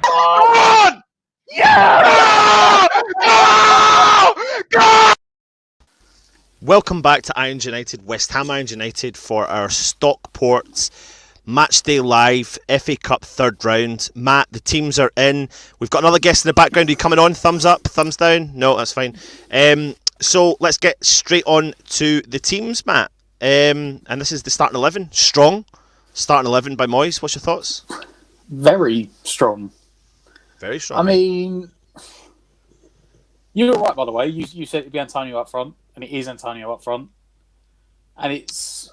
on! Yeah! Go! Welcome back to Irons United, West Ham Irons United, for our Stockport Matchday Live FA Cup third round. Matt, the teams are in. We've got another guest in the background. Are you coming on? Thumbs up, thumbs down? No, that's fine. So let's get straight on to the teams, Matt. And this is the starting 11. Strong starting 11 by Moyes. What's your thoughts? Very strong. Very strong. I mean, you were right, by the way. You said it'd be Antonio up front, and it is Antonio up front. And it's...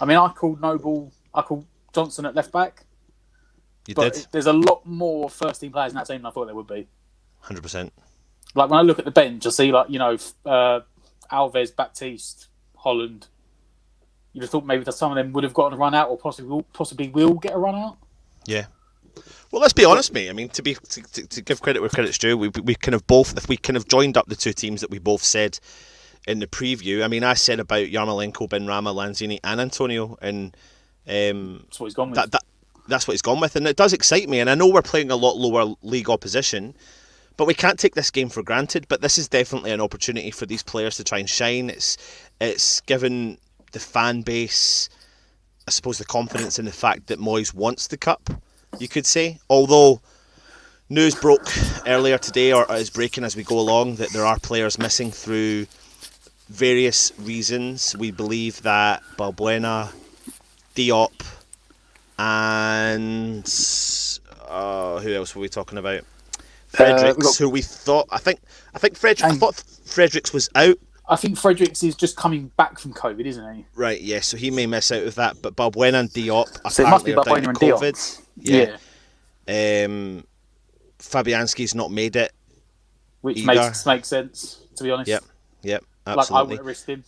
I mean, I called Johnson at left back. You but did? There's a lot more first team players in that team than I thought there would be. 100%. Like, when I look at the bench, I see, like, Alves, Baptiste, Holland. You'd have thought maybe that some of them would have gotten a run out, or possibly will get a run out. Yeah. Well, let's be honest, mate. I mean, to give credit where credit's due, we kind of both, if we kind of joined up the two teams that we both said in the preview. I mean, I said about Yarmolenko, Benrahma, Lanzini, and Antonio, and that's what he's gone with. That's what he's gone with, and it does excite me. And I know we're playing a lot lower league opposition, but we can't take this game for granted. But this is definitely an opportunity for these players to try and shine. It's given the fan base, I suppose, the confidence in the fact that Moyes wants the cup, you could say. Although news broke earlier today, or is breaking as we go along, that there are players missing through various reasons. We believe that Balbuena, Diop, and who else were we talking about? Fredericks, who we thought, I thought Fredericks was out. I think Fredericks is just coming back from COVID, isn't he? Right, yeah, so he may miss out with that. But Balbuena and Diop so apparently are down to COVID. Yeah. Fabianski's not made it, which either. makes sense, to be honest. Yep, absolutely. Like, I wouldn't have risked him.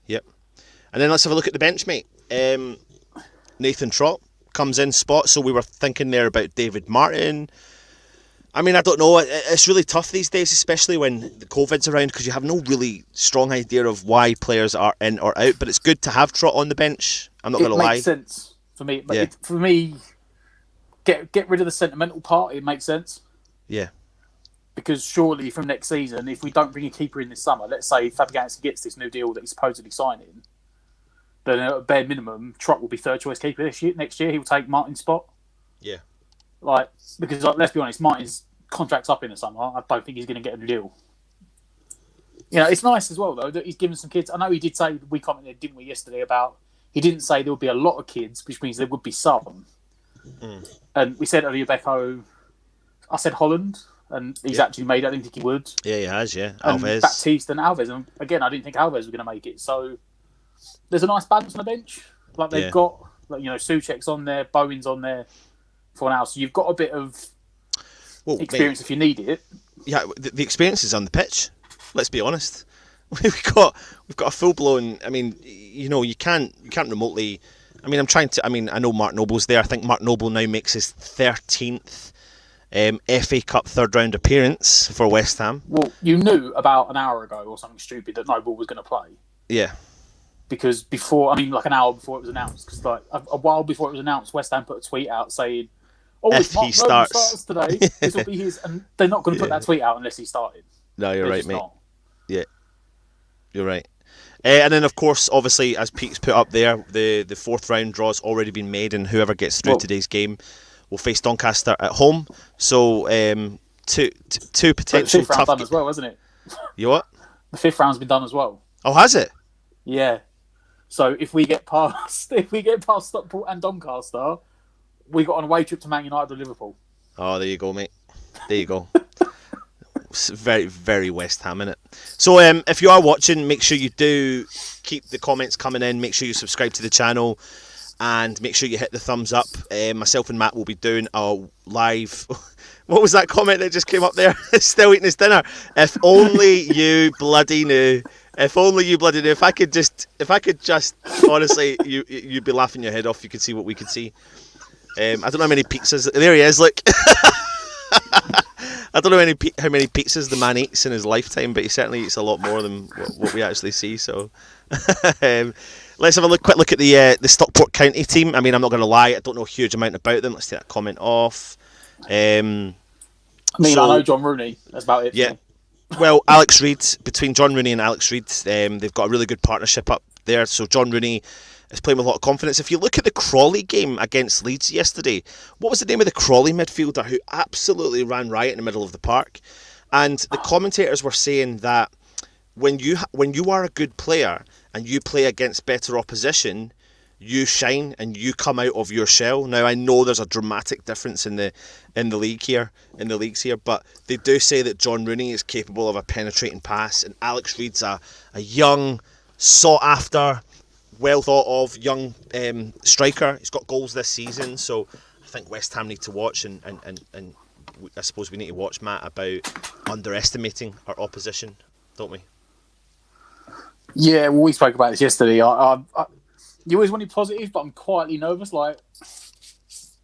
Yep. And then let's have a look at the bench, mate. Nathan Trott comes in spot, so we were thinking there about David Martin. I mean, I don't know. It's really tough these days, especially when the COVID's around, because you have no really strong idea of why players are in or out. But it's good to have Trott on the bench. I'm not going to lie. It makes sense for me. But for me, get rid of the sentimental part. It makes sense. Yeah. Because surely from next season, if we don't bring a keeper in this summer, let's say Fabianski gets this new deal that he's supposedly signing, then at a bare minimum, Trott will be third choice keeper next year. He will take Martin's spot. Yeah. Because let's be honest, Martin's contract's up in the summer. I don't think he's going to get a deal. You know, it's nice as well, though, that he's given some kids. I know he did say, we commented, didn't we, yesterday, about he didn't say there would be a lot of kids, which means there would be some. And we said earlier, Becco, I said Holland, and he's actually made it. I didn't think he would. Yeah, he has, yeah. And Alves. Baptiste and Alves. And again, I didn't think Alves was going to make it. So there's a nice balance on the bench. Like, they've got, Souček's on there, Bowen's on there. For now, so you've got a bit of experience if you need it. Yeah, the experience is on the pitch. Let's be honest. We've got a full blown. I mean, you can't remotely. I mean, I know Mark Noble's there. I think Mark Noble now makes his 13th FA Cup third round appearance for West Ham. Well, you knew about an hour ago or something stupid that Noble was going to play. Yeah. Because an hour before it was announced, because a while before it was announced, West Ham put a tweet out saying, if he starts today, this will be his, and they're not going to put that tweet out unless he started. No, you're right, mate. Not. Yeah, you're right. And then, of course, obviously, as Pete's put up there, the fourth round draw's already been made, and whoever gets through today's game will face Doncaster at home. So, two potential the fifth round done as well, hasn't it? You what? The fifth round's been done as well. Oh, has it? Yeah. So if we get past Stockport and Doncaster, we got an away trip to Man United or Liverpool. Oh, there you go, mate. There you go. It's very, very West Ham, innit? So if you are watching, make sure you do keep the comments coming in. Make sure you subscribe to the channel. And make sure you hit the thumbs up. Myself and Matt will be doing a live... What was that comment that just came up there? Still eating his dinner. If only you bloody knew. If only you bloody knew. If I could just... Honestly, you'd be laughing your head off. You could see what we could see. I don't know how many pizzas... There he is, look. I don't know how many pizzas the man eats in his lifetime, but he certainly eats a lot more than what we actually see. So, Let's have a quick look at the Stockport County team. I mean, I'm not going to lie, I don't know a huge amount about them. Let's take that comment off. I know John Rooney. That's about it. Yeah. Well, Alex Reid, between John Rooney and Alex Reid, they've got a really good partnership up there. So John Rooney is playing with a lot of confidence. If you look at the Crawley game against Leeds yesterday, what was the name of the Crawley midfielder who absolutely ran riot in the middle of the park? And the commentators were saying that when you are a good player and you play against better opposition, you shine and you come out of your shell. Now I know there's a dramatic difference in the leagues here, but they do say that John Rooney is capable of a penetrating pass, and Alex Reid's a young, sought after, well thought of young striker. He's got goals this season, so I think West Ham need to watch, and I suppose we need to watch, Matt, about underestimating our opposition, don't we? Yeah, well, we spoke about this yesterday. You always want to be positive, but I'm quietly nervous. Like,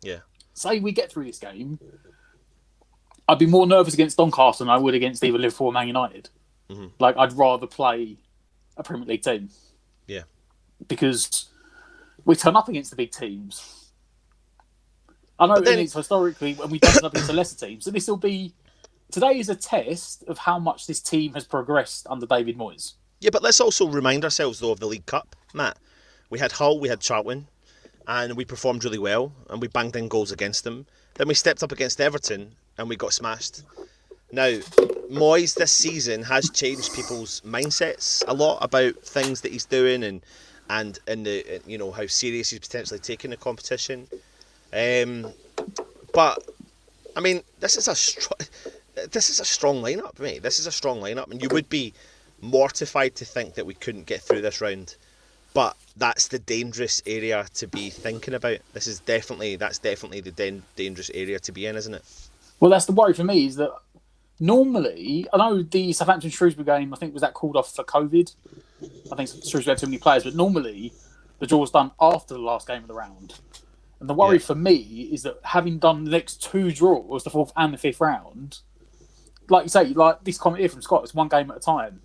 yeah, say we get through this game, I'd be more nervous against Doncaster than I would against either Liverpool or Man United. Mm-hmm. Like, I'd rather play a Premier League team. Yeah, because we turn up against the big teams. I know it's historically when we don't turn up against the lesser teams. So today is a test of how much this team has progressed under David Moyes. Yeah, but let's also remind ourselves, though, of the League Cup, Matt. We had Hull, we had Charlton, and we performed really well, and we banged in goals against them. Then we stepped up against Everton, and we got smashed. Now, Moyes this season has changed people's mindsets a lot about things that he's doing, and the how serious he's potentially taking the competition. But I mean, this is a strong lineup, mate. This is a strong lineup, and you would be mortified to think that we couldn't get through this round. But that's the dangerous area to be thinking about. That's definitely the dangerous area to be in, isn't it? Well, that's the worry for me, is that normally, I know the Southampton-Shrewsbury game, I think, was that called off for COVID? I think Shrewsbury had too many players, but normally the draw was done after the last game of the round. And the worry for me is that having done the next two draws, the fourth and the fifth round, like you say, like this comment here from Scott, it's one game at a time.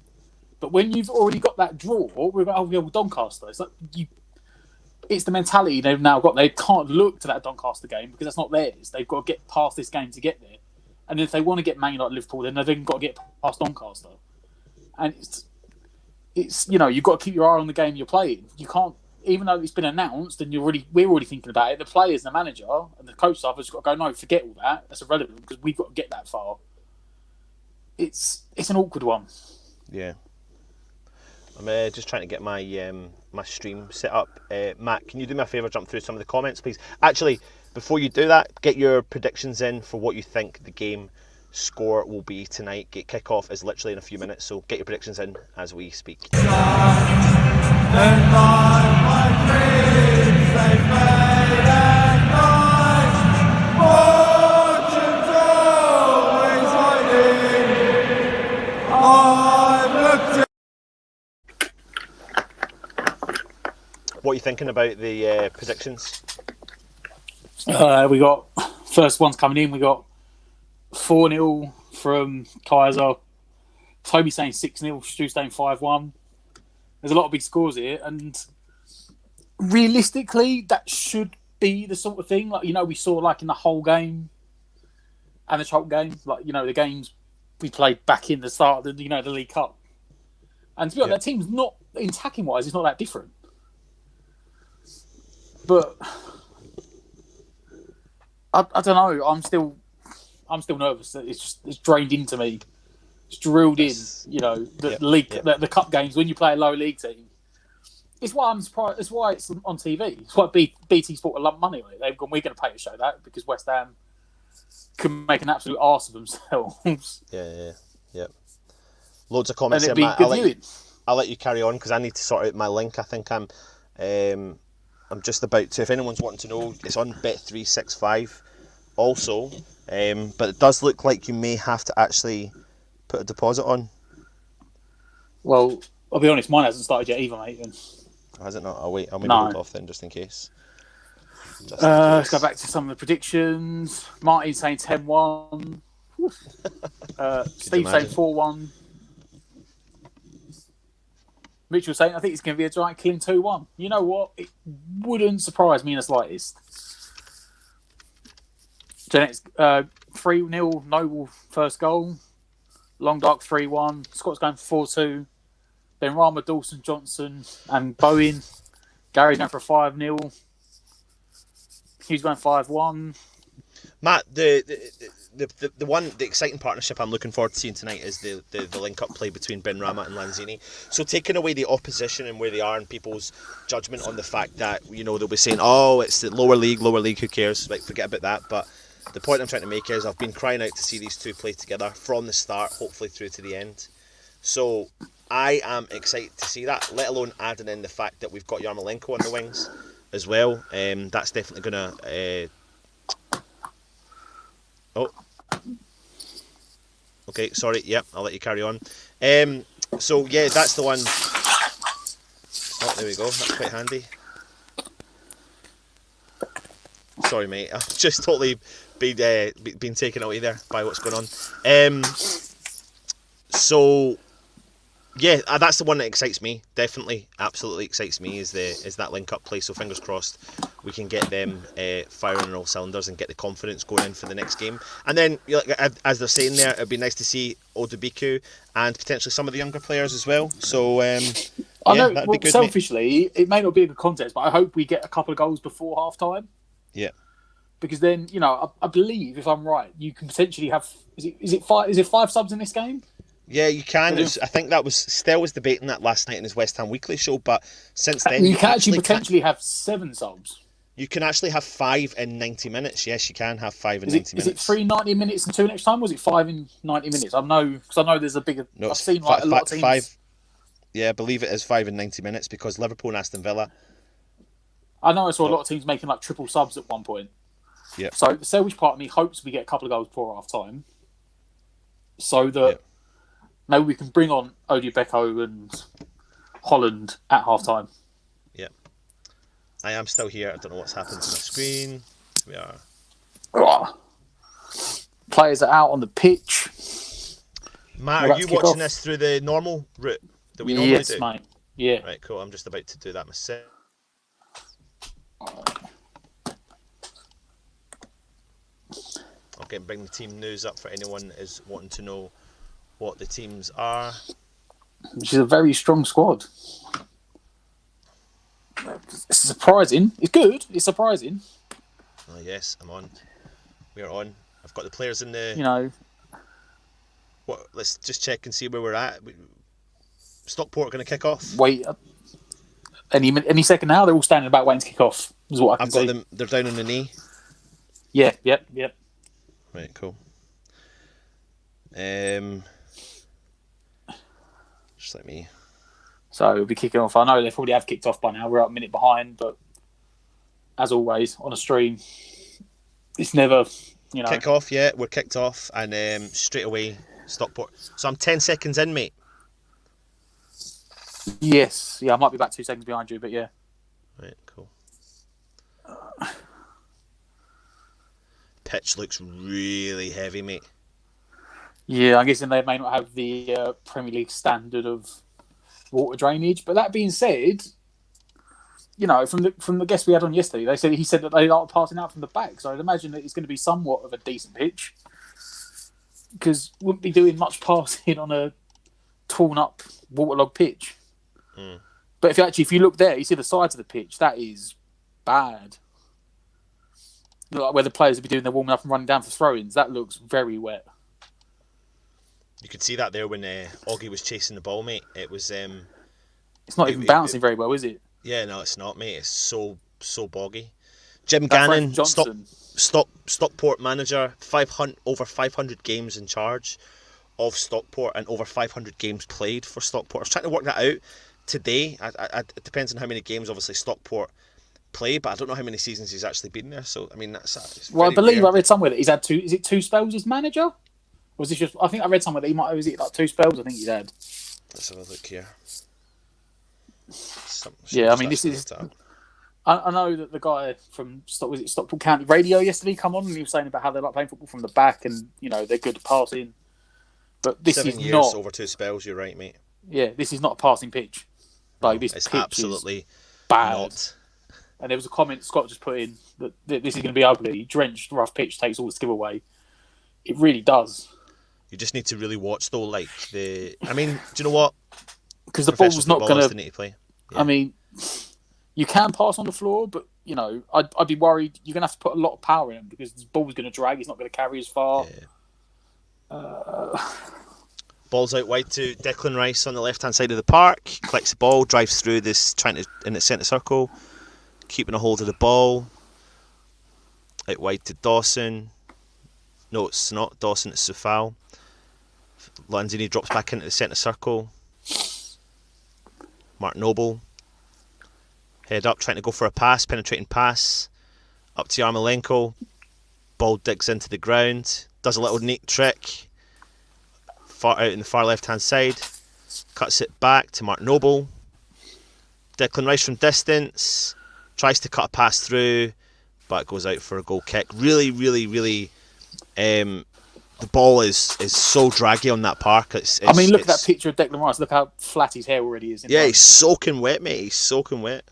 But when you've already got that draw, we're like, well, Doncaster. It's like it's the mentality they've now got. They can't look to that Doncaster game because that's not theirs. They've got to get past this game to get there. And if they want to get Man United, Liverpool, then they've got to get past Doncaster. And it's you've got to keep your eye on the game you're playing. You can't, even though it's been announced and we're already thinking about it. The players, the manager, and the coach staff have just got to go, no, forget all that. That's irrelevant because we've got to get that far. It's an awkward one. Yeah. I'm just trying to get my my stream set up. Matt, can you do me a favour, jump through some of the comments, please? Actually, before you do that, get your predictions in for what you think the game score will be tonight. Kick-off is literally in a few minutes, so get your predictions in as we speak. What are you thinking about the predictions? We got first ones coming in. We got 4-0 from Kaiser. Toby saying 6-0. Stu saying 5-1. There's a lot of big scores here, and realistically, that should be the sort of thing. Like we saw like in the whole game and the Charlton game. Like the games we played back in the start of the the League Cup. And to be honest, that team's not attacking wise. It's not that different. But I don't know. I'm still nervous. It's drained into me. It's drilled in. The league, the cup games when you play a low league team. It's why I'm surprised. It's why it's on TV. It's why BT Sport a lump money on it. They've gone, we're going to pay to show that because West Ham can make an absolute arse of themselves. Yeah. Loads of comments and here, it'd be Matt. good I'll let you carry on because I need to sort out my link. I think I'm just about to. If anyone's wanting to know, it's on Bet365 also. But it does look like you may have to actually put a deposit on. Well, I'll be honest, mine hasn't started yet either, mate. Has it not? I'll wait. I'll maybe hold off then, just in case. Let's go back to some of the predictions. Martin saying 10-1. Steve saying 4-1. Mitchell saying, I think it's going to be a giant killing 2-1. You know what? It wouldn't surprise me in the slightest. Janet's 3-0, Noble first goal. Long Dark 3-1. Scott's going for 4-2. Then Rama, Dawson, Johnson, and Bowen. Gary's going for 5-0. Hughes going 5-1. Matt, the exciting partnership I'm looking forward to seeing tonight is the link-up play between Ben Rama and Lanzini. So taking away the opposition and where they are and people's judgment on the fact that, you know, they'll be saying, oh, it's the lower league, who cares? Like, forget about that. But the point I'm trying to make is I've been crying out to see these two play together from the start, hopefully through to the end. So I am excited to see that, let alone adding in the fact that we've got Yarmolenko on the wings as well. That's definitely going to... Oh. Okay, sorry. Yep, I'll let you carry on. So, yeah, that's the one. Oh, there we go. That's quite handy. Sorry, mate. I've just totally been taken away there by what's going on. So, yeah, that's the one that excites me. Definitely, absolutely excites me is that link-up play. So, fingers crossed, we can get them firing on all cylinders and get the confidence going in for the next game. And then, as they're saying there, it'd be nice to see Odubiku and potentially some of the younger players as well. So, I know. that'd Well, be good, selfishly, mate. It may not be a good contest, but I hope we get a couple of goals before half time. Yeah. Because then, you know, I believe, if I'm right, you can potentially have. Is it 5 subs in this game? Yeah, you can. I think that was Stell was debating that last night in his West Ham Weekly show, but since then you can actually potentially have 7 subs. You can actually have 5 in 90 minutes. Yes, you can have 5 in 90 minutes. Is it 3 90 minutes and 2 next time? Or was it 5 in 90 minutes? I know because I know there's a bigger. No, I've seen like a lot of teams. 5. Yeah, I believe it is 5 in 90 minutes because Liverpool and Aston Villa. I know I saw a lot of teams making like triple subs at one point. Yeah. So the selfish part of me hopes we get a couple of goals before half time, so that maybe we can bring on Odubeko and Holland at half time. Yeah. I am still here. I don't know what's happened to my screen. We are. Players are out on the pitch. Matt, are you watching this through the normal route that we normally do? Yes, mate. Yeah. Right, cool. I'm just about to do that myself. Okay, bring the team news up for anyone that is wanting to know what the teams are. Which is a very strong squad. It's surprising. It's good. It's surprising. Oh yes, I'm on. We are on. I've got the players in the. You know. What? Let's just check and see where we're at. Stockport are going to kick off. Wait. Any second now. They're all standing about waiting to kick off. Is what I can see. I've got them. They're down on the knee. Yeah. Yep. Right. Cool. Just let me. So we'll be kicking off. I know they probably have kicked off by now. We're up a minute behind, but as always on a stream, it's never, you know. Kick off, yeah. We're kicked off, and straight away Stockport. So I'm 10 seconds in, mate. Yes, yeah. I might be about 2 seconds behind you, but yeah. Right, cool. Pitch looks really heavy, mate. Yeah, I'm guessing they may not have the Premier League standard of water drainage. But that being said, you know, from the guest we had on yesterday, he said that they are passing out from the back. So I'd imagine that it's going to be somewhat of a decent pitch because wouldn't be doing much passing on a torn up waterlogged pitch. Mm. But if you look there, you see the sides of the pitch. That is bad. Like where the players would be doing their warming up and running down for throw-ins. That looks very wet. You could see that there when Augie was chasing the ball, mate. It was. It's not even bouncing very well, is it? Yeah, no, it's not, mate. It's so boggy. Jim Gannon, Stockport manager, over 500 games in charge of Stockport and over 500 games played for Stockport. I was trying to work that out today. It depends on how many games, obviously, Stockport play, but I don't know how many seasons he's actually been there. So, I mean, that's. Well, I believe rare. I read somewhere that he's had 2. Is it 2 spells as manager? Or was it just? I think I read somewhere that he might. Was it like 2 spells? I think he's had. Let's have a look here. Yeah, I mean, this is. I know that the guy from Stockport County Radio yesterday come on and he was saying about how they like playing football from the back and you know they're good at passing. But this 7 is years not over 2 spells. You're right, mate. Yeah, this is not a passing pitch. Like, this it's pitch absolutely is bad. not. And there was a comment Scott just put in that this is going to be ugly. Drenched, rough pitch takes all the skill away. It really does. You just need to really watch though. Like I mean, do you know what? Because the ball's not going to play. Yeah. I mean, you can pass on the floor, but you know, I'd be worried. You're going to have to put a lot of power in him because the ball's going to drag. He's not going to carry as far. Yeah. Ball's out wide to Declan Rice on the left hand side of the park. Collects the ball, drives through this, trying to in the centre circle, keeping a hold of the ball. Out wide to Dawson. No, it's not Dawson. It's Sufal. Lanzini drops back into the centre circle. Mark Noble. Head up, trying to go for a pass, penetrating pass. Up to Yarmolenko. Ball digs into the ground. Does a little neat trick. Far out in the far left hand side. Cuts it back to Mark Noble. Declan Rice from distance. Tries to cut a pass through, but it goes out for a goal kick. Really, really, really. The ball is so draggy on that park. I mean, look at that picture of Declan Rice. Look how flat his hair already is. Yeah, he's soaking wet, mate. He's soaking wet.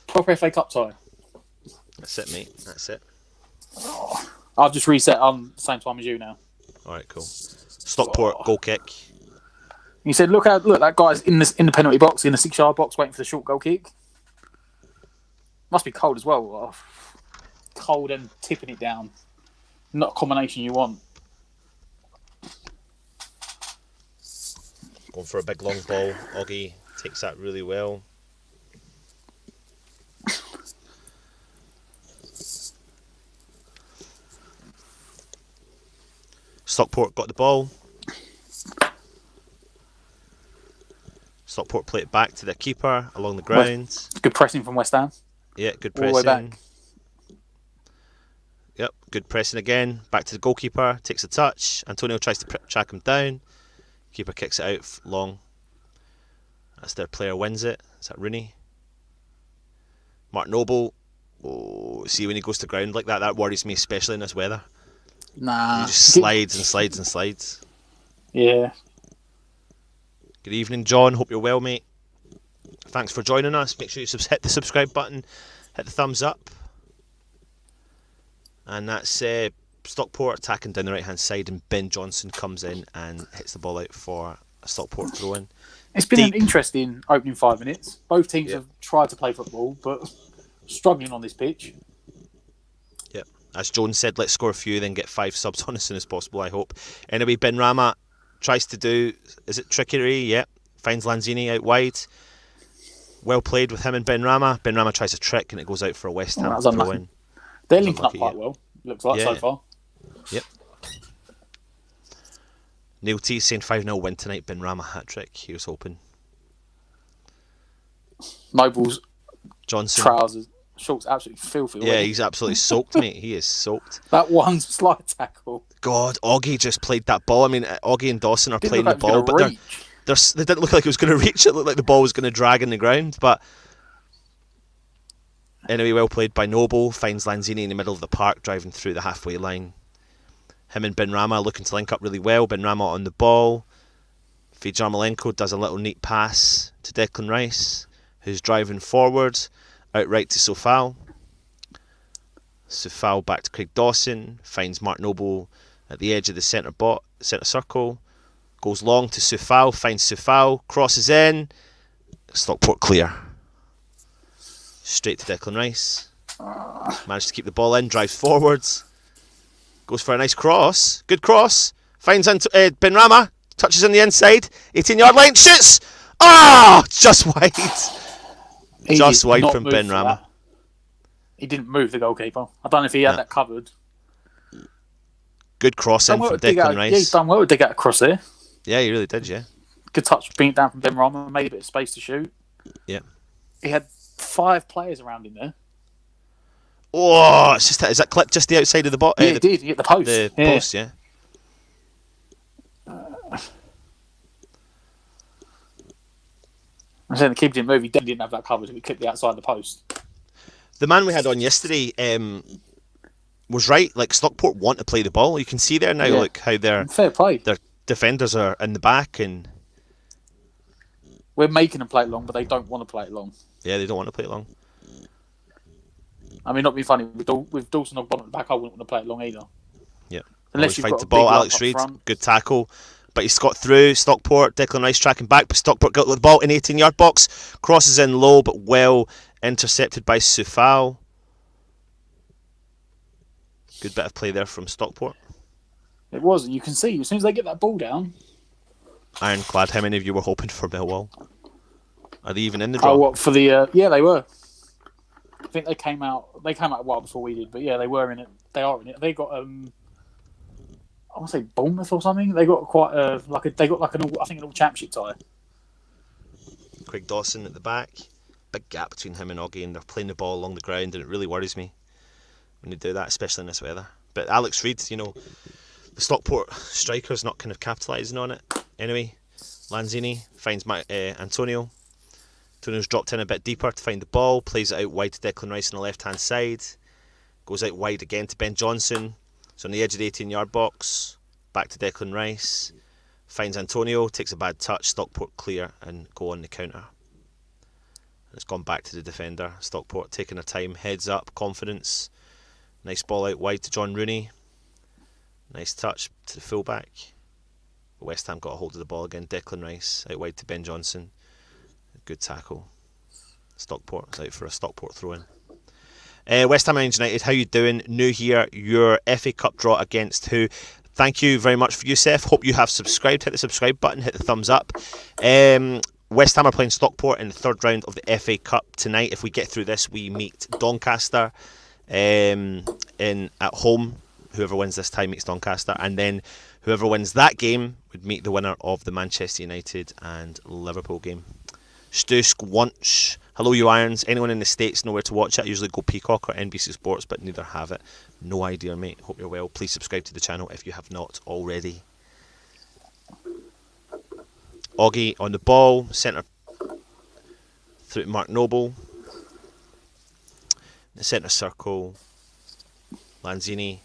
Proper FA Cup tie. That's it, mate. That's it. I've just reset on the same time as you now. All right, cool. Stockport goal kick. He said, "Look that guy's in the penalty box, in the 6-yard box, waiting for the short goal kick. Must be cold as well. Oh, cold and tipping it down. Not a combination you want." Going for a big long ball. Oggy takes that really well. Stockport got the ball. Stockport play it back to their keeper along the ground. Good pressing from West Ham. Yeah, good All the way pressing. back. Yep, good pressing again. Back to the goalkeeper. Takes a touch. Antonio tries to track him down. Keeper kicks it out long. That's their player wins it. Is that Rooney? Mark Noble. Oh, see when he goes to ground like that, that worries me, especially in this weather. Nah. He just slides and slides and slides. Yeah. Good evening, John. Hope you're well, mate. Thanks for joining us. Make sure you hit the subscribe button, hit the thumbs up. And that's Stockport attacking down the right-hand side, and Ben Johnson comes in and hits the ball out for a Stockport throw-in. It's been an interesting opening 5 minutes. Both teams have tried to play football, but struggling on this pitch. Yep. As Jones said, let's score a few, then get 5 subs on as soon as possible, I hope. Anyway, Ben Rama tries to do, is it trickery? Yep. Finds Lanzini out wide. Well played with him and Ben Rama. Ben Rama tries a trick and it goes out for a West Ham throw-in. They're linking up quite well, looks like, so far. Yep. Neil T saying 5-0 win tonight. Ben Rama hat-trick. He was hoping. Noble's Johnson. Trousers, shorts absolutely filthy. Yeah, he's absolutely soaked, mate. He is soaked. That one slide tackle. God, Oggy just played that ball. I mean, Oggy and Dawson are playing the ball, but they didn't look like it was going to reach. It looked like the ball was going to drag in the ground. But anyway, well played by Noble. Finds Lanzini in the middle of the park, driving through the halfway line. Him and Ben Rama looking to link up really well. Ben Rama on the ball. Jarmolenko does a little neat pass to Declan Rice, who's driving forward, out right to Sofal. Sofal back to Craig Dawson, finds Mark Noble at the edge of the centre circle, goes long to Sofal, finds Sofal, crosses in, Stockport clear. Straight to Declan Rice. Managed to keep the ball in, drives forwards, goes for a nice cross, good cross, finds Ben Rama, touches on the inside, 18-yard line, shoots! Just wide. Just wide from Ben Rama. He didn't move the goalkeeper. I don't know if he had that covered. Good crossing from Declan Rice. Yeah, he's done well to dig out across there. Yeah, he really did, yeah. Good touch, bring it down from Ben Rama, made a bit of space to shoot. Yeah. He had 5 players around him there. Oh, it's just is that clip just the outside of the bottom? Yeah, it did. He hit the post. The post, yeah. I'm saying the keeper didn't move. He didn't have that covered. He clipped the outside of the post. The man we had on yesterday was right. Like, Stockport want to play the ball. You can see there now, like how fair play. Their defenders are in the back, and We're making them play it long, but they don't want to play it long. Yeah, they don't want to play it long. I mean, not being funny, with Dawson on bottom of the back, I wouldn't want to play it long either. Yeah. Unless you've fight got the a ball, big Alex lump up Reid, front. good tackle. But he's got through. Stockport, Declan Rice tracking back, but Stockport got the ball in 18-yard box. Crosses in low, but well intercepted by Sufal. Good bit of play there from Stockport. It was, and you can see, as soon as they get that ball down... Ironclad, how many of you were hoping for Millwall? Are they even in the draw? Oh, what, for the... yeah, they were. I think they came out a while before we did, but yeah, they were in it. They are in it. They got... I want to say Bournemouth or something. They got quite an all championship tie. Craig Dawson at the back. Big gap between him and Oggy, and they're playing the ball along the ground, and it really worries me when they do that, especially in this weather. But Alex Reid, the Stockport striker's not kind of capitalising on it. Anyway, Lanzini finds Antonio. Antonio's dropped in a bit deeper to find the ball, plays it out wide to Declan Rice on the left-hand side. Goes out wide again to Ben Johnson. So on the edge of the 18-yard box, back to Declan Rice. Finds Antonio, takes a bad touch, Stockport clear and go on the counter. It's gone back to the defender. Stockport taking their time, heads up, confidence. Nice ball out wide to John Rooney. Nice touch to the fullback. West Ham got a hold of the ball again. Declan Rice out wide to Ben Johnson. Good tackle. Stockport out for a Stockport throw-in. West Ham United, how you doing? New here, your FA Cup draw against who? Thank you very much for Youssef. Hope you have subscribed. Hit the subscribe button, hit the thumbs up. West Ham are playing Stockport in the third round of the FA Cup tonight. If we get through this, we meet Doncaster at home. Whoever wins this time meets Doncaster, and then whoever wins that game would meet the winner of the Manchester United and Liverpool game. Stusk Wunsch. Hello, you Irons. Anyone in the States know where to watch it? I usually go Peacock or NBC Sports, but neither have it. No idea, mate. Hope you're well. Please subscribe to the channel if you have not already. Oggy on the ball. Centre through to Mark Noble. The centre circle. Lanzini.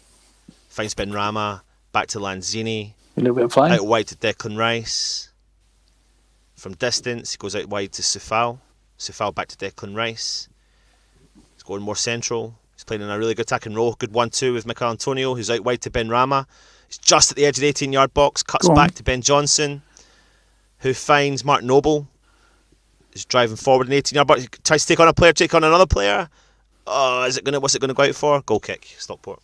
Finds Ben Rama. Back to Lanzini. A little bit of play. Out wide to Declan Rice. From distance, he goes out wide to Sufal. Sufal back to Declan Rice. He's going more central. He's playing in a really good attacking role. Good 1-2 with Mikel Antonio, who's out wide to Ben Rama. He's just at the edge of the 18-yard box. Cuts back to Ben Johnson, who finds Mark Noble. He's driving forward in the 18-yard box. He tries to take on a player, take on another player. Oh, what's it going to go out for? Goal kick, Stockport.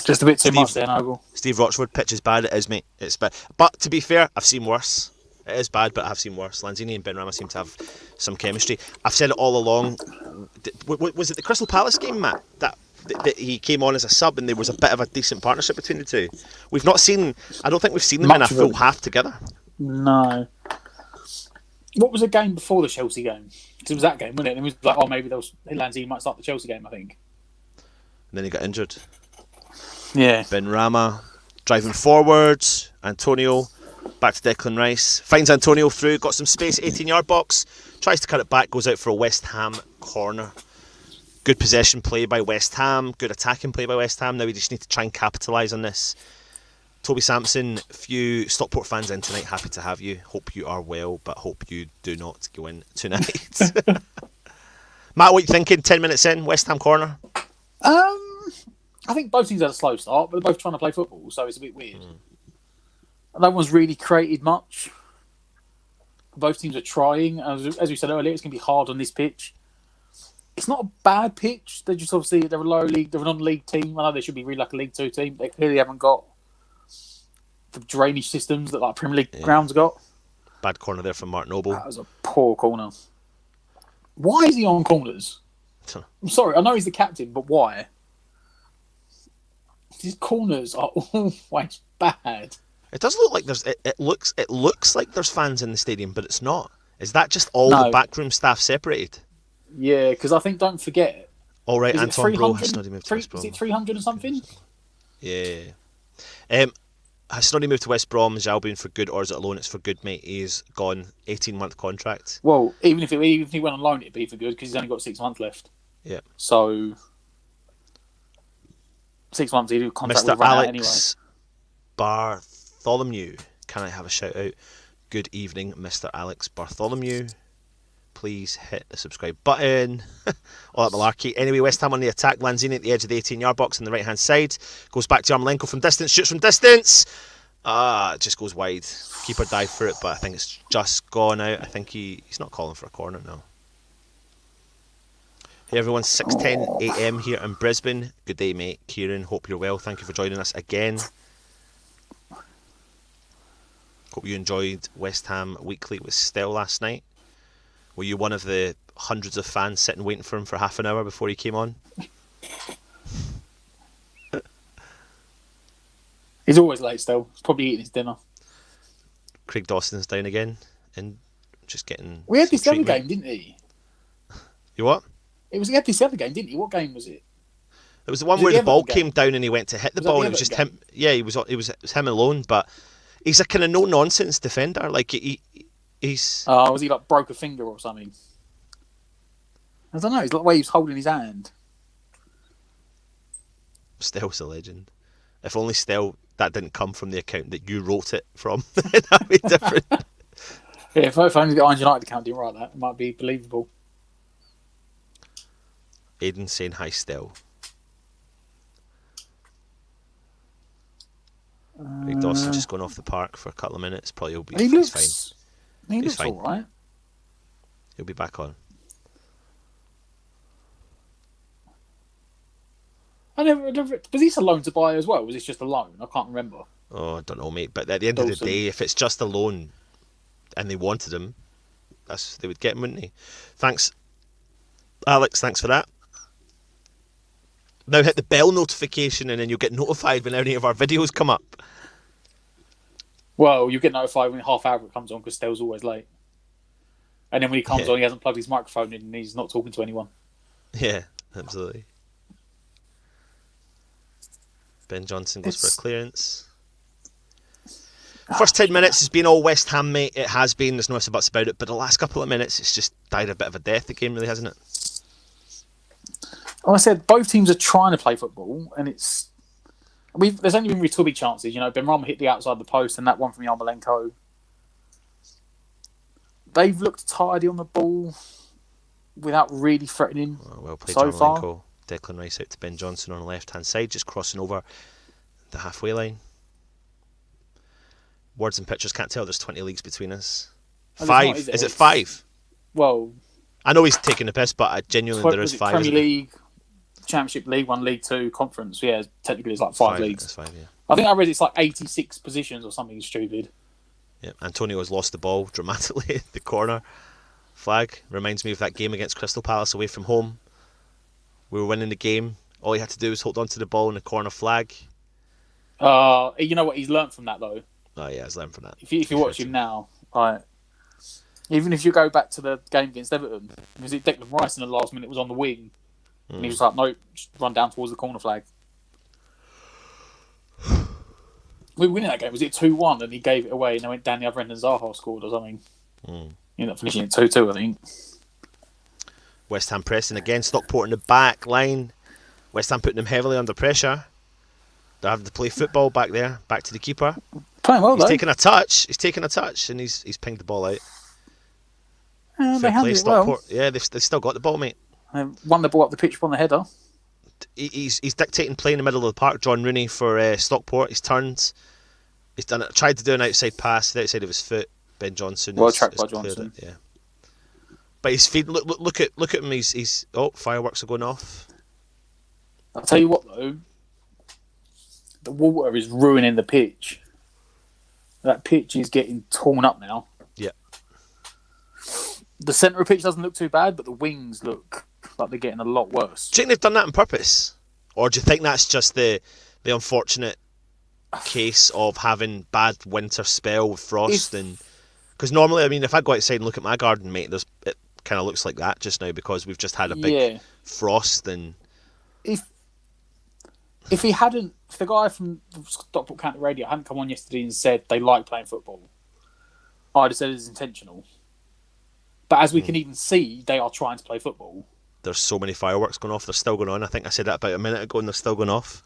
Just a bit too much there, Noble. Steve Rochford, pitch is bad. It is, mate. It's bad. But to be fair, I've seen worse. It is bad, but I've seen worse. Lanzini and Ben Rama seem to have some chemistry. I've said it all along. Was it the Crystal Palace game, Matt? That he came on as a sub and there was a bit of a decent partnership between the two. We've not seen... I don't think we've seen them in a full half together. No. What was the game before the Chelsea game? Because it was that game, wasn't it? And it was like, maybe Lanzini might start the Chelsea game, I think. And then he got injured. Yeah. Ben Rama driving forwards. Antonio... Back to Declan Rice. Finds Antonio through. Got some space. 18-yard box. Tries to cut it back. Goes out for a West Ham corner. Good possession play by West Ham. Good attacking play by West Ham. Now we just need to try and capitalise on this. Toby Sampson. Few Stockport fans in tonight. Happy to have you. Hope you are well, but hope you do not go in tonight. Matt, what are you thinking? 10 minutes in. West Ham corner. I think both teams had a slow start, but they're both trying to play football, so it's a bit weird. No one's really created much. Both teams are trying. As we said earlier, it's going to be hard on this pitch. It's not a bad pitch. They're just obviously they're a low league, they're a non-league team. I know they should be really like a League Two team. They clearly haven't got the drainage systems that like Premier League grounds got. Bad corner there from Mark Noble. That was a poor corner. Why is he on corners? I'm sorry, I know he's the captain, but why? His corners are always bad. It does look like there's. It looks like there's fans in the stadium, but it's not. Is that just all the backroom staff separated? Yeah, because I think don't forget. All right, Anton Bro has Snoddy moved to West Brom. Is it 300 or something? Yeah. Has Snoddy moved to West Brom? Is Albion for good, or is it a loan? It's for good, mate. He's gone. 18-month contract. Well, even if he went on loan, it'd be for good because he's only got 6 months left. Yeah. So 6 months, he do contract Mr. will run out Alex anyway. Bartholomew, can I have a shout out? Good evening, Mr. Alex Bartholomew. Please hit the subscribe button. All that malarkey. Anyway, West Ham on the attack. Lanzini at the edge of the 18-yard box on the right-hand side. Goes back to Yarmolenko from distance. Shoots from distance. It just goes wide. Keeper dived for it, but I think it's just gone out. I think he's not calling for a corner now. Hey everyone, 6:10 a.m. here in Brisbane. Good day, mate. Kieran, hope you're well. Thank you for joining us again. Hope you enjoyed West Ham Weekly with Stell last night. Were you one of the hundreds of fans sitting waiting for him for half an hour before he came on? He's always late still. He's probably eating his dinner. Craig Dawson's down again and just getting... We had this other treatment. game, didn't he? You what? He had this other game, didn't he? What game was it? It was the one where the ball came down and he went to hit the ball and it was just him. Yeah, it was him alone, but he's a kind of no-nonsense defender. Like, he's... Oh, was he like broke a finger or something? I don't know. It's like the way he was holding his hand. Stell's a legend. If only Stell, that didn't come from the account that you wrote it from, that'd be different. Yeah, if only the Iron United account didn't write that, it might be believable. Aidan saying hi, Stell. Craig Dawson just going off the park for a couple of minutes. Probably will be he's fine. He looks all right. He'll be back on. Was he a loan to buy as well? Was this just a loan? I can't remember. Oh, I don't know, mate. But at the end of the day, if it's just a loan and they wanted him, they would get him, wouldn't they? Thanks, Alex. Thanks for that. Now hit the bell notification and then you'll get notified when any of our videos come up. Well, you get notified when half hour it comes on because Stell's always late. And then when he comes on, he hasn't plugged his microphone in and he's not talking to anyone. Yeah, absolutely. Ben Johnson goes for a clearance. First 10 minutes has been all West Ham, mate. It has been. There's no ifs or buts about it. But the last couple of minutes, it's just died a bit of a death, the game, really, hasn't it? Well, I said both teams are trying to play football, and there's only been really two big chances. You know, Benrahma hit the outside of the post, and that one from Yarmolenko. They've looked tidy on the ball without really threatening. Well played, so Yarmolenko. far. Declan Rice out to Ben Johnson on the left-hand side, just crossing over the halfway line. Words and pictures can't tell. There's 20 leagues between us. Oh, 5? Not, is it? Is it 5? Well, I know he's taking the piss, but genuinely there is 5. Premier League, Championship, League 1, League 2, Conference. Yeah, technically it's like 5 leagues. That's 5, yeah. I think I read it's like 86 positions or something stupid. Yeah, Antonio has lost the ball dramatically at the corner flag. Reminds me of that game against Crystal Palace away from home. We were winning the game. All he had to do was hold on to the ball in the corner flag. You know what? He's learnt from that, though. Oh, yeah, he's learned from that. If you watch him now, right, even if you go back to the game against Everton, was it Declan Rice in the last minute was on the wing, and he was like, "No, just run down towards the corner flag." We were winning that game. Was it 2-1? And he gave it away, and they went down the other end, and Zaha scored or something. He ended up finishing it 2-2, I think. West Ham pressing again. Stockport in the back line. West Ham putting them heavily under pressure. They're having to play football back there. Back to the keeper. Playing well, he's though. taking a touch. He's taking a touch, and he's pinged the ball out. They handled it well. Yeah, they've still got the ball, mate. Won the ball up the pitch on the header. He's dictating play in the middle of the park. John Rooney for Stockport. He's turned. He's done it. Tried to do an outside pass, the outside of his foot. Ben Johnson. Well tracked by Johnson. It, yeah. But his feet. Look at him. He's fireworks are going off. I'll tell you what though. The water is ruining the pitch. That pitch is getting torn up now. Yeah. The centre of the pitch doesn't look too bad, but the wings look like they're getting a lot worse. Do you think they've done that on purpose? Or do you think that's just the unfortunate case of having bad winter spell with frost? Because normally, I mean, if I go outside and look at my garden, mate, it kind of looks like that just now because we've just had a big frost. And if the guy from Stockport County Radio hadn't come on yesterday and said they like playing football, I'd have said it's intentional. But as we can even see, they are trying to play football. There's so many fireworks going off. They're still going on. I think I said that about a minute ago, and they're still going off.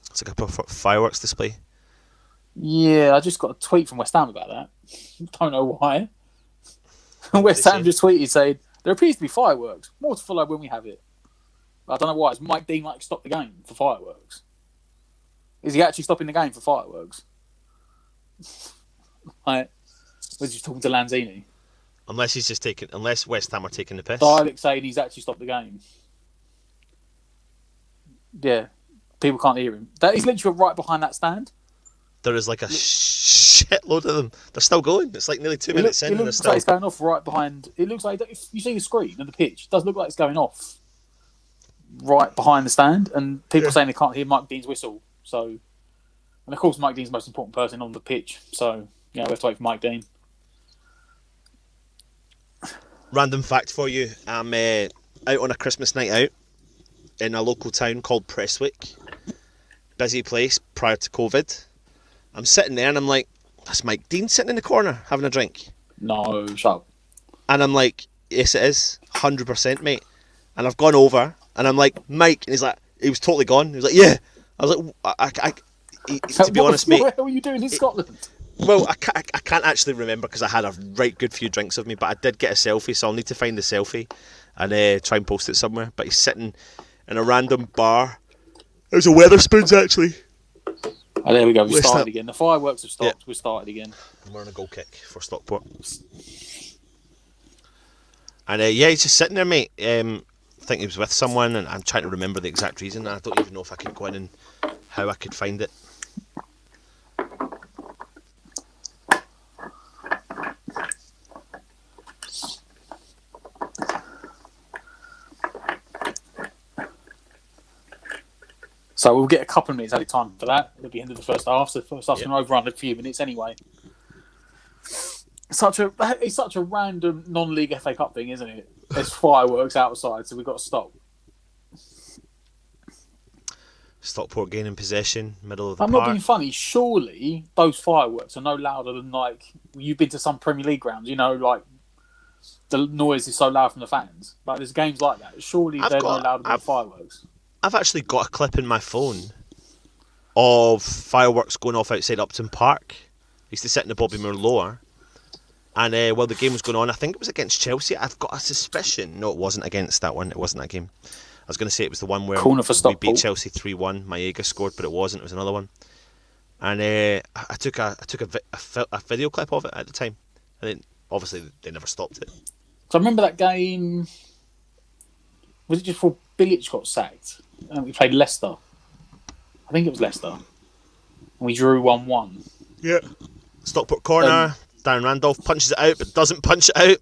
It's like a fireworks display. Yeah, I just got a tweet from West Ham about that. Don't know why. West they Ham say? just tweeted saying, there appears to be fireworks. More to follow when we have it. I don't know why. Is Mike Dean like stop the game for fireworks? Is he actually stopping the game for fireworks? Like, was he talking to Lanzini? Unless West Ham are taking the piss. Dialect saying he's actually stopped the game. Yeah, people can't hear him. That is literally right behind that stand. There is like a shitload of them. They're still going. It's like nearly 2 minutes in, It and looks they're like it's still. going off right behind. It looks like if you see the screen and the pitch, it does look like it's going off right behind the stand, and people are saying they can't hear Mike Dean's whistle. So, and of course, Mike Dean's the most important person on the pitch. So, yeah, we have to wait for Mike Dean. Random fact for you: I'm out on a Christmas night out in a local town called Prestwick. Busy place prior to COVID. I'm sitting there and I'm like, that's Mike Dean sitting in the corner having a drink. No, shut up. And I'm like, yes it is, 100% mate. And I've gone over and I'm like, Mike, and he's like, he was totally gone. He was like, yeah. I was like, to be honest, mate. What were you doing in Scotland? Well, I can't actually remember because I had a right good few drinks with me, but I did get a selfie, so I'll need to find the selfie and try and post it somewhere. But he's sitting in a random bar. There's a Weatherspoons actually. Oh, there we go. We started again. The fireworks have stopped. Yeah. We started again. And we're on a goal kick for Stockport. And yeah, he's just sitting there, mate. I think he was with someone, and I'm trying to remember the exact reason. I don't even know if I could go in and how I could find it. So we'll get a couple of minutes added time for that at the end of the first half. So the first half's going to overrun a few minutes anyway. It's such a random non-league FA Cup thing, isn't it? There's fireworks outside, so we've got to stop. Stockport gaining possession, middle of the I'm park. not being funny. Surely those fireworks are no louder than like you've been to some Premier League grounds. You know, like the noise is so loud from the fans. Like there's games like that. Surely they're no louder than fireworks. I've actually got a clip in my phone of fireworks going off outside Upton Park. I used to sit in the Bobby Moore lower. And while the game was going on, I think it was against Chelsea. I've got a suspicion. No, it wasn't against that one. It wasn't that game. I was going to say it was the one where Corner for we Stockport. beat Chelsea 3-1. Maega scored, but it wasn't. It was another one. And I took a video clip of it at the time. And then obviously they never stopped it. So I remember that game. Was it just before Bilic got sacked? And we played Leicester. I think it was Leicester. And we drew 1-1. Yeah. Stockport corner. Darren Randolph punches it out, but doesn't punch it out.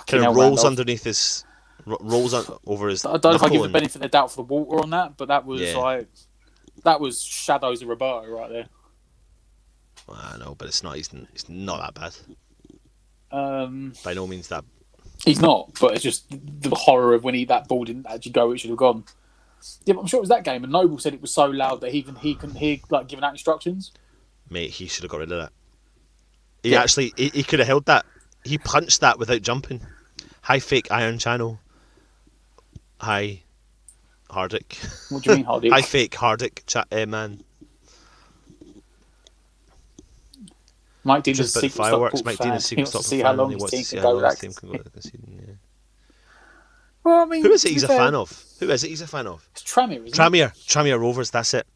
Kind of rolls underneath his, over his. I don't know if I give the benefit of the doubt for the water on that, but that was that was shadows of Roberto right there. Well, I know, but it's not. It's not that bad. By no means that. He's not, but it's just the horror of when that ball didn't actually go; it should have gone. Yeah, but I'm sure it was that game, and Noble said it was so loud that he couldn't hear like giving out instructions. Mate, he should have got rid of that. He could have held that. He punched that without jumping. High fake iron channel. High Hardick. What do you mean Hardick? High fake Hardick man. Mike Dean just is about the fireworks. Mike Dean is secret Stockport see how long his team can go without. Well, I mean, who is it he's a fan of? It's Tranmere, isn't it? Tranmere Rovers. That's it.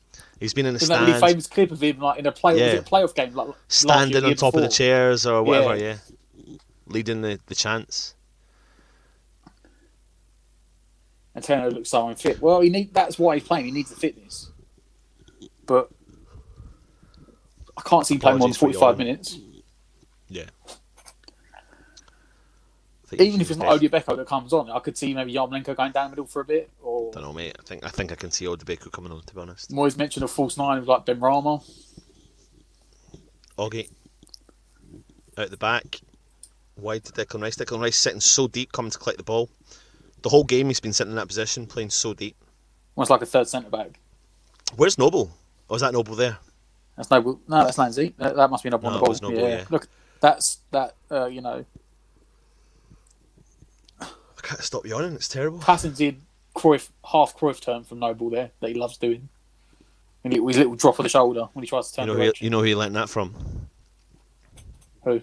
He's been in the stands. That really famous clip of him like in a playoff game, like standing on top of the chairs or whatever. Yeah. Leading the chants. And Turner looks so unfit. Well, that's why he's playing. He needs the fitness. But I can't see him playing more than 45 minutes. Yeah. Even if it's not Odebeko that comes on, I could see maybe Yarmolenko going down the middle for a bit. Or don't know, mate. I think I can see Odebeko coming on, to be honest. Moyes mentioned a false nine of like Ben Rama. Oggy. Out the back. Wide to Declan Rice. Declan Rice sitting so deep, coming to collect the ball. The whole game he's been sitting in that position, playing so deep. Almost like a third centre-back. Where's Noble? Oh, is that Noble there? That's Noble. No, that's Lanzi. That must be Noble on the ball. Was Noble, yeah. Look, that's that, you know. I can't stop yawning, it's terrible. Patented half Cruyff turn from Noble there that he loves doing. His little drop of the shoulder when he tries to turn direction. You know who he learnt that from? Who?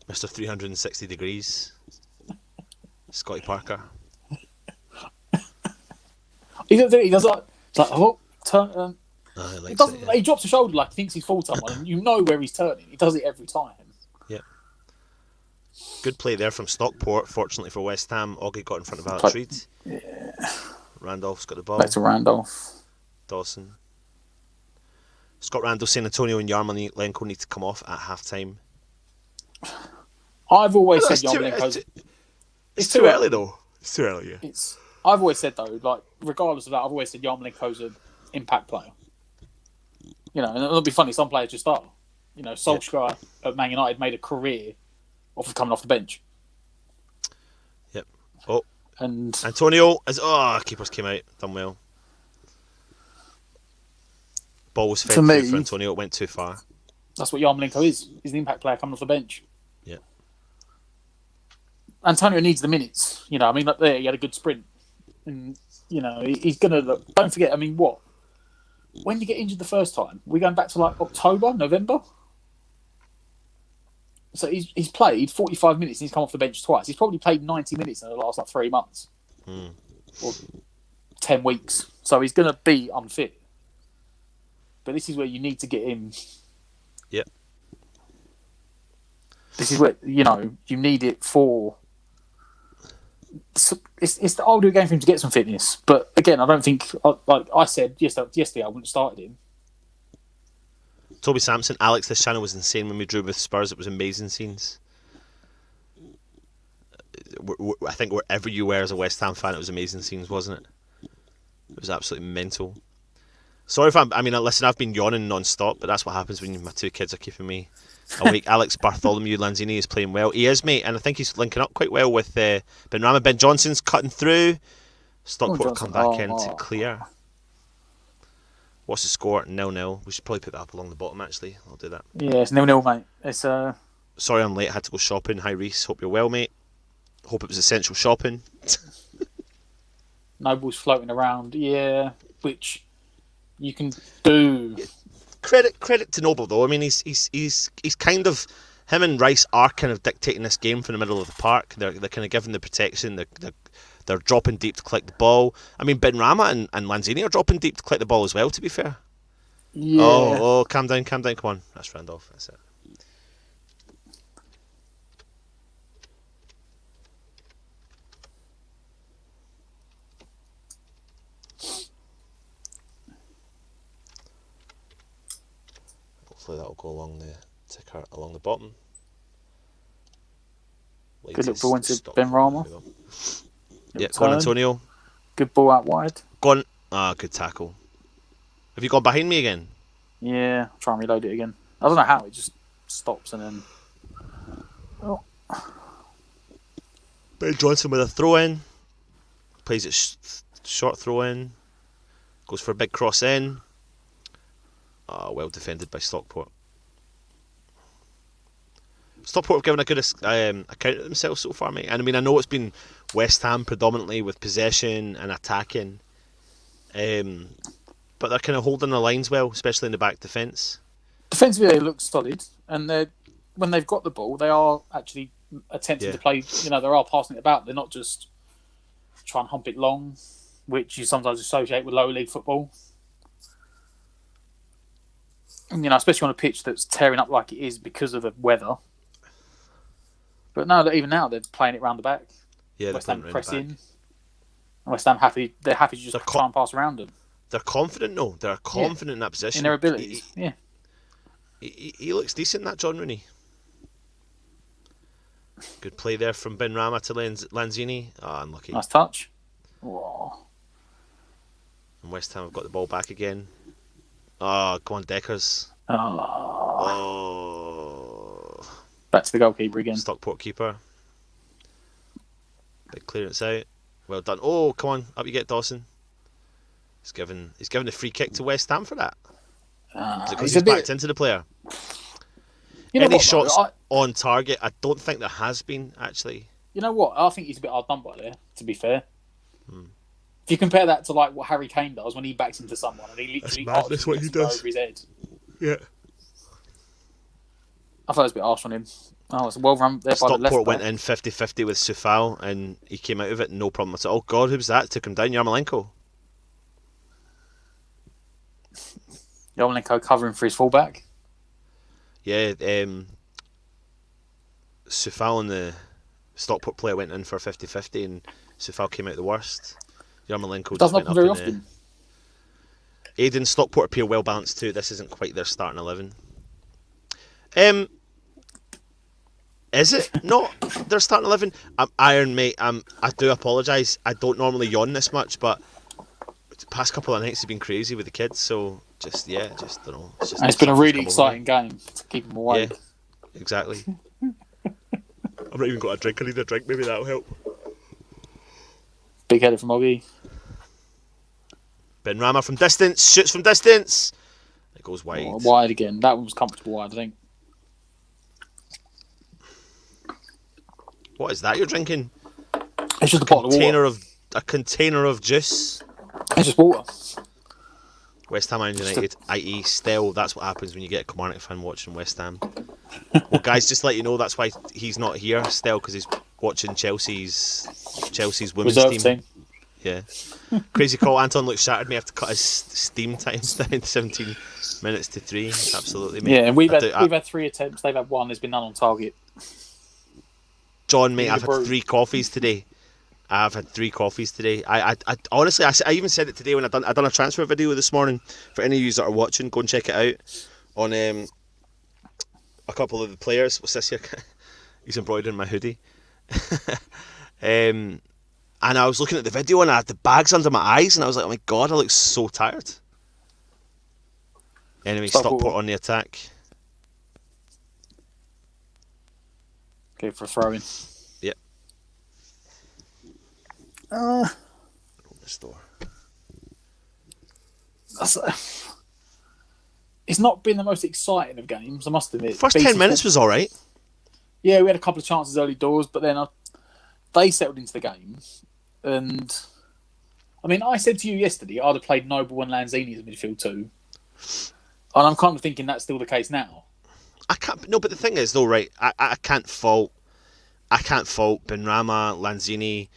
Mr. 360 Degrees. Scotty Parker. He does like, it's like, oh, turn. He drops the shoulder like he thinks he's fooled someone, and you know where he's turning. He does it every time. Yep. Good play there from Stockport. Fortunately for West Ham, Oggy got in front of Alex Reid. Yeah. Randolph's got the ball. Back to Randolph. Dawson. Scott Randall saying Antonio and Yarmolenko need to come off at half time. I've always said Yarmolenko's... It's too early though. It's too early, yeah. I've always said though, like regardless of that, I've always said Yarmolenko's an impact player. You know, and it'll be funny. Some players just are. You know, Solskjaer at Man United made a career off of coming off the bench. Yep. Oh, and Antonio keepers came out. Done well. Ball was fed through for Antonio. It went too far. That's what Yarmolenko is. He's an impact player coming off the bench. Yeah. Antonio needs the minutes. You know, I mean, like there, he had a good sprint. And, you know, he's going to look. Don't forget, I mean, what? When you get injured the first time, we're going back to like October, November? So he's played 45 minutes and he's come off the bench twice. He's probably played 90 minutes in the last like 3 months. Or 10 weeks. So he's going to be unfit. But this is where you need to get him. Yep. This is where, you know, you need it for... It's the older game for him to get some fitness. But again, I don't think... Like I said yesterday, I wouldn't have started him. Toby Sampson, Alex, this channel was insane when we drew with Spurs. It was amazing scenes. I think wherever you were as a West Ham fan, it was amazing scenes, wasn't it? It was absolutely mental. Sorry if listen, I've been yawning non-stop, but that's what happens when my two kids are keeping me awake. Alex Bartholomew Lanzini is playing well. He is, mate, and I think he's linking up quite well with Benrahma. Ben Johnson's cutting through. Stockport come back in to clear. What's the score? 0-0. We should probably put that up along the bottom, actually. I'll do that. Yeah, it's 0-0, mate. It's Sorry I'm late. I had to go shopping. Hi, Reese. Hope you're well, mate. Hope it was essential shopping. Noble's floating around. Yeah, which you can do. Credit to Noble, though. I mean, he's kind of... Him and Rice are kind of dictating this game from the middle of the park. They're kind of giving the protection. They're dropping deep to collect the ball. I mean, Benrahma and Lanzini are dropping deep to collect the ball as well, to be fair. Yeah. Oh, calm down. Come on. That's Randolph. That's it. Hopefully that'll go along the ticker along the bottom. Good look for once to Benrahma. Yeah, go on, Antonio. Good ball out wide. Go on. Good tackle. Have you gone behind me again? Yeah, I'll try and reload it again. I don't know how, it just stops and then... Oh. Ben Johnson with a throw-in. Plays it short throw-in. Goes for a big cross-in. Well defended by Stockport. Stockport have given a good account of themselves so far, mate. And I mean, I know it's been West Ham predominantly with possession and attacking, but they're kind of holding the lines well, especially in the back defence. Defensively, they look solid, and when they've got the ball, they are actually attempting to play. You know, they are passing it about. They're not just trying to hump it long, which you sometimes associate with lower league football. And, you know, especially on a pitch that's tearing up like it is because of the weather. But no, even now they're playing it round the back. Yeah, West Ham press in. West Ham they're happy to just try and pass around them. They're confident, though. They're confident in that position. In their abilities, He looks decent, that John Rooney. Good play there from Benrahma to Lanzini. Unlucky. Nice touch. Whoa. And West Ham have got the ball back again. Come on, Deckers. Back to the goalkeeper again. Stockport keeper. Big clearance out. Well done. Oh, come on, up you get, Dawson. He's given the free kick to West Ham for that. Because he's backed into the player. Any shots on target? I don't think there has been, actually. You know what? I think he's a bit hard done by there, to be fair. If you compare that to like what Harry Kane does when he backs into someone and he literally madness what he does over his head. Yeah. I thought it was a bit harsh on him. Oh, it's a well run there by the Stockport went in 50-50 with Sufal and he came out of it no problem at all. Oh God, who was that? Took him down, Yarmolenko. Yarmolenko covering for his fullback. Yeah, Sufal and the Stockport player went in for 50-50 and Sufal came out the worst. Yarmolenko just went up very often. Aiden, Stockport appear well balanced too. This isn't quite their starting 11. Is it not their starting 11? I'm Iron, mate. I do apologise. I don't normally yawn this much, but the past couple of nights have been crazy with the kids. So just don't know. It's been a really exciting game to keep them awake. Yeah, exactly. I've not even got a drink. I need a drink. Maybe that'll help. Big header from Oggy. Ben Rama from distance. Shoots from distance. It goes wide. Oh, wide again. That one was comfortable wide, I think. What is that you're drinking? It's just a bottle of water. A container of juice. It's just water. West Ham and United, i.e. Stell. That's what happens when you get a Kilmarnock fan watching West Ham. Well, guys, just let you know that's why he's not here, Stell, because he's watching Chelsea's women's team. Yeah. Crazy call. Anton looks shattered. May have to cut his steam times down 17 minutes to 3. Absolutely, mate. Yeah, and we've had 3 attempts. They've had 1. There's been none on target. John, mate, I've had 3 coffees today. I've had 3 coffees today. I honestly, I even said it today when I done a transfer video this morning. For any of you that are watching, go and check it out on a couple of the players. What's this here? He's embroidering my hoodie. And I was looking at the video and I had the bags under my eyes and I was like, oh my God, I look so tired. Anyway, Stockport on the attack. Go for a throw-in. Yep. Open the door. It's not been the most exciting of games, I must admit. First 10 minutes was alright. Yeah, we had a couple of chances early doors, but then they settled into the game. And I mean, I said to you yesterday, I'd have played Noble and Lanzini as a midfield too. And I'm kind of thinking that's still the case now. I can't. No, but the thing is, though, right? I can't fault. Benrahma, Lanzini,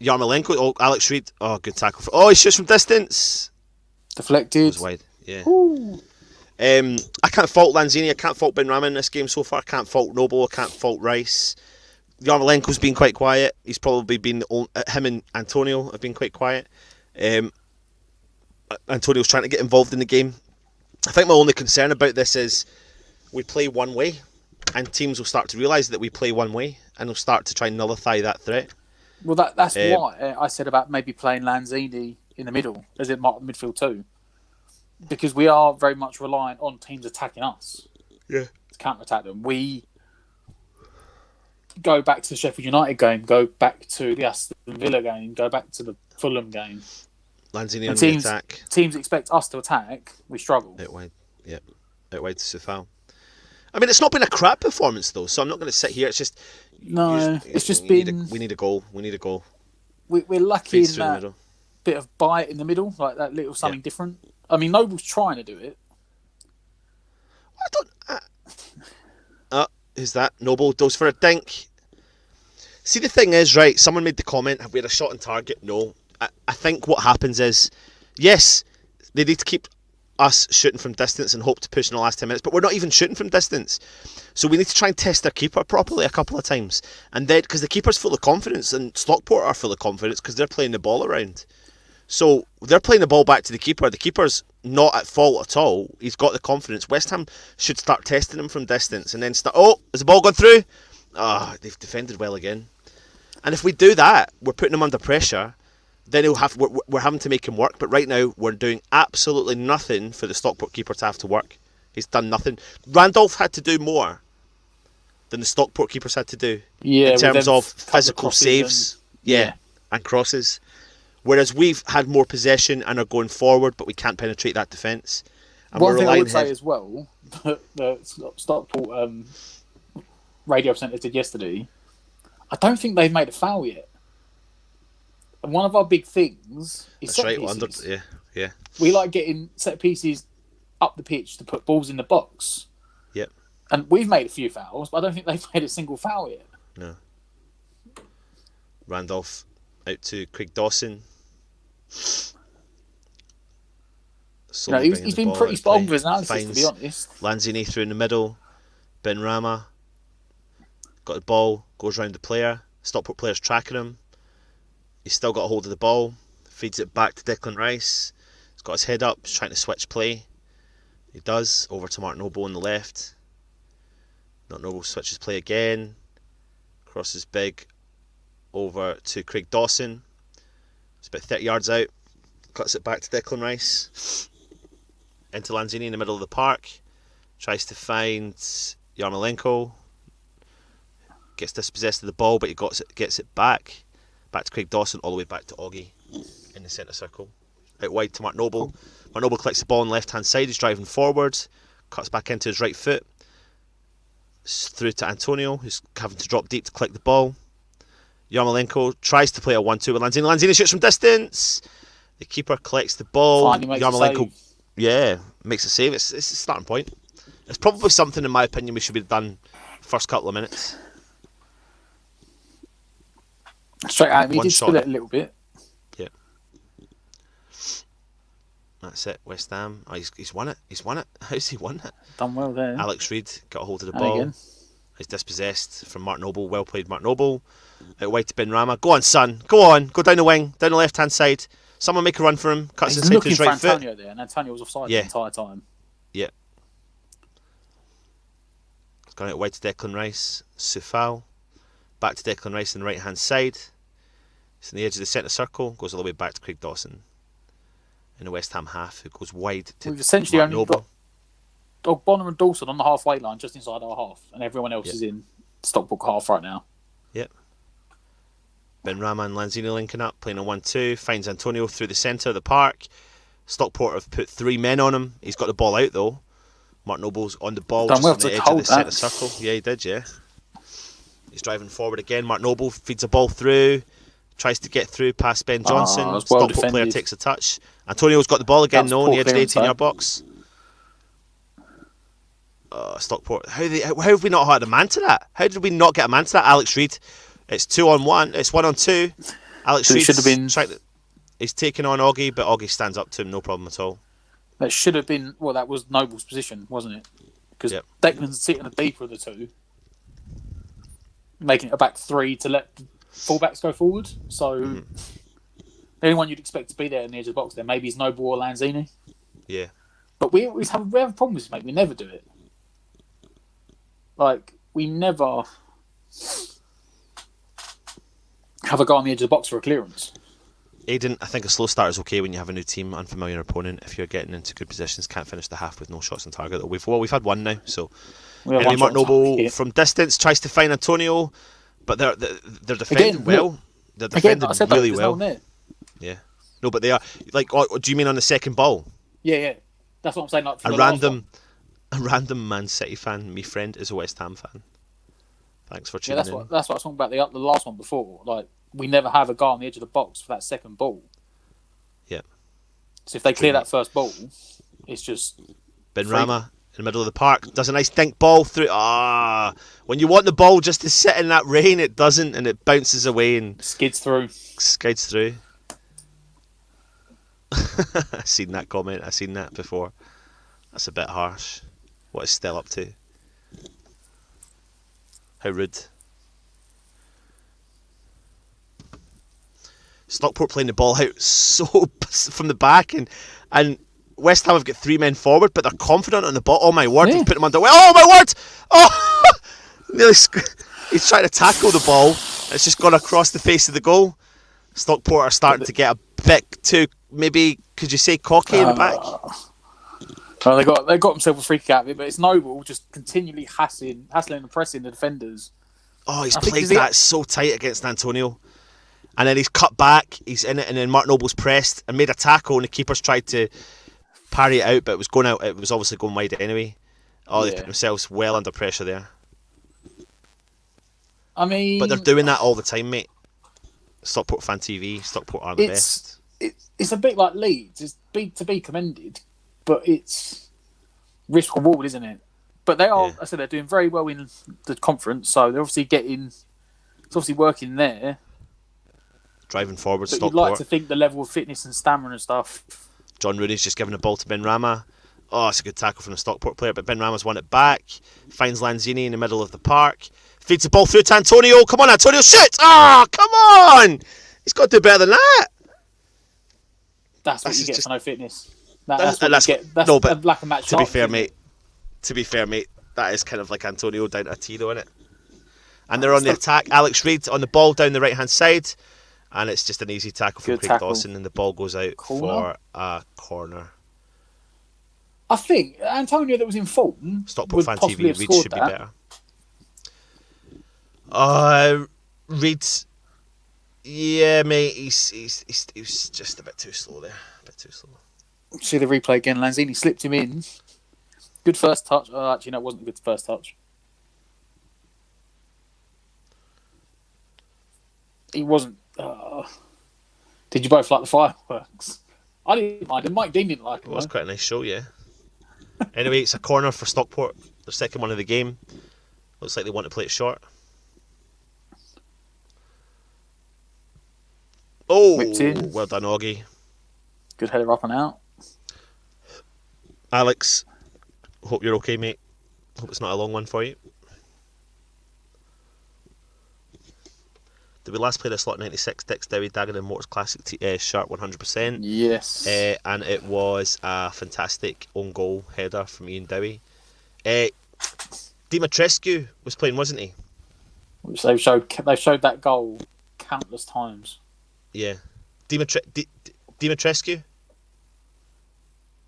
Yarmolenko. Oh, Alex Reid. Oh, good tackle. He shoots from distance. Deflected. It was wide. Yeah. I can't fault Lanzini. I can't fault Benrahma in this game so far. I can't fault Noble. I can't fault Rice. Yarmolenko's been quite quiet. He's probably been him and Antonio have been quite quiet. Antonio's trying to get involved in the game. I think my only concern about this is we play one way, and teams will start to realise that we play one way, and they'll start to try and nullify that threat. Well, that's why I said about maybe playing Lanzini in the middle, as in midfield too, because we are very much reliant on teams attacking us. Yeah. To counter-attack them. We go back to the Sheffield United game, go back to the Aston Villa game, go back to the Fulham game. Lanzini on the attack. Teams expect us to attack. We struggle. Out wide. Yep. Out wide to Sufal. I mean, it's not been a crap performance though, so I'm not going to sit here. It's just it's just been. We need a goal. We need a goal. We're lucky in that bit of bite in the middle, like that little something different. I mean, Noble's trying to do it. I don't. Who's that? Noble goes for a dink. See, the thing is, right? Someone made the comment: "Have we had a shot on target?" No. I think what happens is, yes, they need to keep us shooting from distance and hope to push in the last 10 minutes, but we're not even shooting from distance. So we need to try and test their keeper properly a couple of times. And then, because the keeper's full of confidence, and Stockport are full of confidence because they're playing the ball around. So they're playing the ball back to the keeper. The keeper's not at fault at all. He's got the confidence. West Ham should start testing him from distance and then start, has the ball gone through? They've defended well again. And if we do that, we're putting him under pressure. Then we're having to make him work. But right now, we're doing absolutely nothing for the Stockport keeper to have to work. He's done nothing. Randolph had to do more than the Stockport keepers had to do in terms of physical saves, and crosses. Whereas we've had more possession and are going forward, but we can't penetrate that defence. One thing I would say as well, the Stockport radio presentative did yesterday, I don't think they've made a foul yet. And one of our big things is That's set right. pieces. Yeah. We like getting set pieces up the pitch to put balls in the box. Yep. And we've made a few fouls, but I don't think they've made a single foul yet. No. Randolph out to Craig Dawson. No, he's been pretty spot on with his analysis, to be honest. Lanzini through in the middle. Ben Rama got the ball, goes round the player. Stockport player's tracking him. He's still got a hold of the ball. Feeds it back to Declan Rice. He's got his head up. He's trying to switch play. He does. Over to Martin Noble on the left. Martin Noble switches play again. Crosses big. Over to Craig Dawson. It's about 30 yards out. Cuts it back to Declan Rice. Into Lanzini in the middle of the park. Tries to find Yarmolenko. Gets dispossessed of the ball, but he gets it back. Back to Craig Dawson, all the way back to Augie in the centre circle. Out wide to Mark Noble. Mark Noble collects the ball on the left hand side. He's driving forward. Cuts back into his right foot. Through to Antonio, who's having to drop deep to collect the ball. Yarmolenko tries to play a 1-2 with Lanzini. Lanzini shoots from distance. The keeper collects the ball. Yarmolenko, makes a save. It's a starting point. It's probably something, in my opinion, we should have done first couple of minutes. Straight at him. He did spill it a little bit. Yeah. That's it. West Ham. Oh, he's won it. He's won it. How's he won it? Done well there. Alex Reid got a hold of the ball. Again. He's dispossessed from Mark Noble. Well played, Mark Noble. Out wide to Ben Rama. Go on, son. Go on. Go down the wing. Down the left hand side. Someone make a run for him. Cuts inside to his right foot. Antonio there, and Antonio was offside the entire time. Yeah. It's gone out wide to Declan Rice. Sufal. Back to Declan Rice on the right hand side. It's on the edge of the centre circle. Goes all the way back to Craig Dawson in the West Ham half, who goes wide to We've essentially Mark only Noble. got Bonner and Dawson on the halfway line, just inside our half, and everyone else is in Stockport half right now. Yep. Ben Rama and Lanzini linking up, playing a 1-2. Finds Antonio through the centre of the park. Stockport have put 3 men on him. He's got the ball out though. Mark Noble's on the ball, just on the edge of the centre circle. Yeah, he did, yeah. He's driving forward again. Mark Noble feeds a ball through. Tries to get through past Ben Johnson. Stockport player takes a touch. Antonio's got the ball again, no, on the edge of the 18-yard box. Stockport. How have we not had a man to that? How did we not get a man to that? Alex Reid. It's 2-on-1. It's 1-on-2. Alex Reid should have been. He's taking on Augie, but Augie stands up to him, no problem at all. That should have been. Well, that was Noble's position, wasn't it? Because Declan's sitting the deeper of the two, making it a back three to let the fullbacks go forward. So the only one you'd expect to be there in the edge of the box there maybe is Noble or Lanzini. Yeah. But we have a problem with this, mate. We never do it. Like, we never have a guy on the edge of the box for a clearance. Aiden, I think a slow start is okay when you have a new team, unfamiliar opponent. If you're getting into good positions, can't finish the half with no shots on target. We've had one now, so anyway, Mark Noble from distance tries to find Antonio, but they're defending well. They're defending really well. Yeah, no, but they are like. Do you mean on the second ball? Yeah. That's what I'm saying. Like, a random Man City fan, me friend, is a West Ham fan. Thanks for tuning in. That's what I was talking about the last one before. Like, we never have a guy on the edge of the box for that second ball. Yeah. So if they clear that first ball, it's just Ben Rama in the middle of the park does a nice dink ball through. When you want the ball just to sit in that rain, it doesn't, and it bounces away and skids through. I've seen that comment. I've seen that before. That's a bit harsh. What is Stell up to? How rude. Stockport playing the ball out so from the back, and West Ham have got 3 men forward, but they're confident on the ball. Oh my word, they've put them under. Oh my word! Oh, nearly. He's trying to tackle the ball. It's just gone across the face of the goal. Stockport are starting to get a bit too, maybe, could you say, cocky in the back? Well, they got themselves a free kick out of it, but it's Noble just continually hassling and pressing the defenders. Oh, he's played that so tight against Antonio. And then he's cut back, he's in it, and then Mark Noble's pressed and made a tackle, and the keeper's tried to parry it out, but it was going out. It was obviously going wide anyway. They put themselves well under pressure there. I mean, but they're doing that all the time, mate. Stockport Fan TV. Stockport are the best. It's a bit like Leeds. It's to be commended, but it's risk reward, isn't it? But they are. I said they're doing very well in the conference, so they're obviously it's obviously working there. Driving forward, but Stockport. You'd like to think the level of fitness and stamina and stuff. John Rooney's just given the ball to Ben Rama. Oh, it's a good tackle from the Stockport player, but Ben Rama's won it back. Finds Lanzini in the middle of the park. Feeds the ball through to Antonio. Come on, Antonio, shoot! Ah, come on! He's got to do better than that. That's what you get for no fitness. That's but a lack of match. To be fair, mate, that is kind of like Antonio down to a T, though, isn't it? And they're on the attack. Alex Reid on the ball down the right-hand side. And it's just an easy tackle from Craig Dawson, and the ball goes out for a corner. I think Antonio, that was in form, Stockport Fan TV, Reid should be better. Reid, yeah, mate, he was just a bit too slow there. See the replay again. Lanzini slipped him in. Good first touch. Oh, actually, no, it wasn't a good first touch. He wasn't. Did you both like the fireworks? I didn't mind him. Mike Dean didn't like it. It was quite a nice show, yeah. Anyway, it's a corner for Stockport. Their second one of the game. Looks like they want to play it short. Oh, well done, Augie. Good header up and out. Alex, hope you're okay, mate. Hope it's not a long one for you. Did we last play this lot 96? Dix, Dowie, Dagenham and Motors Classic shirt 100%. Yes. And it was a fantastic own goal header from Ian Dowie. Dimitrescu was playing, wasn't he? Which they've showed that goal countless times. Yeah. Dimitrescu?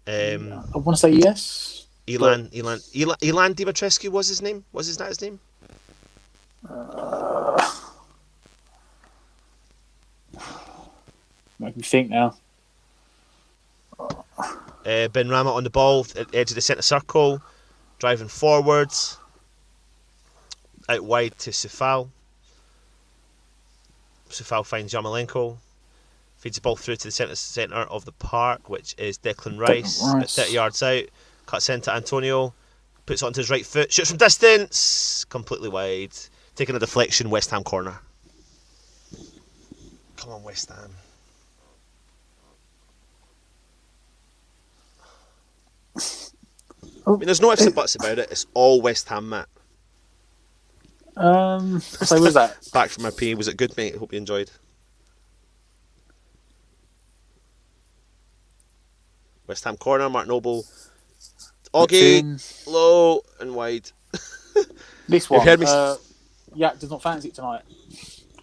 I want to say yes. Ilan Dimitrescu was his name? Was that his name? Make me think now. Ben Rama on the ball at the edge of the centre circle, driving forwards, out wide to Sufal. Sufal finds Yarmolenko, feeds the ball through to the centre of the park, which is Declan Rice. At 30 yards out, cuts into Antonio, puts it onto his right foot, shoots from distance, completely wide, taking a deflection, West Ham corner. Come on, West Ham. I mean, there's no ifs and buts about it. It's all West Ham, Matt. So was that? Back from my pee. Was it good, mate? Hope you enjoyed. West Ham corner, Mark Noble. Augie, low and wide. This one, Yak does not fancy it tonight.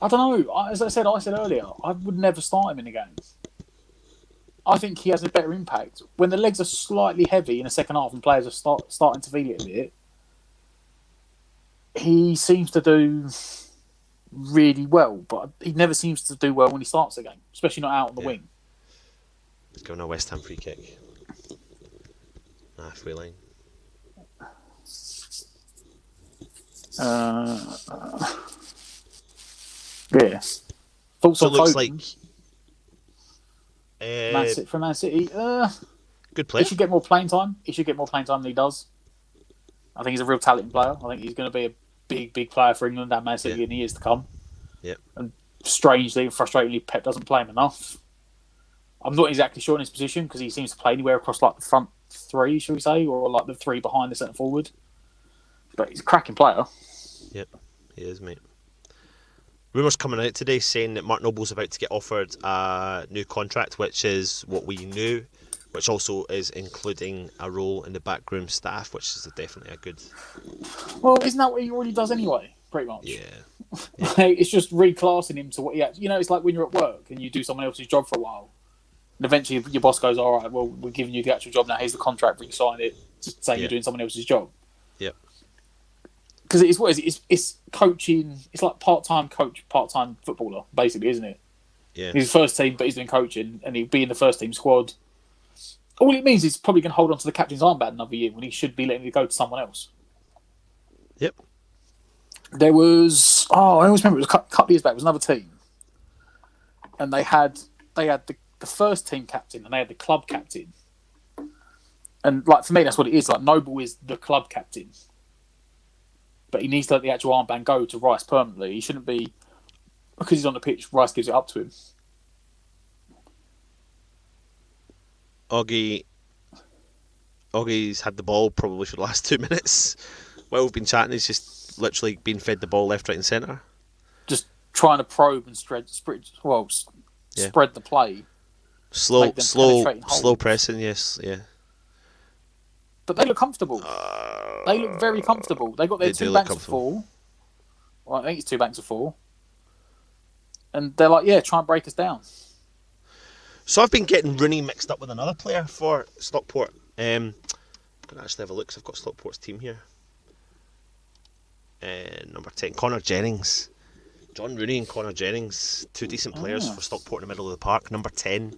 I don't know. As I said earlier, I would never start him in the game. I think he has a better impact. When the legs are slightly heavy in the second half and players are starting to feel it a bit, he seems to do really well, but he never seems to do well when he starts the game, especially not out on the wing. He's going a West Ham free kick. Halfway line. Yeah. Thoughts So on it looks Foden? like For Man City, good player. He should get more playing time. He should get more playing time than he does. I think he's a real talented player. I think he's going to be a big player for England and Man City in the years to come. Yeah. And strangely and frustratingly, Pep doesn't play him enough. I'm not exactly sure in his position because he seems to play anywhere across like the front three, shall we say, or like the three behind the centre forward. But he's a cracking player. Yep, he is, mate. Rumours coming out today saying that Mark Noble's about to get offered a new contract, which is what we knew, which also is including a role in the backroom staff, which is definitely a good... Well, isn't that what he already does anyway, pretty much? Yeah. It's just reclassing him to what he actually... You know, it's like when you're at work and you do someone else's job for a while, and eventually your boss goes, all right, well, we're giving you the actual job now, here's the contract, you sign it, saying you're doing someone else's job. Yep. Because it's what is it? It's coaching. It's like part-time coach, part-time footballer, basically, isn't it? Yeah. He's first team, but he's doing coaching, and he'll be in the first team squad. All it means is he's probably going to hold on to the captain's armband another year when he should be letting it go to someone else. Yep. There was... Oh, I always remember it was a couple of years back. It was another team. and they had the first team captain and they had the club captain. And like for me, that's what it is. Like Noble is the club captain, but he needs to let the actual armband go to Rice permanently. He shouldn't be because he's on the pitch. Rice gives it up to him. Augie's had the ball probably for the last 2 minutes. While we've been chatting, he's just literally been fed the ball left, right, and centre. Just trying to probe and spread the play. Slow pressing, yes, yeah. But they look comfortable. They look very comfortable. They got their 2 banks of 4. Well, I think it's 2 banks of 4. And they're like, yeah, try and break us down. So I've been getting Rooney mixed up with another player for Stockport. I'm going to actually have a look because I've got Stockport's team here. Number 10, Connor Jennings. John Rooney and Connor Jennings, 2 decent players for Stockport in the middle of the park. Number 10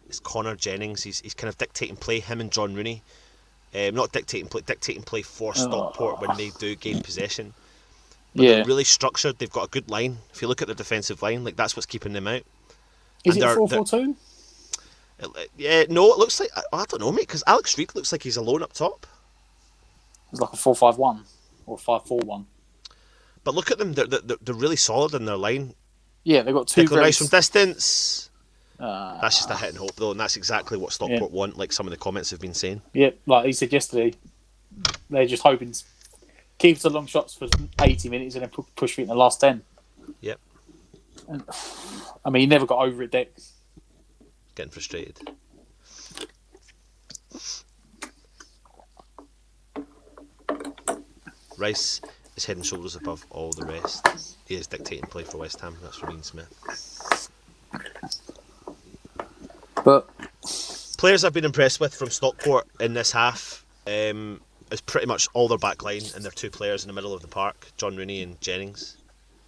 is Connor Jennings. He's kind of dictating play, him and John Rooney. Not dictating play for Stockport when they do gain possession. But they're really structured. They've got a good line. If you look at the defensive line, like that's what's keeping them out. Is it 4-4-2? Yeah, no, it looks like I don't know, mate. Because Alex Reid looks like he's alone up top. It's like a 4-5-1 or 5-4-1. But look at them; they're really solid in their line. Yeah, they've got 2 Declan Rice from distance. That's just a hit and hope, though, and that's exactly what Stockport want. Like some of the comments have been saying. Yeah, like he said yesterday, they're just hoping keeps the long shots for 80 minutes and then push it in the last 10. Yep. And, I mean, he never got over it, Dick. Getting frustrated. Rice is head and shoulders above all the rest. He is dictating play for West Ham. That's from Ian Smith. But players I've been impressed with from Stockport in this half is pretty much all their back line and their 2 players in the middle of the park, John Rooney and Jennings.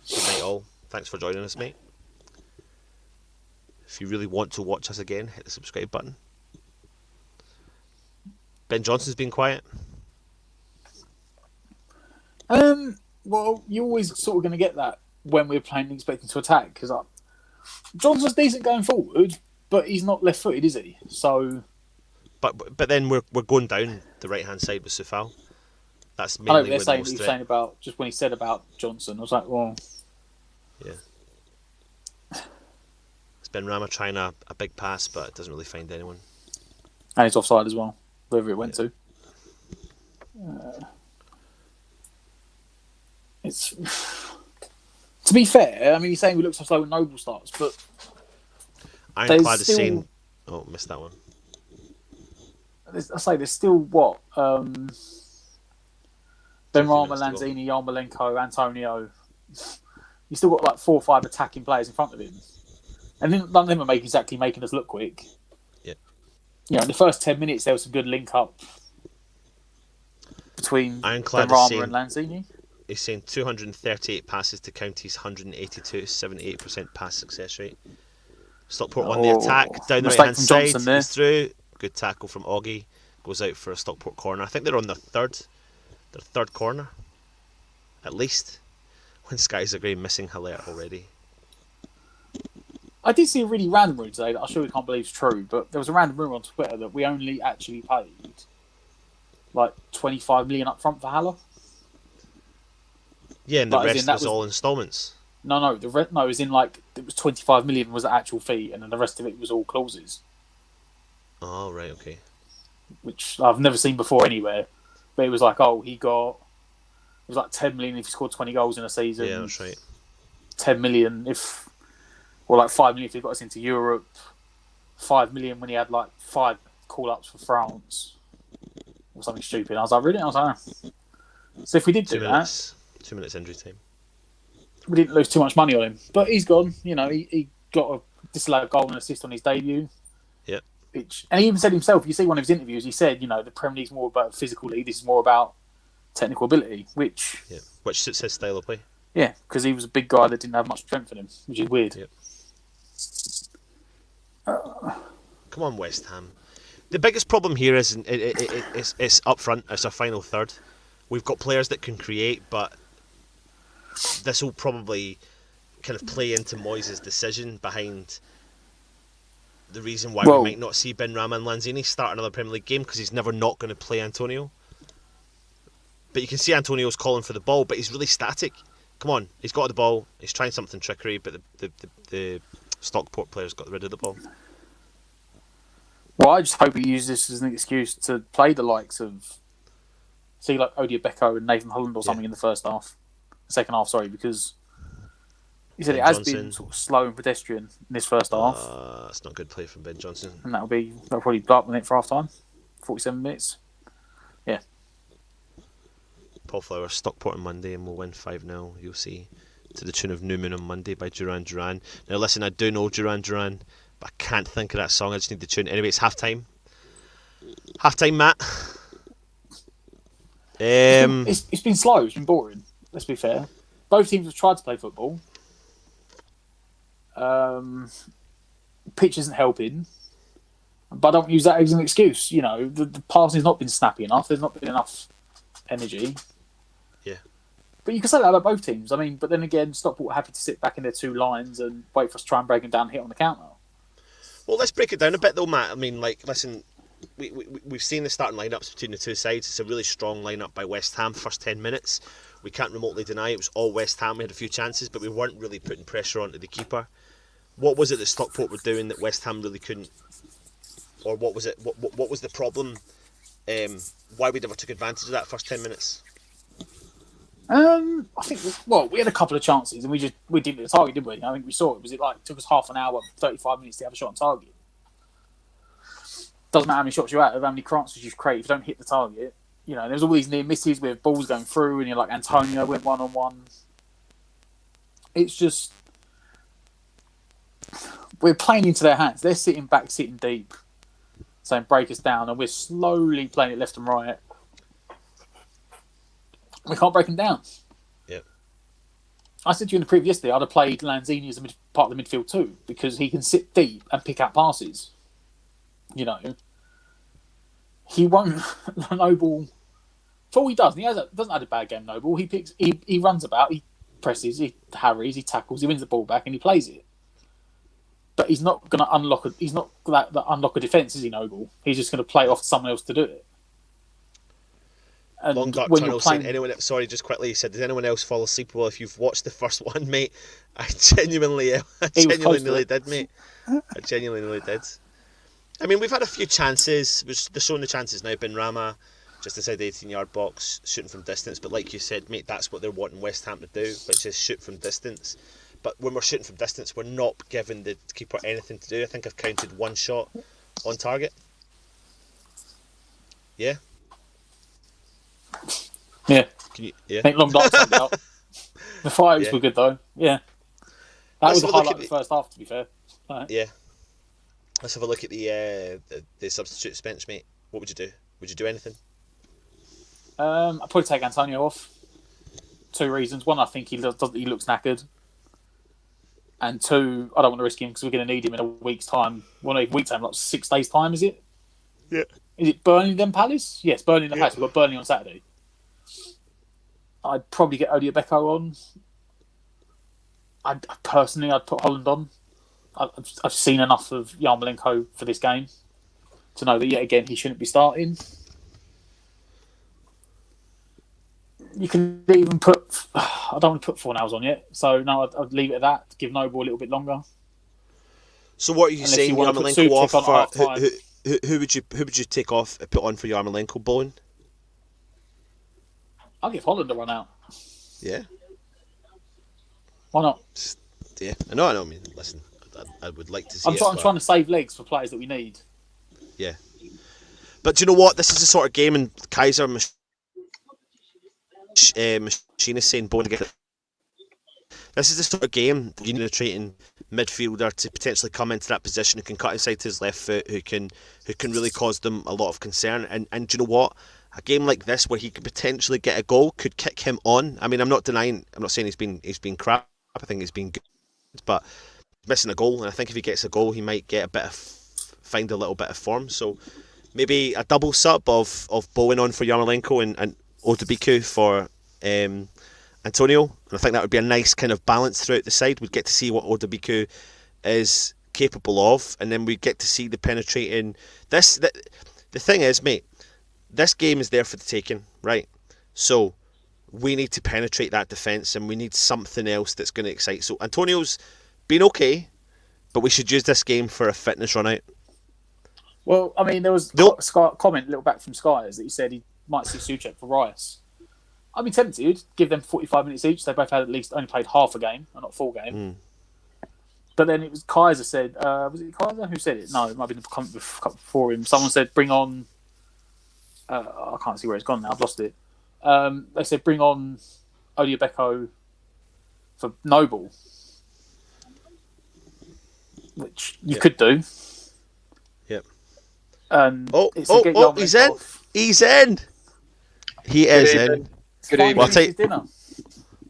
Good night all. Thanks for joining us, mate. If you really want to watch us again, hit the subscribe button. Ben Johnson's been quiet. Well, you're always sort of going to get that when we're playing expecting to attack because Johnson's decent going forward, but he's not left-footed, is he? So, but then we're going down the right-hand side with Soufal. That's mainly I know where they're saying about just when he said about Johnson. I was like, well, yeah. It's been Rama trying a big pass, but it doesn't really find anyone. And he's offside as well, wherever it went to. It's to be fair. I mean, he's saying we look so slow when Noble starts, but Ironclad is saying, "Oh, missed that one." I say there's still what Ben Rama, Lanzini, Yarmolenko, Antonio. You still got like 4 or 5 attacking players in front of him, and none of them are making us look quick. Yeah, you know, in the first 10 minutes there was some good link up between Ironclad Ben Rama and Lanzini. He's saying 238 passes to County's 182, 78% pass success rate. Stockport won the attack down the right hand side. He's through. Good tackle from Augie. Goes out for a Stockport corner. I think they're on their third corner, at least. When Skies are Grey missing Hilaire already. I did see a really random rumour today that I surely can't believe is true, but there was a random rumour on Twitter that we only actually paid like 25 million up front for Haller. Yeah, and the rest was all instalments. No, no, as in like it was 25 million was the actual fee, and then the rest of it was all clauses. Oh right, okay. Which I've never seen before anywhere, but it was like, it was like 10 million if he scored 20 goals in a season. Yeah, that's right. 10 million or like 5 million if he got us into Europe. 5 million when he had like 5 call-ups for France or something stupid. I was like, really? I was like, so if we did 2 minutes injury time. We didn't lose too much money on him, but he's gone. You know, he got a disallowed goal and assist on his debut. Yep. And he even said himself, you see one of his interviews, he said, you know, the Premier League's more about physical league, this is more about technical ability, which suits his style of play. Yeah, because he was a big guy that didn't have much strength in him, which is weird. Yep. Come on, West Ham. The biggest problem here is it's up front. It's our final third. We've got players that can create, but this will probably kind of play into Moyes' decision behind the reason why we might not see Ben Rama and Lanzini start another Premier League game, because he's never not going to play Antonio. But you can see Antonio's calling for the ball, but he's really static. Come on, he's got the ball, he's trying something trickery, but the Stockport players got rid of the ball. Well, I just hope he uses this as an excuse to play the likes of, see, like Odiabeko and Nathan Holland or something in the second half, because he said it has been sort of slow and pedestrian in this first half. That's not good play from Ben Johnson. And that'll probably blow up on it for half time. 47 minutes. Yeah. Paul Flowers, Stockport on Monday, and we'll win 5-0. You'll see, to the tune of New Moon on Monday by Duran Duran. Now listen, I do know Duran Duran, but I can't think of that song. I just need the tune. Anyway, it's half-time. Half-time, Matt. It's been slow. It's been boring. Let's be fair. Both teams have tried to play football. Pitch isn't helping, but I don't use that as an excuse. You know, the passing's not been snappy enough. There's not been enough energy. Yeah. But you can say that about both teams. I mean, but then again, Stockport were happy to sit back in their two lines and wait for us to try and break them down and hit on the counter. Well, let's break it down a bit though, Matt. I mean, like, listen, we've seen the starting lineups between the two sides. It's a really strong lineup by West Ham. First 10 minutes, we can't remotely deny it was all West Ham. We had a few chances, but we weren't really putting pressure onto the keeper. What was it that Stockport were doing that West Ham really couldn't? Or what was it? What was the problem? Why we never took advantage of that first 10 minutes? I think we had a couple of chances and we didn't hit the target, did we? I think we saw it. Was it like it took us half an hour, 35 minutes to have a shot on target? Doesn't matter how many shots you have, how many chances you create. If you don't hit the target, you know, there's all these near misses with balls going through, and you're like Antonio went 1-on-1. It's just we're playing into their hands. They're sitting back, sitting deep, saying break us down, and we're slowly playing it left and right. We can't break them down. Yep. I said to you in the preview yesterday, I'd have played Lanzini as a part of the midfield too, because he can sit deep and pick out passes. You know, he won't. Noble, for all he does, doesn't have a bad game. Noble, he runs about, he presses, he harries, he tackles, he wins the ball back, and he plays it. But he's not going to unlock. He's not that unlock a defence, is he, Noble? He's just going to play off someone else to do it. And Long Dark Tunnel said, sorry, just quickly, he said, did anyone else fall asleep? Well, if you've watched the first one, mate, I genuinely nearly did, mate. I genuinely nearly did. I mean, we've had a few chances. They're showing the chances now. Ben Rama, just inside the 18-yard box, shooting from distance. But like you said, mate, that's what they're wanting West Ham to do, which is shoot from distance. But when we're shooting from distance, we're not giving the keeper anything to do. I think I've counted one shot on target. Yeah? Yeah. Yeah. I think Long Dark summed it up. The fives were good, though. Yeah. That was the highlight of the first half, to be fair. Right. Yeah. Let's have a look at the substitutes bench, mate. What would you do? Would you do anything? I'd probably take Antonio off. 2 reasons. One, I think he looks knackered. And 2, I don't want to risk him because we're going to need him in a week's time. Well, not a week's time, like 6 days' time, is it? Yeah. Is it Burnley then Palace? Yes, Burnley then Palace. We've got Burnley on Saturday. I'd probably get Odiabeko on. I'd put Holland on. I've seen enough of Yarmolenko for this game to know that yet again he shouldn't be starting. You can even put. I don't want to put Fornals on yet, so no, I'd leave it at that. Give Noble a little bit longer. So what are you saying? Yarmolenko off for who would you take off and put on for Yarmolenko? Bowen? I'll give Holland a run out. Yeah. Why not? Yeah, I know. I mean, listen, I would like to see. I'm trying to save legs for players that we need. Yeah, but do you know what? This is the sort of game, and Kaiser Machine is saying Bowen to get. This is the sort of game that you need a treating midfielder to potentially come into that position who can cut inside to his left foot, who can really cause them a lot of concern. And do you know what? A game like this where he could potentially get a goal could kick him on. I mean, I'm not saying he's been crap. I think he's been good, but missing a goal. And I think if he gets a goal, he might get find a little bit of form. So maybe a double sub of Bowen on for Yarmolenko and Odebiku for Antonio. And I think that would be a nice kind of balance throughout the side. We'd get to see what Odebiku is capable of, and then we get to see the penetrating. The thing is, mate, this game is there for the taking, right? So we need to penetrate that defence, and we need something else that's going to excite. So Antonio's been okay, but we should use this game for a fitness run out. Well, I mean, there was comment a little back from Skyers that he said he might see Souček for Rice. I'd be tempted, give them 45 minutes each. They both had at least only played half a game, and not full game. But then it was Kaiser said, was it Kaiser who said it? No, it might have been the comment before him. Someone said, bring on, I can't see where it's gone now, I've lost it. They said, bring on Odiabeko for Noble, which you could do. Yep. He's in. He's in. He is in. Good evening.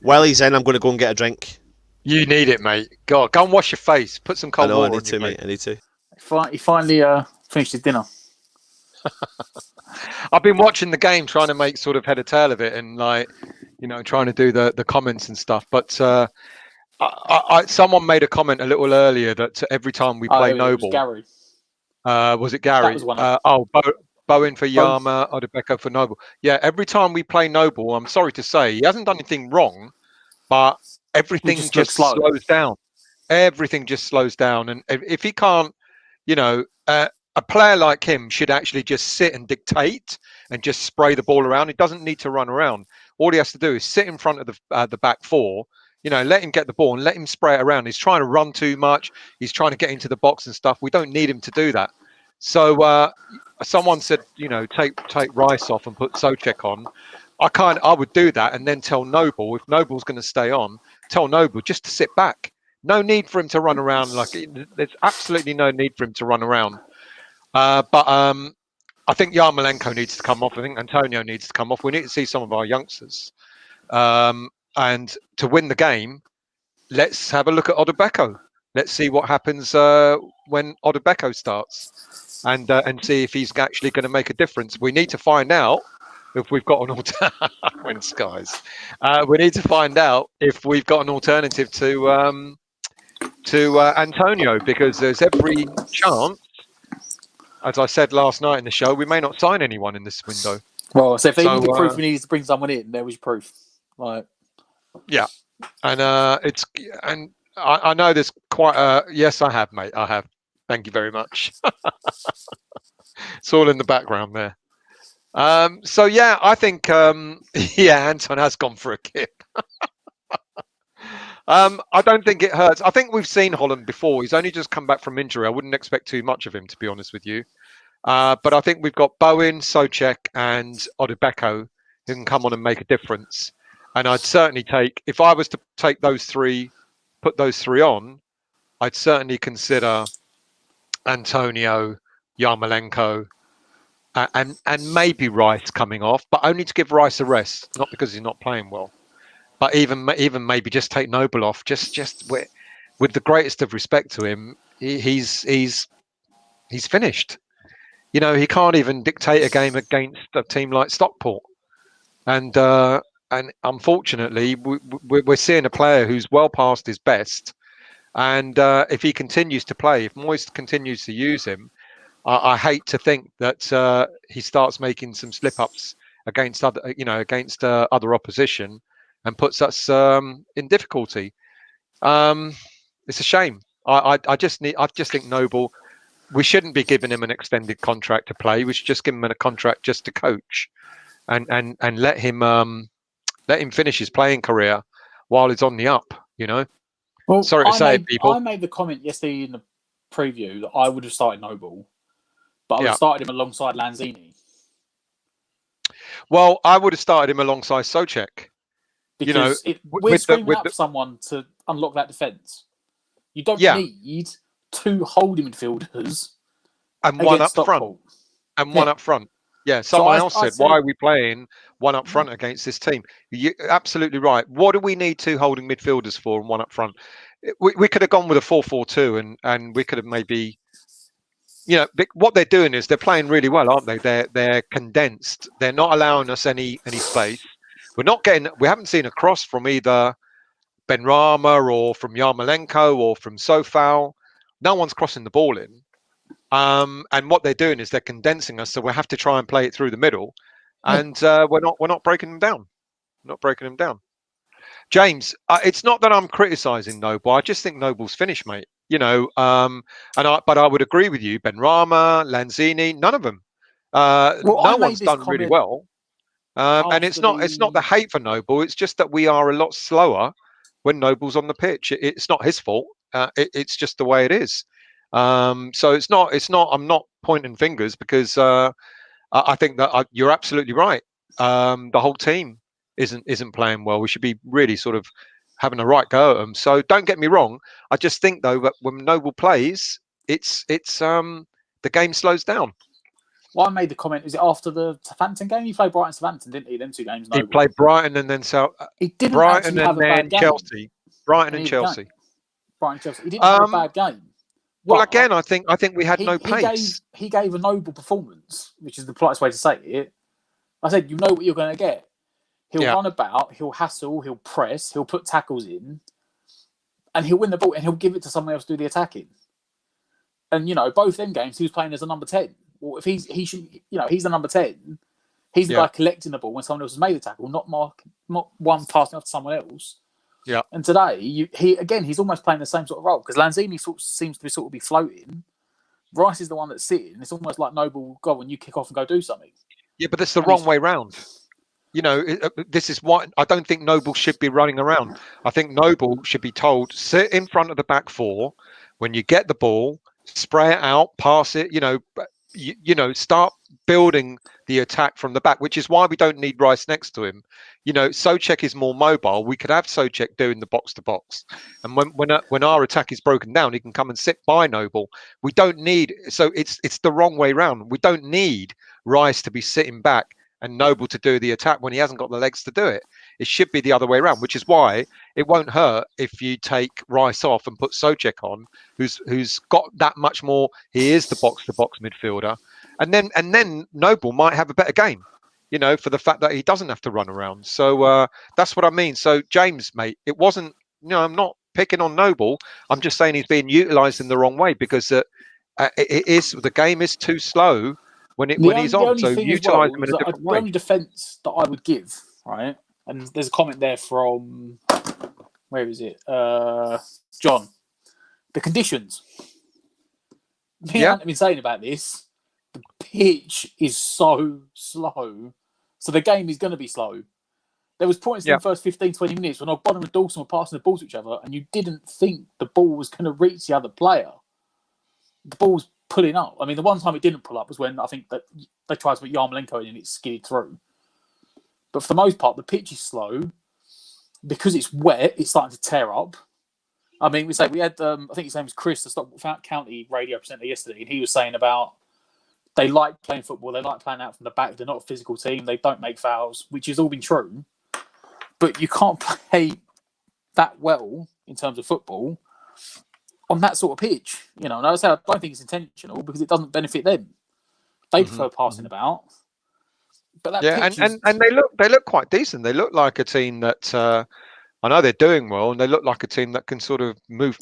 While he's in, I'm going to go and get a drink. You need it, mate. God, go and wash your face. Put some cold water on you, mate. I need to. He finally finished his dinner. I've been watching the game, trying to make sort of head or tail of it, and trying to do the comments and stuff. But someone made a comment a little earlier that every time we play Noble, Gary. Was it Gary? That was one. Bowen for Yama, Odebeko for Noble. Yeah, every time we play Noble, I'm sorry to say, he hasn't done anything wrong, but everything just slows down. Everything just slows down. And if he can't, a player like him should actually just sit and dictate and just spray the ball around. He doesn't need to run around. All he has to do is sit in front of the back four, let him get the ball and let him spray it around. He's trying to run too much. He's trying to get into the box and stuff. We don't need him to do that. So someone said, take Rice off and put Souček on. I would do that and then tell Noble, if Noble's going to stay on, tell Noble just to sit back. No need for him to run around. There's absolutely no need for him to run around. But I think Yarmolenko needs to come off. I think Antonio needs to come off. We need to see some of our youngsters. And to win the game, let's have a look at Odebeko. Let's see what happens when Odebeko starts, and see if he's actually going to make a difference. We need to find out if we've got an alternative. We need to find out if we've got an alternative to Antonio, because there's every chance, as I said last night in the show, we may not sign anyone in this window. Well, so if they need the proof we needed to bring someone in, there was your proof. Right. Yeah, and I know there's quite yes, I have, mate. I have. Thank you very much. It's all in the background there. So yeah, I think Anton has gone for a kick. I don't think it hurts. I think we've seen Holland before. He's only just come back from injury. I wouldn't expect too much of him, to be honest with you. But I think we've got Bowen, Souček, and Odebeko who can come on and make a difference. And I'd certainly if I was to take those three, put those three on, I'd certainly consider Antonio, Yarmolenko, and maybe Rice coming off, but only to give Rice a rest, not because he's not playing well, but even maybe just take Noble off. Just with the greatest of respect to him, he's finished. He can't even dictate a game against a team like Stockport, and unfortunately, we're seeing a player who's well past his best. And if he continues to play, if Moyes continues to use him, I hate to think that he starts making some slip-ups against other opposition and puts us in difficulty. It's a shame. I just think Noble. We shouldn't be giving him an extended contract to play. We should just give him a contract just to coach, and let him finish his playing career while he's on the up. Well, sorry to say, people. I made the comment yesterday in the preview that I would have started Noble, but I would have started him alongside Lanzini. Well, I would have started him alongside Souček. Because we're screaming up someone to unlock that defence. You don't need two holding midfielders and one up front. And one up front. Yeah, someone else said, why are we playing one up front against this team? You're absolutely right. What do we need two holding midfielders for and one up front? We could have gone with a 4-4-2 and we could have maybe, what they're doing is they're playing really well, aren't they? They're condensed. They're not allowing us any space. We haven't seen a cross from either Benrahma or from Yarmolenko or from Sofal. No one's crossing the ball in. And what they're doing is they're condensing us, so we have to try and play it through the middle, and we're not breaking them down. Not breaking them down. James, it's not that I'm criticising Noble. I just think Noble's finished, mate. You know, but I would agree with you. Benrahma, Lanzini, none of them. No one's done really well. And it's not the hate for Noble. It's just that we are a lot slower when Noble's on the pitch. It's not his fault. It's just the way it is. So it's not. I'm not pointing fingers because I think that you're absolutely right. The whole team isn't playing well. We should be really sort of having a right go at them. So don't get me wrong. I just think though that when Noble plays, it's the game slows down. Well, I made the comment. Is it after the Southampton game? He played Brighton, Southampton, didn't he? Them 2 games. He played Brighton and then He didn't Brighton have a bad game. Chelsea. Brighton and Chelsea. Brighton, Chelsea. He didn't have a bad game. Well, again, I think we had no pace. He gave a Noble performance, which is the politest way to say it. I said, you know what you're going to get. He'll run about, he'll hassle, he'll press, he'll put tackles in, and he'll win the ball, and he'll give it to someone else to do the attacking. And, you know, both them games, he was playing as a number 10. Well, if he's the number 10, he's the guy collecting the ball when someone else has made the tackle, not one passing off to someone else. Yeah. And today, he's almost playing the same sort of role because Lanzini seems to be floating. Rice is the one that's sitting. It's almost like Noble, go on, you kick off and go do something. Yeah, but that's the wrong way round. You know, this is why I don't think Noble should be running around. I think Noble should be told, sit in front of the back 4. When you get the ball, spray it out, pass it, start building the attack from the back, which is why we don't need Rice next to him. You know, Souček is more mobile. We could have Souček doing the box to box. And when our attack is broken down, he can come and sit by Noble. We don't need, so it's the wrong way round. We don't need Rice to be sitting back and Noble to do the attack when he hasn't got the legs to do it. It should be the other way around, which is why it won't hurt if you take Rice off and put Souček on, who's got that much more. He is the box-to-box midfielder, and then Noble might have a better game, you know, for the fact that he doesn't have to run around. So that's what I mean. So James, mate, it wasn't. You know, I'm not picking on Noble. I'm just saying he's being utilised in the wrong way because the game is too slow when he's on. So utilise him in a different way. The only defence that I would give, right? And there's a comment there from, where is it? John. The conditions. I've been saying about this. The pitch is so slow. So the game is going to be slow. There was points in the first 15, 20 minutes when O'Connor and Dawson were passing the ball to each other and you didn't think the ball was going to reach the other player. The ball was pulling up. I mean, the one time it didn't pull up was when I think that they tried to put Yarmolenko in and it skidded through. But for the most part, the pitch is slow. Because it's wet, it's starting to tear up. I mean, we had, I think his name was Chris, the Stockport County radio presenter yesterday, and he was saying about they like playing football, they like playing out from the back, they're not a physical team, they don't make fouls, which has all been true. But you can't play that well in terms of football on that sort of pitch. You know, and I don't think it's intentional because it doesn't benefit them. They prefer passing about. But and they look quite decent. They look like a team that I know they're doing well, and they look like a team that can sort of move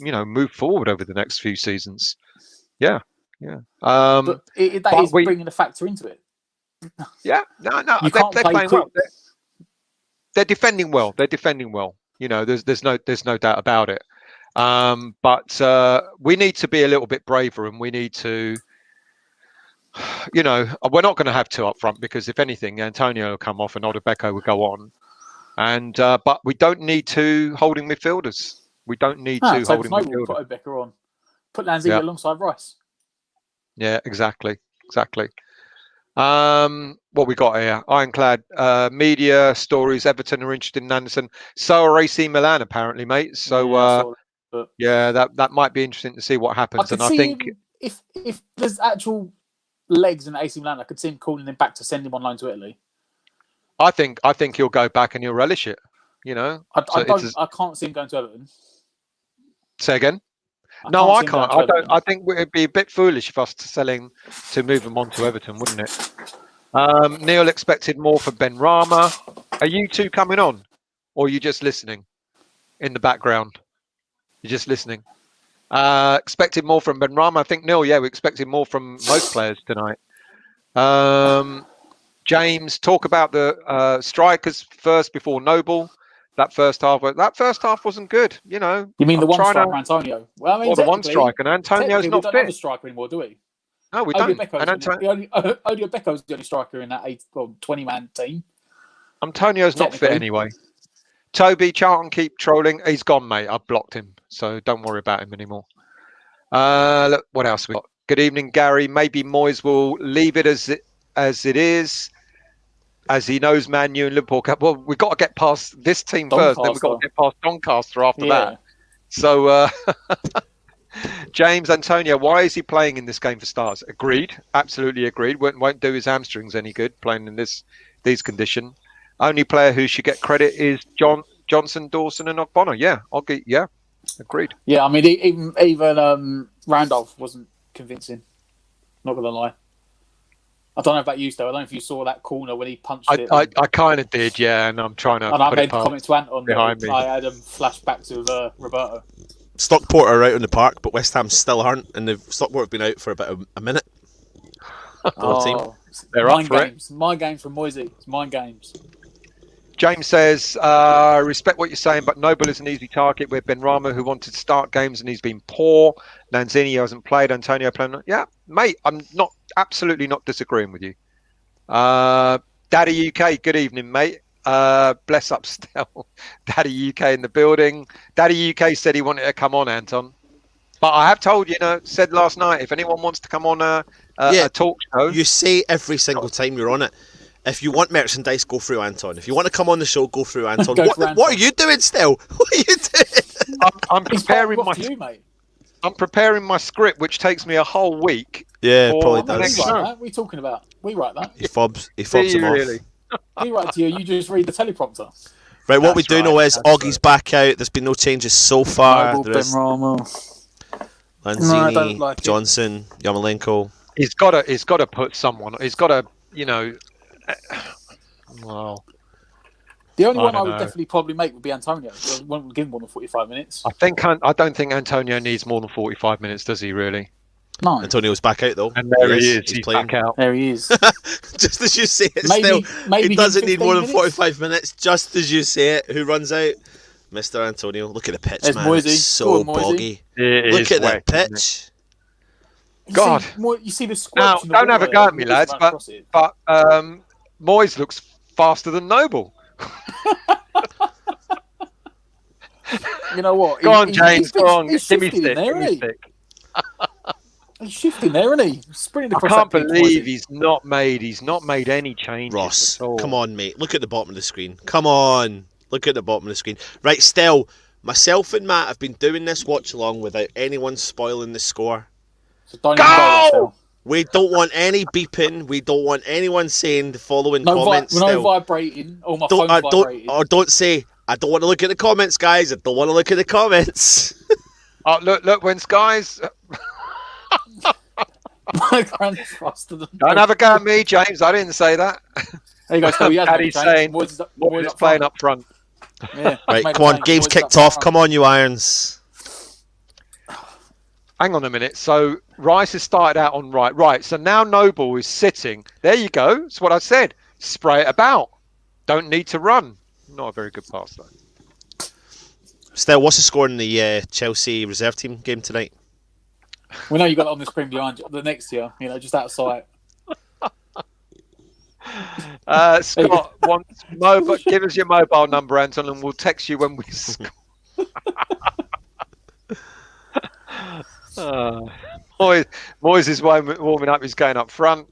forward over the next few seasons. Yeah. But that is bringing a factor into it. Yeah, no, they're playing well. They're defending well. You know, there's no doubt about it. But we need to be a little bit braver, and we need to. You know, we're not going to have 2 up front because if anything, Antonio will come off and Odebeko will go on. And but we don't need 2 holding midfielders. We don't need 2 holding midfielders. Put Odebeko on. Put Lanzini alongside Rice. Yeah, exactly. What we got here? Ironclad media stories. Everton are interested in Anderson. So are AC Milan, apparently, mate. So that might be interesting to see what happens. I think if there's actual legs in AC Milan, I could see him calling him back to send him on loan to Italy. I think he'll go back and he'll relish it. You know, I can't see him going to Everton. Say again. No, I can't. I think it'd be a bit foolish of us to move him on to Everton, wouldn't it? Neil expected more for Benrahma. Are you 2 coming on, or are you just listening in the background? You're just listening. Expected more from Benrahma. I think Neil. Yeah, we expected more from most players tonight. James, talk about the strikers first before Noble. That first half wasn't good. You know, You mean I'm the one trying striker, to, Antonio? Well, I mean, or the one striker, and Antonio's technically, we not don't have fit. a striker anymore, do we? No, we Odio don't. And Becco's the only striker in that 20-man team. Antonio's not fit anyway. Toby Charlton, keep trolling. He's gone, mate. I've blocked him, so don't worry about him anymore. Look, what else we got? Good evening, Gary. Maybe Moyes will leave it as it is, as he knows Man U and Liverpool. Well, we've got to get past this team first, then we've got to get past Doncaster after that. So, James, Antonio, why is he playing in this game for starters? Agreed, absolutely agreed. Won't do his hamstrings any good playing in these conditions. Only player who should get credit is Johnson, Dawson, and Ogbonna. Yeah, agreed. Yeah, I mean, even Randolph wasn't convincing. Not gonna lie. I don't know about you, though. I don't know if you saw that corner when he punched it. I kind of did, yeah, and I'm trying to. And I made the comment to Anton behind me. I had flashback to Roberto. Stockport are out on the park, but West Ham still aren't, and Stockport have been out for about a minute. Team. They're up for it. Mind games from Moisey. It's mind games. James says, respect what you're saying, but Noble is an easy target with Benrahma, who wanted to start games and he's been poor. Lanzini hasn't played. Antonio playing. Yeah, mate, I'm absolutely not disagreeing with you. Daddy UK, good evening, mate. Bless up still. Daddy UK in the building. Daddy UK said he wanted to come on, Anton. But I have told you, said last night, if anyone wants to come on a talk show. You say every single time you're on it, if you want merchandise, go through Anton. If you want to come on the show, go through Anton. What are you doing still? What are you doing? I'm preparing I'm preparing my script, which takes me a whole week. Yeah, probably does. What are you talking about? We write that. He fobs him off. Really? We write to you. You just read the teleprompter. Right, what we do know is Oggie's back out. There's been no changes so far. Lanzini, Johnson, Yarmolenko. He's got to put someone. He's got to, well. The only one I would definitely probably make would be Antonio. I won't give him more than 45 minutes. I don't think Antonio needs more than 45 minutes, does he really? No. Antonio's back out though. And there he is. He's playing. Back out. There he is. Just as you say it, maybe he doesn't need more than 45 minutes. Just as you say it, who runs out? Mr. Antonio. Look at the pitch, man. Moisey. It's so boggy. Look at that pitch. God. You see the now, don't have a go at me, lads, but Moyes looks faster than Noble. You know what? Go on, James. Go on. Give me stick. He's shifting there, isn't he? Sprinting across. I can't believe he's not made any changes. Ross, come on, mate. Look at the bottom of the screen. Come on. Look at the bottom of the screen. Right, still, myself and Matt have been doing this watch along without anyone spoiling the score. So go! We don't want any beeping. We don't want anyone saying the following comments. No vibrating. Oh, my phone's vibrating. Or don't say, I don't want to look at the comments, guys. I don't want to look at the comments. Oh, look, when Sky's... My grand's faster than... Don't have a go at me, James. I didn't say that. There you go. So Daddy's saying, Moyes playing up front. Yeah, right, come on. Game's kicked off. Come on, you Irons. Hang on a minute. So Rice has started out on right. Right. So now Noble is sitting. There you go. That's what I said. Spray it about. Don't need to run. Not a very good pass, though. Still, what's the score in the Chelsea reserve team game tonight? We know you got it on the screen behind you. The next year, just out of sight. Scott wants mobile. Give us your mobile number, Anton, and we'll text you when we score. Moyes is warming up. He's going up front.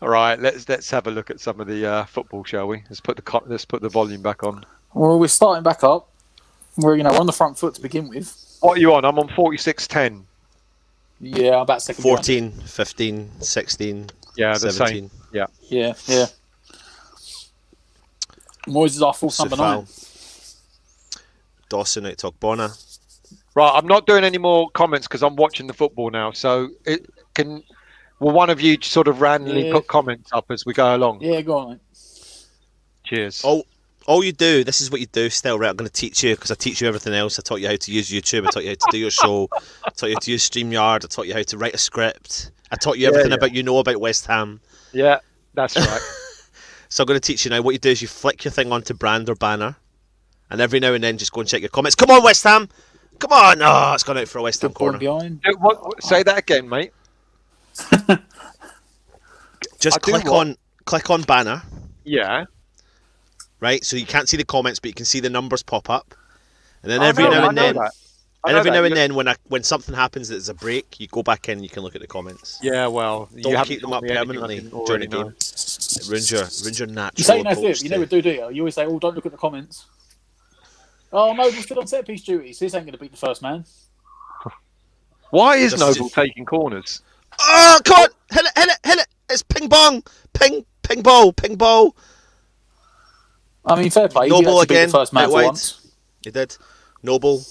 All right, let's have a look at some of the football, shall we? Let's put the volume back on. Well, we're starting back up. We're on the front foot to begin with. What are you on? I'm on 46-10. Yeah, about second. 14, 15, 16. Yeah, 17. The same. Yeah. Moyes is our full number 9. Dawson out to Ogbonna. Right, I'm not doing any more comments because I'm watching the football now. So will one of you sort of randomly put comments up as we go along? Yeah, go on, mate. Cheers. Oh, All you do, this is what you do still, right? I'm going to teach you, because I teach you everything else. I taught you how to use YouTube. I taught you how to do your show. I taught you how to use StreamYard. I taught you how to write a script. I taught you everything about about West Ham. Yeah, that's right. So I'm going to teach you now. What you do is you flick your thing onto brand or banner, and every now and then just go and check your comments. Come on, West Ham! Come on! Oh, it's gone out for a West Ham corner. Say that again, mate. Just click on banner. Yeah. Right, so you can't see the comments, but you can see the numbers pop up, and then every now and then, when something happens that there's a break, you go back in and you can look at the comments. Yeah, well, don't keep them up permanently during the game. It ruins your natural. You say you know to do it, you never do you? You always say, "Oh, don't look at the comments." Oh, Noble's still on set piece duty, so this ain't going to beat the first man. Why is Noble taking corners? Oh, come on! Hit it! It's ping bong! Ping ball! I mean, fair play. Noble again, beat the first man for once. He did. Noble,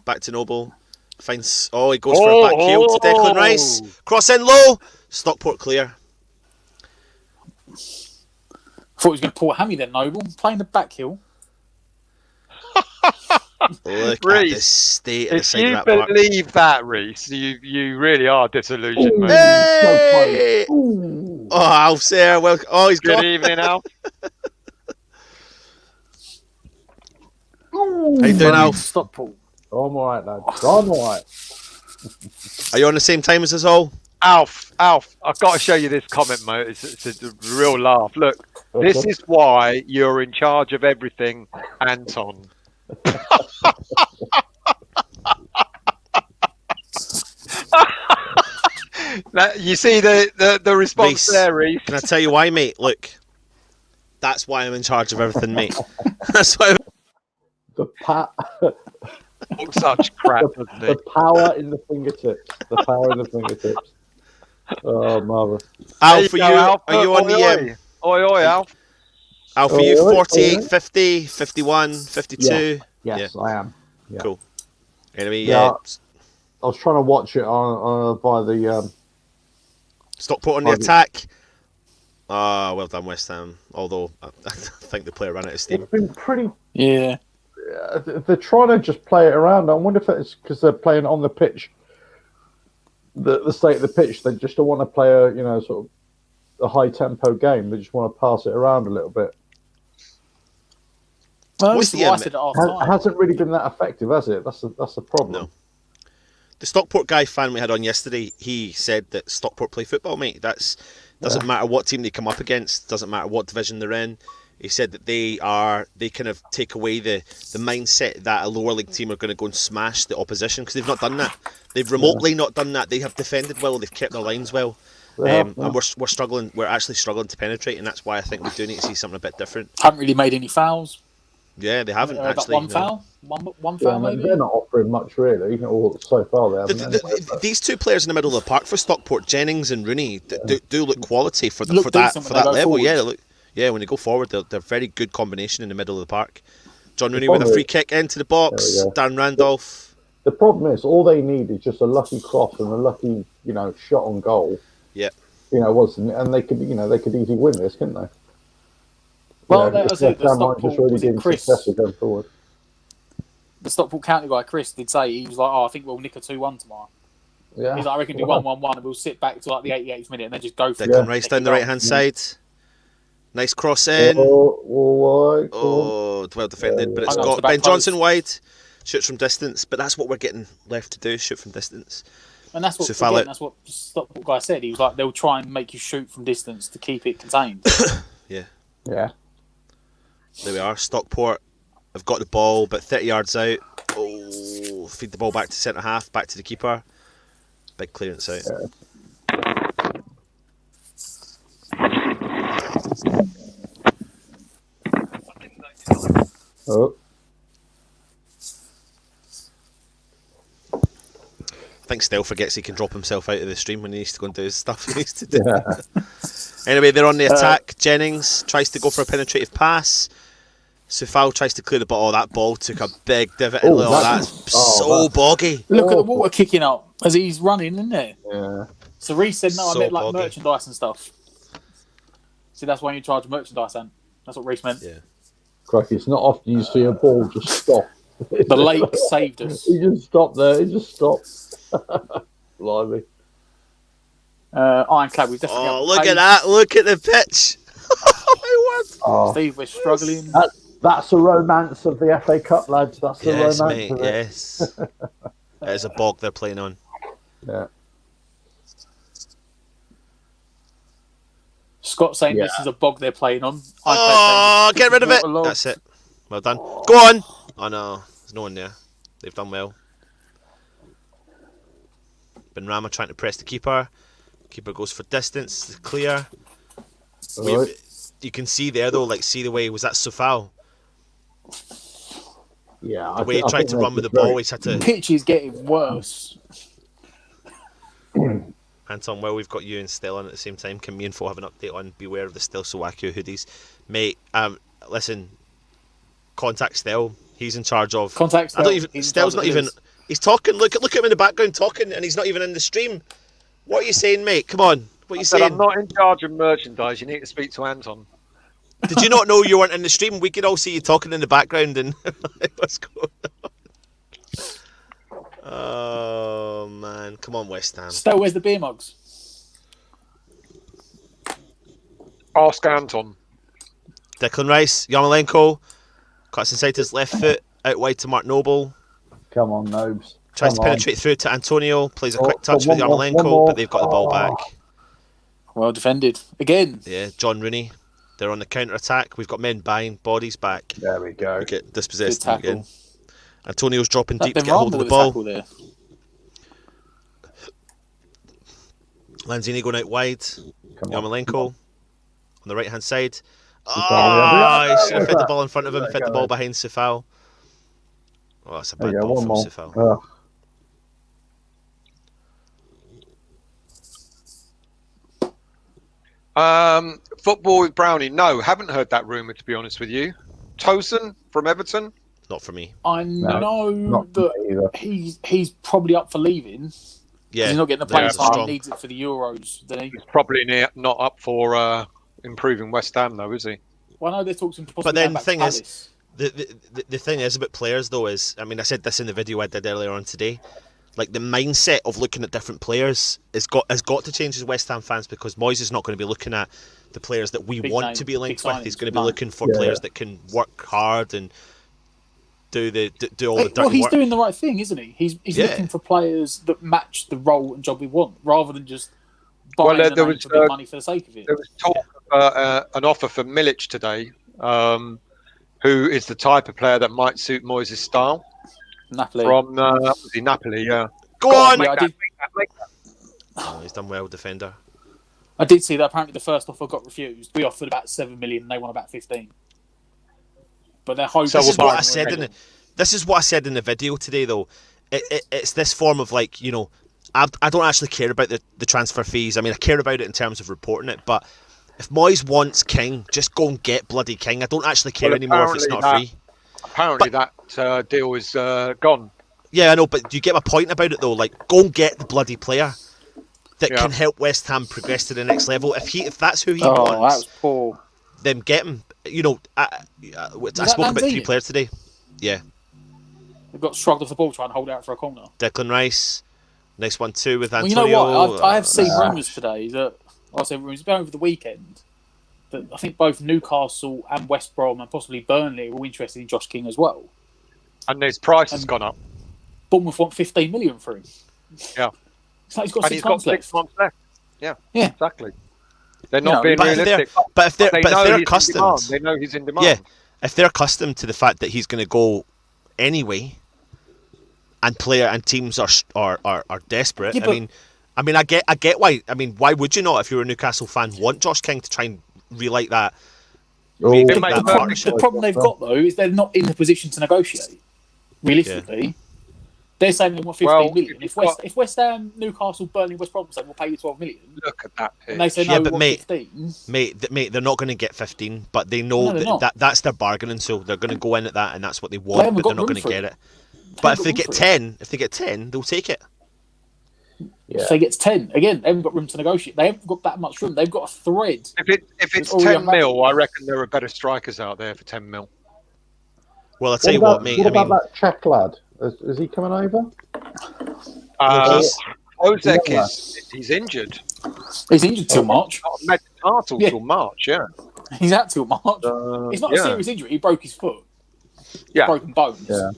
back to Noble. Finds. Oh, he goes for a back heel to Declan Rice. Cross in low. Stockport clear. Thought he was going to pull a hammy then, Noble. Playing the back heel. Look Reece, at the state of the side if of you that park. believe that, Reece, you really are disillusioned, mate. Hey! Oh, Alf's there. Well, he's Good gone. evening, Alf. How you doing, Alf? Stockport. Oh, I'm alright, lad. I'm alright. Are you on the same time as us all? Alf, I've got to show you this comment, mate. It's a real laugh. Look, this is why you're in charge of everything, Anton. You see the response Reece, there, Reece? Can I tell you why, mate? Look, that's why I'm in charge of everything, mate. That's why. Such crap, isn't The it? power in the fingertips. The power in the fingertips. Oh, mother. Alf, Alf. are you on the Oi, Alf. Alf, are you 48, 50, 51, 52? Yes, I am. Yeah. Cool. Anyway, Yeah. I was trying to watch it by the Stockport on the attack. Ah, well done, West Ham. Although I think the player ran out of steam. It's been pretty. Yeah. They're trying to just play it around. I wonder if it's because they're playing on the pitch. The state of the pitch, they just don't want to play a sort of a high tempo game. They just want to pass it around a little bit. Well, What's this is what I said at half time. Hasn't really been that effective, has it? That's the problem. No. The Stockport guy fan we had on yesterday, he said that Stockport play football, mate. Doesn't matter what team they come up against, doesn't matter what division they're in. He said that they kind of take away the mindset that a lower league team are going to go and smash the opposition, because they've not done that. They've remotely not done that. They have defended well, they've kept their lines well. And we're struggling. We're actually struggling to penetrate, and that's why I think we do need to see something a bit different. Haven't really made any fouls. Yeah, they haven't actually. One foul? One foul, maybe? They're not offering much, really. Or so far, they haven't. These two players in the middle of the park for Stockport, Jennings and Rooney, do look quality for that level. Forward. Yeah, they look. Yeah, when they go forward, they're very good combination in the middle of the park. John Rooney with a free kick into the box. Dan Randolph. The problem is, all they need is just a lucky cross and a lucky, shot on goal. Yeah. And they could easily win this, couldn't they? Well, the Stockport, just really being successful going forward. The Stockport county guy, Chris, did say, he was like, I think we'll nick a 2-1 tomorrow. Yeah. He's like, I reckon do 1-1-1 and we'll sit back to like the 88th minute and then just go for it. Declan Rice down the right-hand side. Nice cross in. Well defended, but it's got Ben Johnson wide. Shoots from distance, but that's what we're getting left to do, shoot from distance. And that's what the Stockport guy said. He was like, they'll try and make you shoot from distance to keep it contained. Yeah. Yeah. There we are. Stockport have got the ball, but 30 yards out. Oh, feed the ball back to centre half, back to the keeper. Big clearance out. Oh. I think Stell forgets he can drop himself out of the stream when he needs to go and do his stuff he needs to do. Anyway, they're on the attack. Jennings tries to go for a penetrative pass. Sufal tries to clear the ball. Oh, that ball took a big divot. That's boggy. Look at the water kicking up as he's running, isn't it? Yeah. So Reece said, no, I meant like boggy. merchandise and stuff. See, that's why you charge merchandise, and that's what Reece meant. Yeah. Crikey, it's not often you see a ball just stop. The lake saved us. He just stopped there. He just stopped. Blimey. Ironclad, we've definitely. Oh, look at that! Look at the pitch. Oh, Steve, we're struggling. that's the romance of the FA Cup, lads. That's the Yes, romance mate. of it. Yes. It is a bog they're playing on. Yeah. Scott saying this is a bog they're playing on. Oh, get rid of it. That's it. Well done. Go on. Oh no, there's no one there. They've done well. Benrahma trying to press the keeper. Keeper goes for distance. Clear. Right. You can see there though, like see the way was that Sofal. Yeah. The way he tried to run with the ball, he's had to. The pitch is getting worse. Anton, well, we've got you and Stell on at the same time. Can me and Fo have an update on beware of the Stell Sowakio hoodies, mate? Listen, contact Stell. He's in charge of. Contact Stell. I don't even. Stell's not even. He's talking. Look at him in the background talking, and he's not even in the stream. What are you saying, mate? Come on. What are you saying? I'm not in charge of merchandise. You need to speak to Anton. Did you not know you weren't in the stream? We could all see you talking in the background, and what's going on? Oh man, come on, West Ham. Stell, where's the beer mugs? Ask Anton. Declan Rice, Yarmolenko cuts inside his left foot, out wide to Mark Noble. Come on, Nobes. Tries to penetrate through to Antonio, plays a quick touch with Yarmolenko, but they've got the ball back. Well defended. Again. Yeah, John Rooney. They're on the counter attack. We've got men buying bodies back. There we go. Get dispossessed Good tackle. again. Antonio's dropping That deep to get hold of the ball. There. Lanzini going out wide. Yarmolenko on the right hand side. He should have fit the ball in front of him, fit the ball behind Sofal. Oh, that's a bad ball from Sofal. Football with Brownie. No, haven't heard that rumour, to be honest with you. Tosin from Everton. Not for me. I know that he's probably up for leaving. Yeah, he's not getting the playing time. He needs it for the Euros. Doesn't he? He's probably not up for improving West Ham, though, is he? Well, I know they're talking. But then the thing is, the thing is about players though is, I mean, I said this in the video I did earlier on today. Like the mindset of looking at different players has got to change as West Ham fans, because Moyes is not going to be looking at the players that we want to be linked with. He's going to be looking for players that can work hard and do all the dirty work. Well, he's doing the right thing, isn't he? He's looking for players that match the role and job we want, rather than just buying the name for big money for the sake of it. There was talk of an offer for Milic today, who is the type of player that might suit Moyes' style. Napoli. From Napoli, yeah. Go on! Make that. Oh, he's done well, defender. I did see that apparently the first offer got refused. We offered about 7 million and they want about 15. But they're hoping. This is what I said in the video today, though. It's this form of, like, you know, I don't actually care about the transfer fees. I mean, I care about it in terms of reporting it, but if Moyes wants King, just go and get bloody King. I don't actually care anymore if it's not free. Apparently that deal is gone. Yeah, I know, but do you get my point about it though? Like, go and get the bloody player that can help West Ham progress to the next level. If that's who he wants, that was poor. Then get him. You know, I spoke about 3 players today. Yeah, they've got shrugged off the ball trying to hold out for a corner. Declan Rice, nice 1-2 with Antonio. Well, you know what? I have seen rumours today that over the weekend. That I think both Newcastle and West Brom and possibly Burnley are all interested in Josh King as well. And his price has gone up. Bournemouth want 15 million for him. Yeah. It's like he's got 6 months left. Yeah, exactly. They're not being realistic. But if they're accustomed, they know he's in demand. Yeah, if they're accustomed to the fact that he's going to go anyway, and teams are desperate. Yeah, I mean, I get why. I mean, why would you not, if you're a Newcastle fan, want Josh King to try and relight that? The problem they've got though is they're not in the position to negotiate. Realistically, they're saying they want 15 million. If West Ham, Newcastle, Burnley, West Brom say we'll pay you 12 million, look at that. And they say no, we want 15. Mate, they're not going to get 15, but they know that's their bargaining, so they're going to go in at that, and that's what they want, but they're not going to get it. But if they get 10, they'll take it. Yeah. So he gets 10. Again, they haven't got room to negotiate. They haven't got that much room. They've got a thread. If it's 10 mil, I reckon there are better strikers out there for 10 mil. Well, I'll tell you what, mate. What about that Czech lad? Is he coming over? Ozek he's injured. He's injured till March. Metatarsal till March, yeah. He's out till March. It's not a serious injury. He broke his foot. Yeah. Broken bones. Yeah.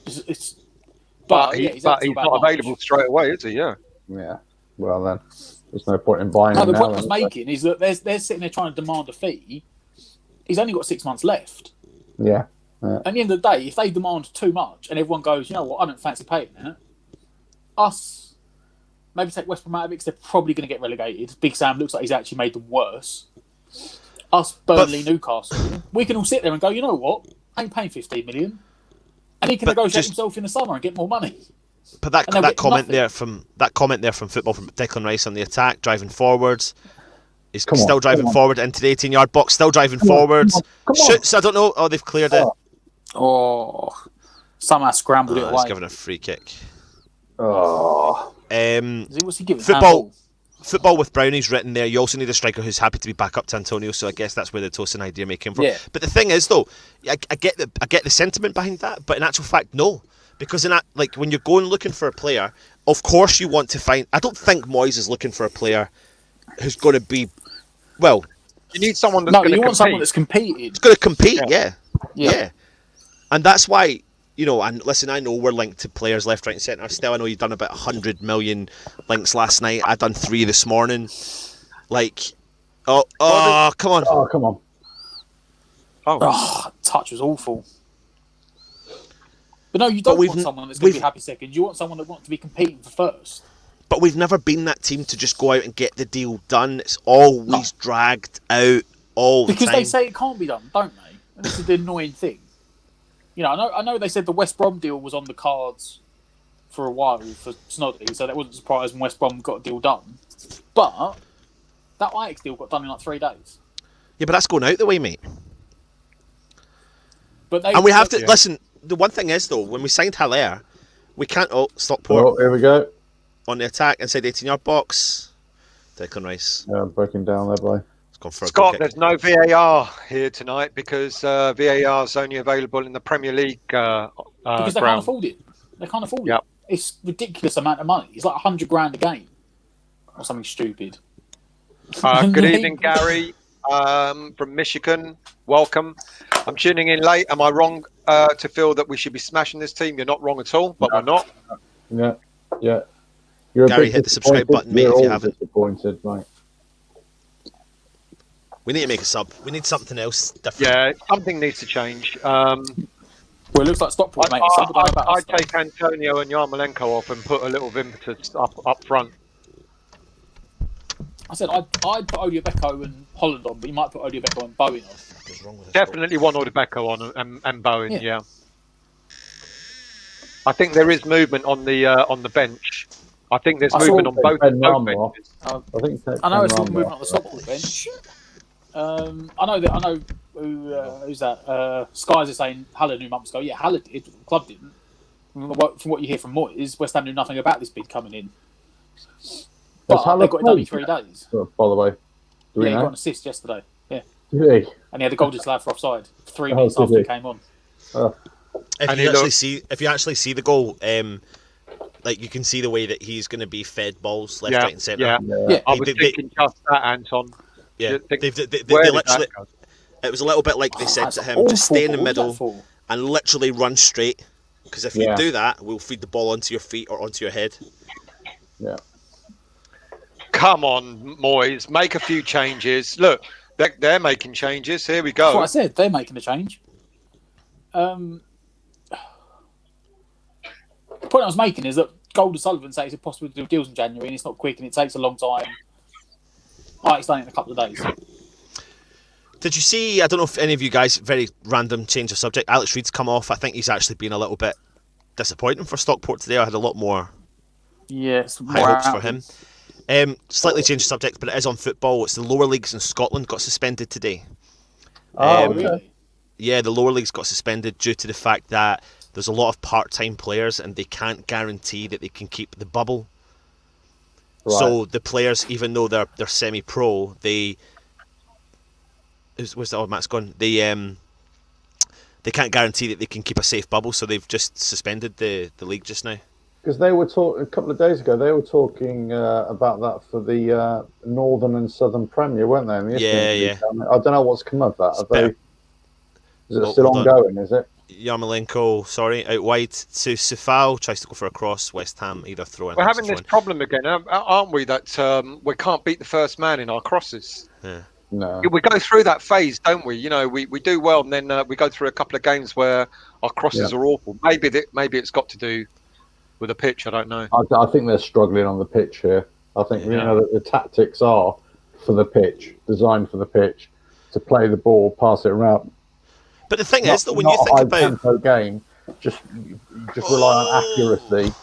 But he's not available straight away, is he? Yeah. Yeah. Well, then there's no point in buying him. The now, point I was making is that they're sitting there trying to demand a fee. He's only got 6 months left. Yeah. At the end of the day, if they demand too much and everyone goes, you know what, I don't fancy paying that, us, maybe take West Brom out of it because they're probably going to get relegated. Big Sam looks like he's actually made them worse. Us, Burnley, Newcastle, we can all sit there and go, you know what, I ain't paying 15 million. And he can negotiate himself in the summer and get more money. But that comment there from football from Declan Rice on the attack, driving forwards. He's still driving forward into the 18-yard box, still driving forwards. Shoots, I don't know. Oh, they've cleared it. Oh, somehow scrambled it away. He's given a free kick. Oh. What's he giving? Football with brownies written there. You also need a striker who's happy to be back up to Antonio. So I guess that's where the Tosin idea may come from. Yeah. But the thing is, though, I get the sentiment behind that. But in actual fact, no, because when you're going looking for a player, of course you want to find. I don't think Moyes is looking for a player who's going to be. Well, you need someone that's going to compete. You want someone that's competing. It's going to compete, yeah. And that's why, and listen, I know we're linked to players left, right and centre. Still, I know you've done about 100 million links last night. I've done 3 this morning. Come on. Oh, come on. Touch was awful. But no, you don't want someone that's going to be happy second. You want someone that wants to be competing for first. But we've never been that team to just go out and get the deal done. It's always dragged out all the time. Because they say it can't be done, don't they? And this is the annoying thing. I know they said the West Brom deal was on the cards for a while for Snoddy, so that wasn't surprising when West Brom got a deal done. But that Ajax deal got done in like 3 days. Yeah, but that's going out the way, mate. But we have to listen. The one thing is, though, when we signed Haller, we can't. Stockport. Oh, here we go. On the attack inside the 18-yard box. Declan Rice. Yeah, breaking down there, boy. Scott, there's no VAR here tonight because VAR is only available in the Premier League. Because they can't afford it. They can't afford it. It's a ridiculous amount of money. It's like $100,000 a game or something stupid. Good evening, Gary from Michigan. Welcome. I'm tuning in late. Am I wrong to feel that we should be smashing this team? You're not wrong at all, but we're not. Yeah. Gary, hit the subscribe button, mate, if you haven't. Disappointed, mate. We need to make a sub. We need something else different. Yeah, something needs to change. Well, it looks like Stockport, mate. I'd take Antonio and Yarmolenko off and put a little impetus up front. I said I'd put Odiabeko and Holland on, but you might put Odiabeko and Bowen on. Definitely one Odiabeko on and Bowen, yeah. I think there is movement on the bench. I think there's movement on both benches. I know it's movement on the Stockport bench. I know who's that? Skies are saying Haller knew months ago. Yeah, Haller did. The club didn't. From what you hear from Moyes, West Ham knew nothing about this bid coming in. But they got it done in 3 days. By the way, he got an assist yesterday. Yeah, did he? And he had a goal disallowed for offside 3 minutes after he came on. If you actually see the goal, you can see the way that he's going to be fed balls left, right, and centre. Yeah. I was thinking just that, Anton. Yeah, they literally. It was a little bit like they said to him, just stay in the middle and literally run straight. Because if you do that, we'll feed the ball onto your feet or onto your head. Yeah. Come on, Moyes, make a few changes. Look, they're making changes. Here we go. That's what I said. They're making a change. The point I was making is that Gold and Sullivan say it's impossible to do deals in January and it's not quick and it takes a long time. I explained it in a couple of days. Did you see, I don't know if any of you guys, very random change of subject, Alex Reed's come off. I think he's actually been a little bit disappointing for Stockport today. I had a lot more high hopes for him. Slightly changed subject, but it is on football. It's the lower leagues in Scotland got suspended today. Really? Yeah, the lower leagues got suspended due to the fact that there's a lot of part-time players and they can't guarantee that they can keep the bubble. Right. So the players, even though they're semi-pro, Matt's gone. they can't guarantee that they can keep a safe bubble, so they've just suspended the league just now. Because they were talking a couple of days ago. They were talking about that for the Northern and Southern Premier, weren't they? In the Yeah. I don't know what's come of that. Is it still hold ongoing? Is it? Yarmolenko, out wide to Sufal, tries to go for a cross. West Ham either throw in. We're having this problem again, aren't we? That we can't beat the first man in our crosses. Yeah. No. We go through that phase, don't we? We do well, and then we go through a couple of games where our crosses are awful. Maybe it's got to do with the pitch. I don't know. I think they're struggling on the pitch here. I think the tactics are for the pitch, designed for the pitch, to play the ball, pass it around. But the thing is that when you think about tempo game, just rely on accuracy,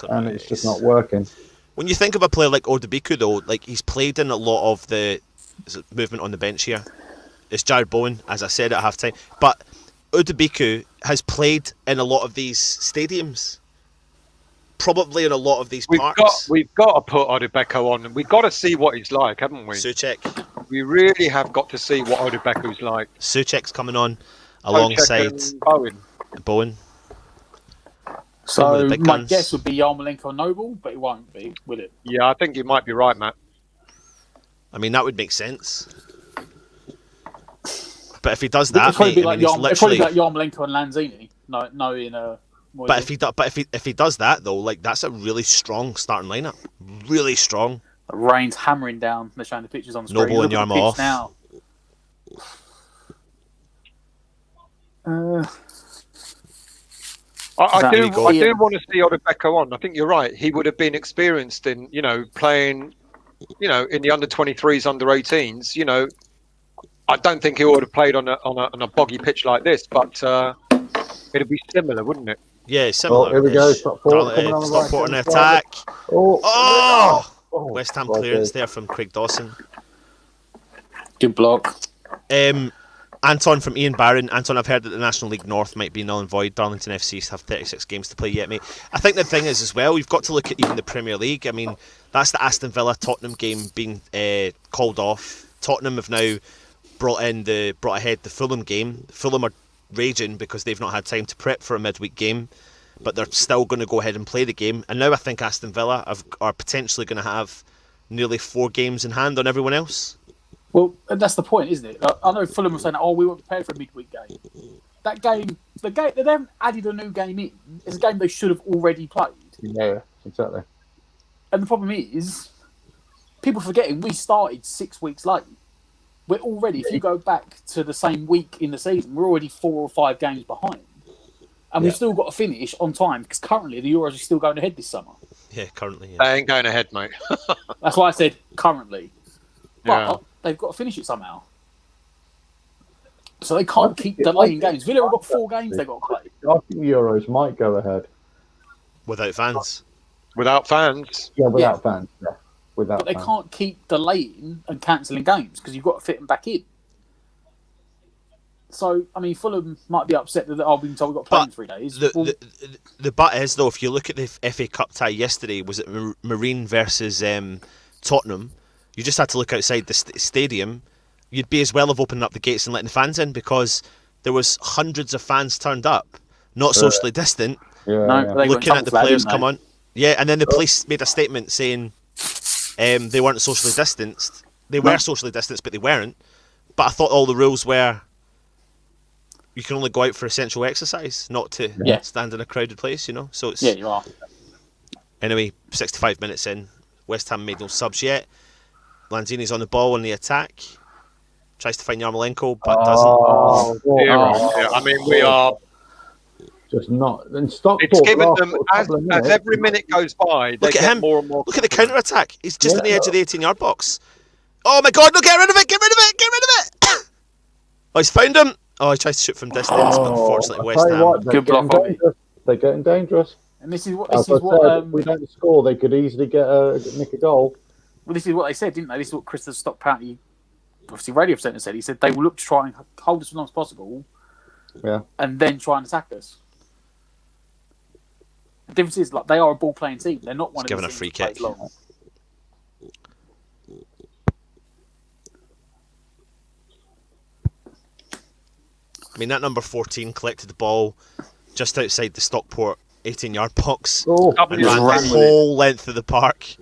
and it's just not working. When you think of a player like Odebiku, though, like he's played in a lot of the movement on the bench here. It's Jared Bowen, as I said at halftime. But Odebiku has played in a lot of these stadiums, probably in a lot of these parks. We've got to put Odebeko on, and we've got to see what he's like, haven't we? Souček. We really have got to see what Odebeku's like. Souček's coming on alongside Bowen. So my guess would be Yarmolenko Noble, but it won't be, will it? Yeah, I think you might be right, Matt. I mean, that would make sense. But if he does that, it'd probably be like Yarmolenko and Lanzini. If he does that though, like that's a really strong starting lineup. Really strong. Rain's hammering down. They're showing the pictures on the screen. Noble and Yarmo off. Now. I do want to see Odebeko on. I think you're right. He would have been experienced in, playing, in the under 23s, under 18s. I don't think he would have played on a boggy pitch like this, but it'd be similar, wouldn't it? Yeah, similar. Here we go. Stockport on attack. Oh! West Ham clearance there from Craig Dawson. Good block. Anton from Ian Barron. Anton, I've heard that the National League North might be null and void. Darlington FC have 36 games to play yet, mate. I think the thing is as well, we've got to look at even the Premier League. I mean, that's the Aston Villa Tottenham game being called off. Tottenham have now brought ahead the Fulham game. Fulham are raging because they've not had time to prep for a midweek game, but they're still going to go ahead and play the game. And now I think Aston Villa are potentially going to have nearly 4 games in hand on everyone else. Well, that's the point, isn't it? I know Fulham were saying, we weren't prepared for a midweek game. That game, they haven't added a new game in. It's a game they should have already played. Yeah, exactly. And the problem is, people forgetting we started 6 weeks late. We're already, if you go back to the same week in the season, we're already 4 or 5 games behind. And we've still got to finish on time, because currently the Euros are still going ahead this summer. Yeah, currently. Yeah. They ain't going ahead, mate. That's why I said currently. But Yeah. they've got to finish it somehow. So they can't keep delaying games. Villa have got 4 games they've got to play. I think the Euros might go ahead. Without fans. Without fans? Yeah, without fans. Yeah. But they can't keep delaying and cancelling games because you've got to fit them back in. So, I mean, Fulham might be upset that we've been told we've got to play in 3 days. The but is, though, if you look at the FA Cup tie yesterday, was it Marine versus Tottenham? You just had to look outside the stadium. You'd be as well have opened up the gates and letting the fans in because there was hundreds of fans turned up, not socially distant, looking at the players come on. Yeah, and then the police made a statement saying they weren't socially distanced. They were socially distanced, but they weren't. But I thought all the rules were you can only go out for essential exercise, not to stand in a crowded place, So it's you are. Anyway, 65 minutes in, West Ham made no subs yet. Lanzini's on the ball on the attack. Tries to find Yarmolenko, but doesn't. Yeah, I mean, we are just not. And Stockport. It's given them as every minute goes by. They Look at get him. More and more. Look at the counter attack. He's just on the edge of the 18-yard box. Oh my God! No, get rid of it! Get rid of it! Get rid of it! Oh, he's found him. Oh, he tries to shoot from distance, but unfortunately, West Ham. Good block. They're getting dangerous. And this is what. If we don't score, they could easily nick a goal. Well, this is what they said, didn't they? This is what Chris Stockport, obviously radio presenter, said. He said they will look to try and hold us as long as possible, and then try and attack us. The difference is, they are a ball-playing team. They're not one of given the a free teams that kick. plays long. I mean, that number 14 collected the ball just outside the Stockport 18-yard box Oh, and ran the whole length of the park.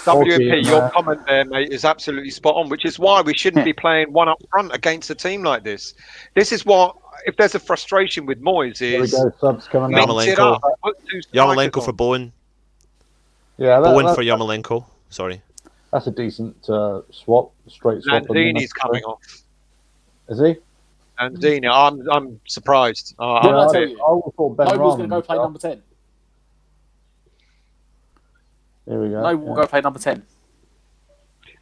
WP, your comment there, mate, is absolutely spot on, which is why we shouldn't be playing one up front against a team like this. This is what, if there's a frustration with Moyes, is subs coming mix it up. Yarmolenko for Bowen. Yeah, Bowen for Yarmolenko. Sorry. That's a decent swap, straight swap. Lanzini's coming off. Is he? Lanzini, I'm surprised. I thought Ben Noble's going to go play himself. number 10. Here we go. Noble will go play number 10.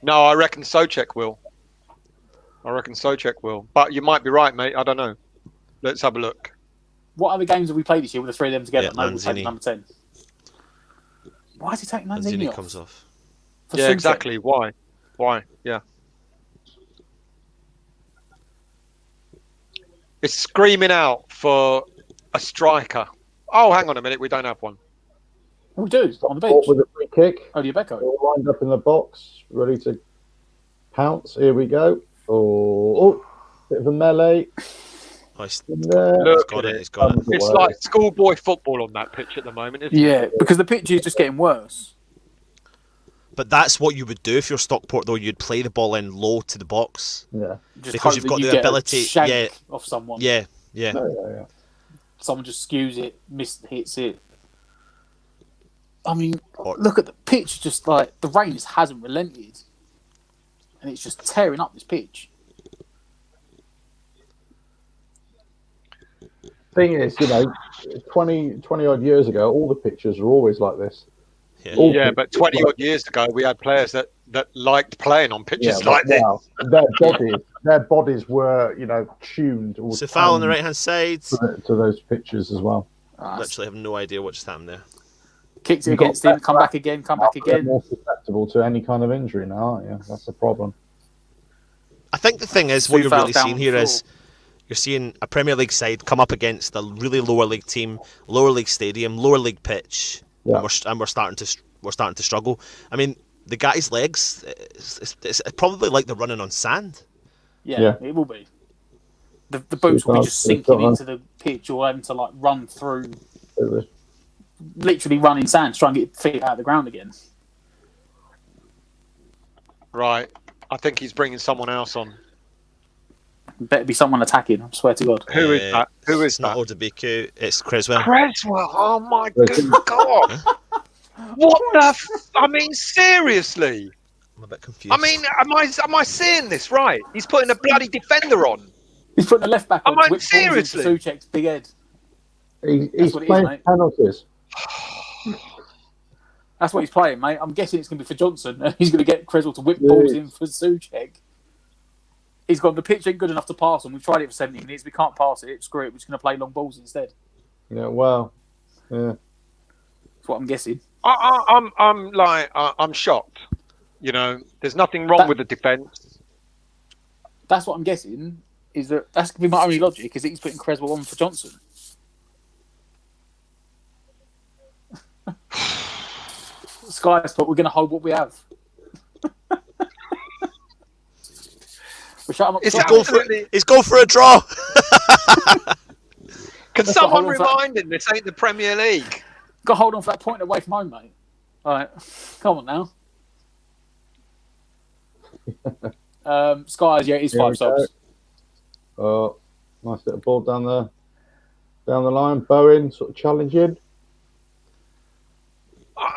No, I reckon Souček will. But you might be right, mate. I don't know. Let's have a look. What other games have we played this year with the three of them together? Yeah, Noble played number 10. Why is he taking Lanzini off? Comes off. Yeah, exactly. Why? Yeah. It's screaming out for a striker. Oh, hang on a minute. We don't have one. We do, on the bench. With a free kick. Odiabeko. All lined up in the box, ready to pounce. Here we go. Oh, bit of a melee. He's Look, got it. It's like schoolboy football on that pitch at the moment, isn't it? Yeah, because the pitch is just getting worse. But that's what you would do if you're Stockport, though. You'd play the ball in low to the box. Yeah. Just because you've got the ability. Off someone. Yeah. Someone just skews it, hits it. I mean, look at the pitch. Just like the rain just hasn't relented, and it's just tearing up this pitch. Thing is, 20 odd years ago, all the pitches were always like this. Yeah, but 20 odd years ago, we had players that liked playing on pitches like this. Their bodies were, tuned. It's a foul on the right hand side to those pitches as well. Literally have no idea what just happened there. Kicked it against him, come back again. They're more susceptible to any kind of injury now, aren't you? That's the problem. I think the thing is, what you're really seeing here is you're seeing a Premier League side come up against a really lower league team, lower league stadium, lower league pitch, and we're starting to struggle. I mean, the guy's legs, it's probably like they're running on sand. Yeah, it will be. The boots will be just sinking into the pitch or having to run through. Literally running sand to try and get feet out of the ground again. Right. I think he's bringing someone else on. Better be someone attacking, I swear to God. Who is that? It's not Odebiku, it's Creswell. Creswell? Oh my good God. What the I mean, seriously? I'm a bit confused. I mean, am I seeing this right? He's putting a bloody defender on. He's putting a left back on. I mean, seriously? Souček's big head. He's playing penalties. That's what he's playing, mate. I'm guessing it's going to be for Johnson, and he's going to get Creswell to whip balls in for Souček. He's gone, the pitch ain't good enough to pass on. We've tried it for 70 minutes. We can't pass it. Screw it. We're just going to play long balls instead. Yeah, well, yeah. That's what I'm guessing. I'm shocked. There's nothing wrong with the defence. That's what I'm guessing. That's going to be my only logic, is that he's putting Creswell on for Johnson. Sky Sport, we're going to hold what we have. He's going for a draw. Can someone remind him this ain't the Premier League? Got to hold on for that point away from home, mate. All right, come on now. Skies, it is 5 subs. Oh, nice little ball down the line. Bowen sort of challenging.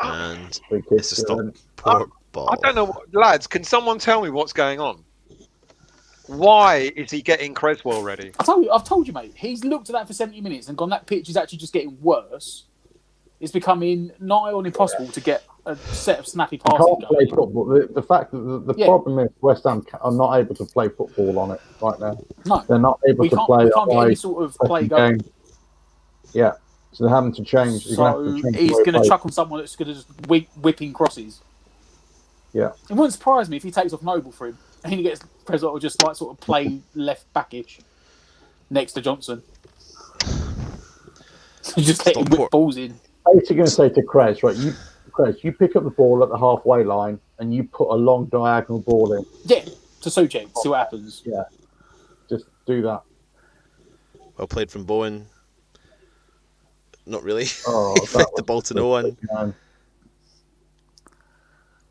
And it's a Stockport ball. I don't know, lads. Can someone tell me what's going on? Why is he getting Creswell ready? I've told you, mate. He's looked at that for 70 minutes and gone, that pitch is actually just getting worse. It's becoming nigh on impossible to get a set of snappy passes. You can't play football. The fact that the problem is West Ham are not able to play football on it right now. No, they're not able to play. We can't get any sort of play going. Yeah, so they're having to change. He's going to chuck on someone that's going to just whipping crosses. Yeah, it wouldn't surprise me if he takes off Noble for him and he gets Creswell just sort of play left backish next to Johnson. Just letting whip balls in. Basically, going to say to Cres, right? You pick up the ball at the halfway line and you put a long diagonal ball in. Yeah, to Souček. See what happens. Yeah, just do that. Well played from Bowen. Not really. Oh, Flicked the ball to no one. Man.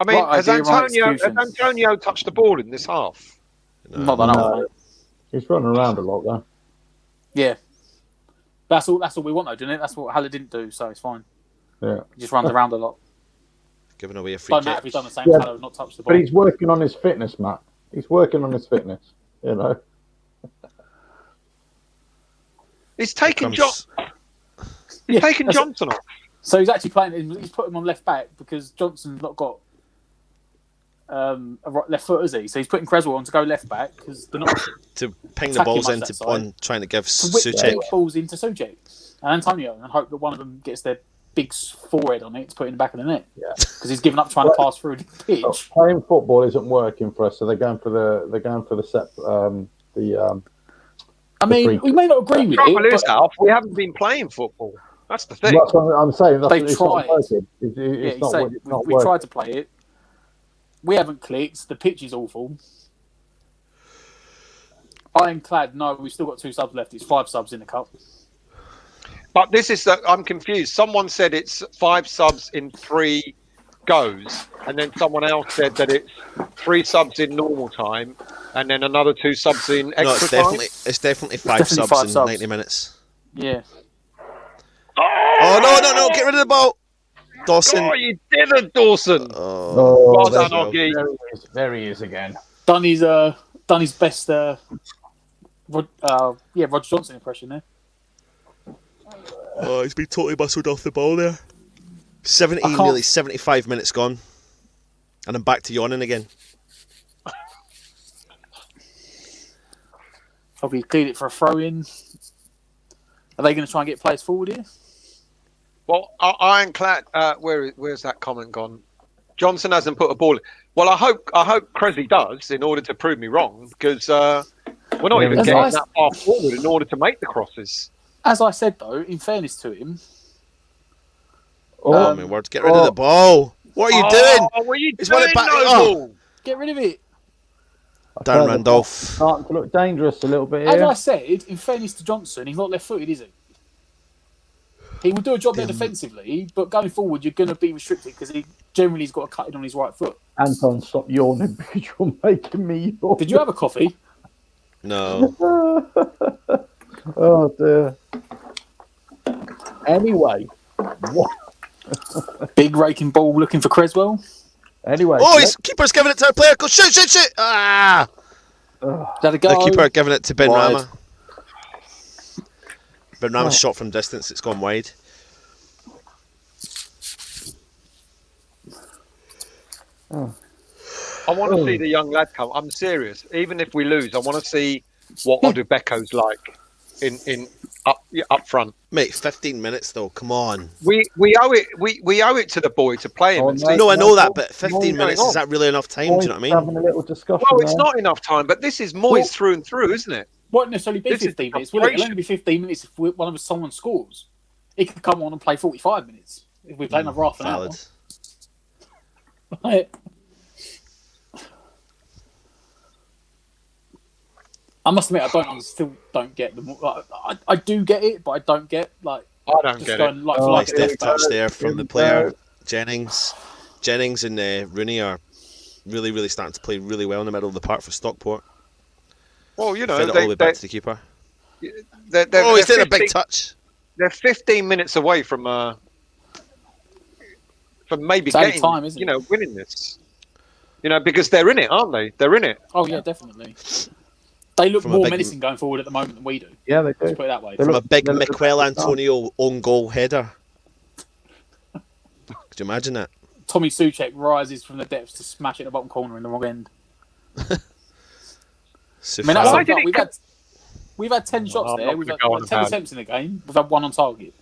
I mean, Right has idea, right execution. Antonio touched the ball in this half? Not that I know, No. mate. He's running around a lot though. Yeah. That's all we want, though, isn't it? That's what Haller didn't do, so it's fine. Yeah. He just runs around a lot. Giving away a free Don't matter kick. if he's done the same. Yeah. Haller has not touched the ball. But he's working on his fitness, Matt. He's working on his fitness. You know. He's taking Comes- taking Johnson off. So he's actually playing. He's put him on left back because Johnson's not got a right, left foot, is he? So he's putting Creswell on to go left back because they're not to ping the attacking balls much into that side. on trying to give to whip Suchek. the balls into Suchek and Antonio and hope that one of them gets their big forehead on it to put in the back of the net. Yeah. Because he's given up trying to pass through the pitch. Oh, playing football isn't working for us, so they're going for the set I mean, we may not agree with Trouble it, is, but Alf, we haven't been playing football. That's the thing. That's what I'm saying. That's They it's tried. not working. yeah, It's he's not, saying it's not we working. tried to play it. We haven't clicked. The pitch is awful. Ironclad, no, we've still got 2 subs left. It's 5 subs in the cup. But this is I'm confused. Someone said it's 5 subs in 3 goes, and then someone else said that it's 3 subs in normal time, and then another 2 subs in extra No, it's time. definitely 5 definitely subs 5 in subs. 90 minutes. Yeah. Oh no! Get rid of the ball, Dawson. Oh, you did it, Dawson. Oh, Well there done, you Oggy. go. There he is again. Done his best Roger Johnson impression there. Oh, he's been totally muscled off the ball there. 70, I can't- nearly 75 minutes gone, and I'm back to yawning again. Probably cleared it for a throw in. Are they going to try and get players forward here? Well, Ironclad, where's that comment gone? Johnson hasn't put a ball in. Well, I hope Cressy does in order to prove me wrong, because we're not even That's getting nice. that far forward in order to make the crosses. As I said, though, in fairness to him, Oh my word! Get rid of the ball. What are you doing? What are you He's won doing, it back. Noble? get rid of it. Dan Randolph. Starting to look dangerous a little bit As here. I said, in fairness to Johnson, he's not left-footed, is he? He will do a job there defensively, but going forward, you're going to be restricted because he generally has got a cut in on his right foot. Anton, stop yawning because you're making me yawn. Did you have a coffee? No. Oh dear. Anyway, what? Big raking ball looking for Creswell. Anyway. Oh, his keeper's giving it to a player. Go shoot! Ah! Is that a The go? keeper giving it to Ben Wide. Rama. Ben Rama's shot from distance. It's gone wide. I want to see the young lad come. I'm serious. Even if we lose, I want to see what Odubeko's like in up front. Mate, 15 minutes though. Come on. We owe it. We owe it to the boy to play him. Oh, and no. see. No, I know that, but What's 15 minutes, going is on? that really enough time? Do you know what I mean? Having a little discussion. Well, it's there. not enough time, but this is Moyes through and through, isn't it? Won't necessarily be This is 15 minutes, will it? It'll frustration. only be 15 minutes if one of someone scores. He could come on and play 45 minutes if we play another half an hour. Valid. Right. I must admit, I still don't get the. Like, I do get it, but I don't get like I don't just get going it. like for Oh, like. Nice deft touch there Here from the we player. go. Jennings and Rooney are really starting to play really well in the middle of the park for Stockport. Well, you know, Fed it all the way back to the keeper. they're Oh, he's doing a 15 big touch. They're 15 minutes away from maybe It's out of getting, time, isn't it? winning this. Because they're in it, aren't they? They're in it. Oh yeah, definitely. They look From a more big- menacing going forward at the moment than we do. Yeah, they Let's do. put it that way. They From a look- big they look- Miquel Antonio own goal header. Could you imagine that? Tommy Suchek rises from the depths to smash it in the bottom corner in the wrong end. I mean, that's Sufal. like that. We've had 10 shots I'm there. not We've gonna had go on 10 about attempts in the game. We've had 1 on target.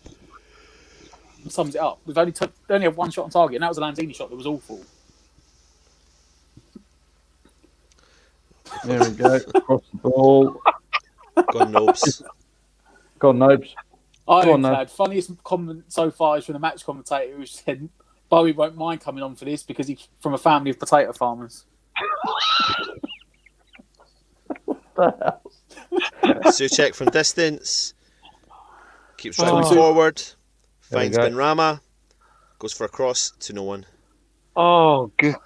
It sums it up. We've only had 1 shot on target, and that was a Lanzini shot that was awful. There we go. Across the ball. Go on, Nobes. Go on, Nobes. Go on, Ironclad. Funniest comment so far is from the match commentator who said Bowie won't mind coming on for this because he's from a family of potato farmers. Suchek from distance. Keeps driving forward. Finds go. Benrahma. Goes for a cross to no one. Oh, good.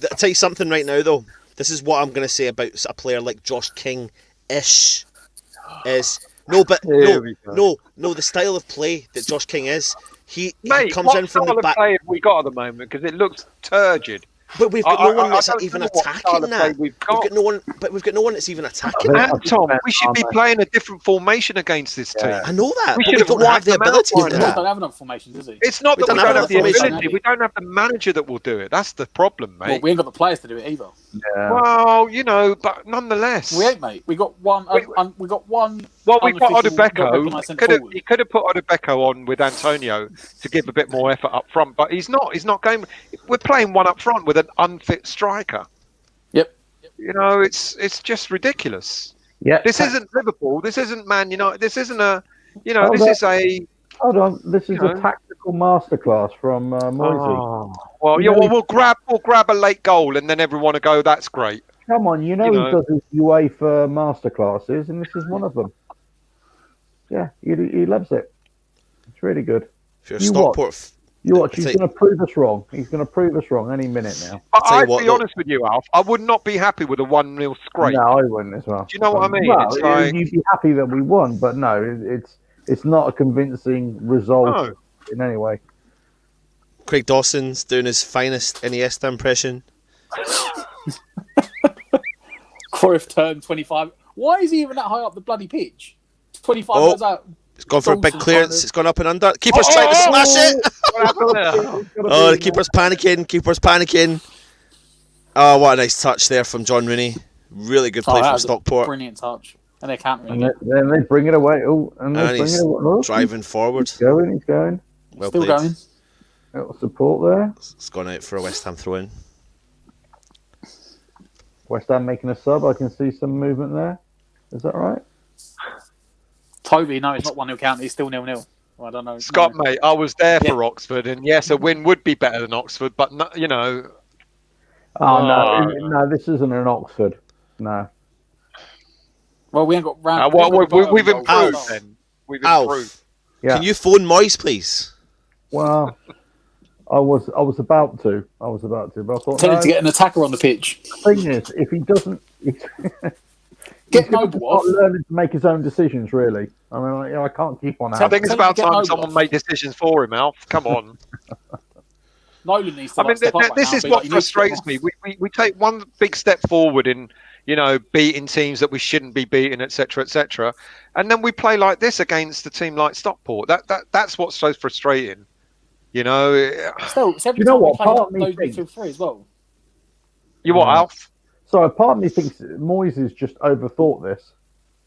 I'll tell you something right now, though. This is what I'm going to say about a player like Josh King-ish. Is the style of play that Josh King is. He comes in from the back. What style of play have we got at the moment? Because it looks turgid. But we've got no one that's even attacking that. We've got no one that's even attacking that. Tom, we should be playing a different formation against this team. I know that. We But we don't have the ability to do We that. don't have enough formations, is it? It's not that we don't don't have have the the ability. We don't have the manager that will do it. That's the problem, mate. Well, we ain't got the players to do it either. Yeah. Well, you know, but nonetheless. We ain't, mate. We got one. We got one. Well, we've got unofficial Odubeko. He could have put Odubeko on with Antonio to give a bit more effort up front, but he's not. He's not going. We're playing one up front with an unfit striker. Yep. You know, it's just ridiculous. Yeah. This isn't Liverpool. This isn't Man United. This isn't a. You know, this is a. Hold on. This is a tactical masterclass from Moisey. Well, yeah. Well, we'll grab a late goal, and then everyone will go, "That's great." Come on, he does his UEFA masterclasses, and this is one of them. Yeah, he loves it. It's really good. If you're Stockport, you watch. He's going to prove us wrong. He's going to prove us wrong any minute now. I'll be honest with you, Alf. I would not be happy with a 1-0 scrape. No, I wouldn't as well. Do you know what I mean? Well, it's like... you'd be happy that we won, but no, it's not a convincing result in any way. Craig Dawson's doing his finest Iniesta impression. Cruyff turned 25. Why is he even that high up the bloody pitch? 25 yards out. It's gone for a big clearance. It's gone up and under. Keeper's trying to smash it. The keeper's panicking. Oh, what a nice touch there from John Rooney. Really good play from Stockport. Brilliant touch. And they're countering it. Then they bring it away. He's driving forward. He's going. Well Still played. going. Little support there. It's gone out for a West Ham throw-in. West Ham making a sub. I can see some movement there. Is that right? Toby, no, it's not 1-0 count. It's still 0-0. Well, I don't know. Scott, mate, I was there for Oxford, and yes, a win would be better than Oxford, but no, you know. No, this isn't an Oxford. No. Well, we ain't got round. We've improved. Then we've improved. Yeah. Can you phone Moyes, please? Well, I was about to, but I thought to get an attacker on the pitch. The thing is, if he doesn't, get Noble off. Learning to make his own decisions. Really, I mean, I can't keep on. I think it's about time someone made decisions for him, Alf. Come on. Nolan needs to. This is what frustrates me. We take one big step forward in, beating teams that we shouldn't be beating, etc., etc., and then we play like this against a team like Stockport. That's what's so frustrating. Still, it's every time what? Part of me thinks free as well. You what, Alf? So part of me thinks Moyes has just overthought this.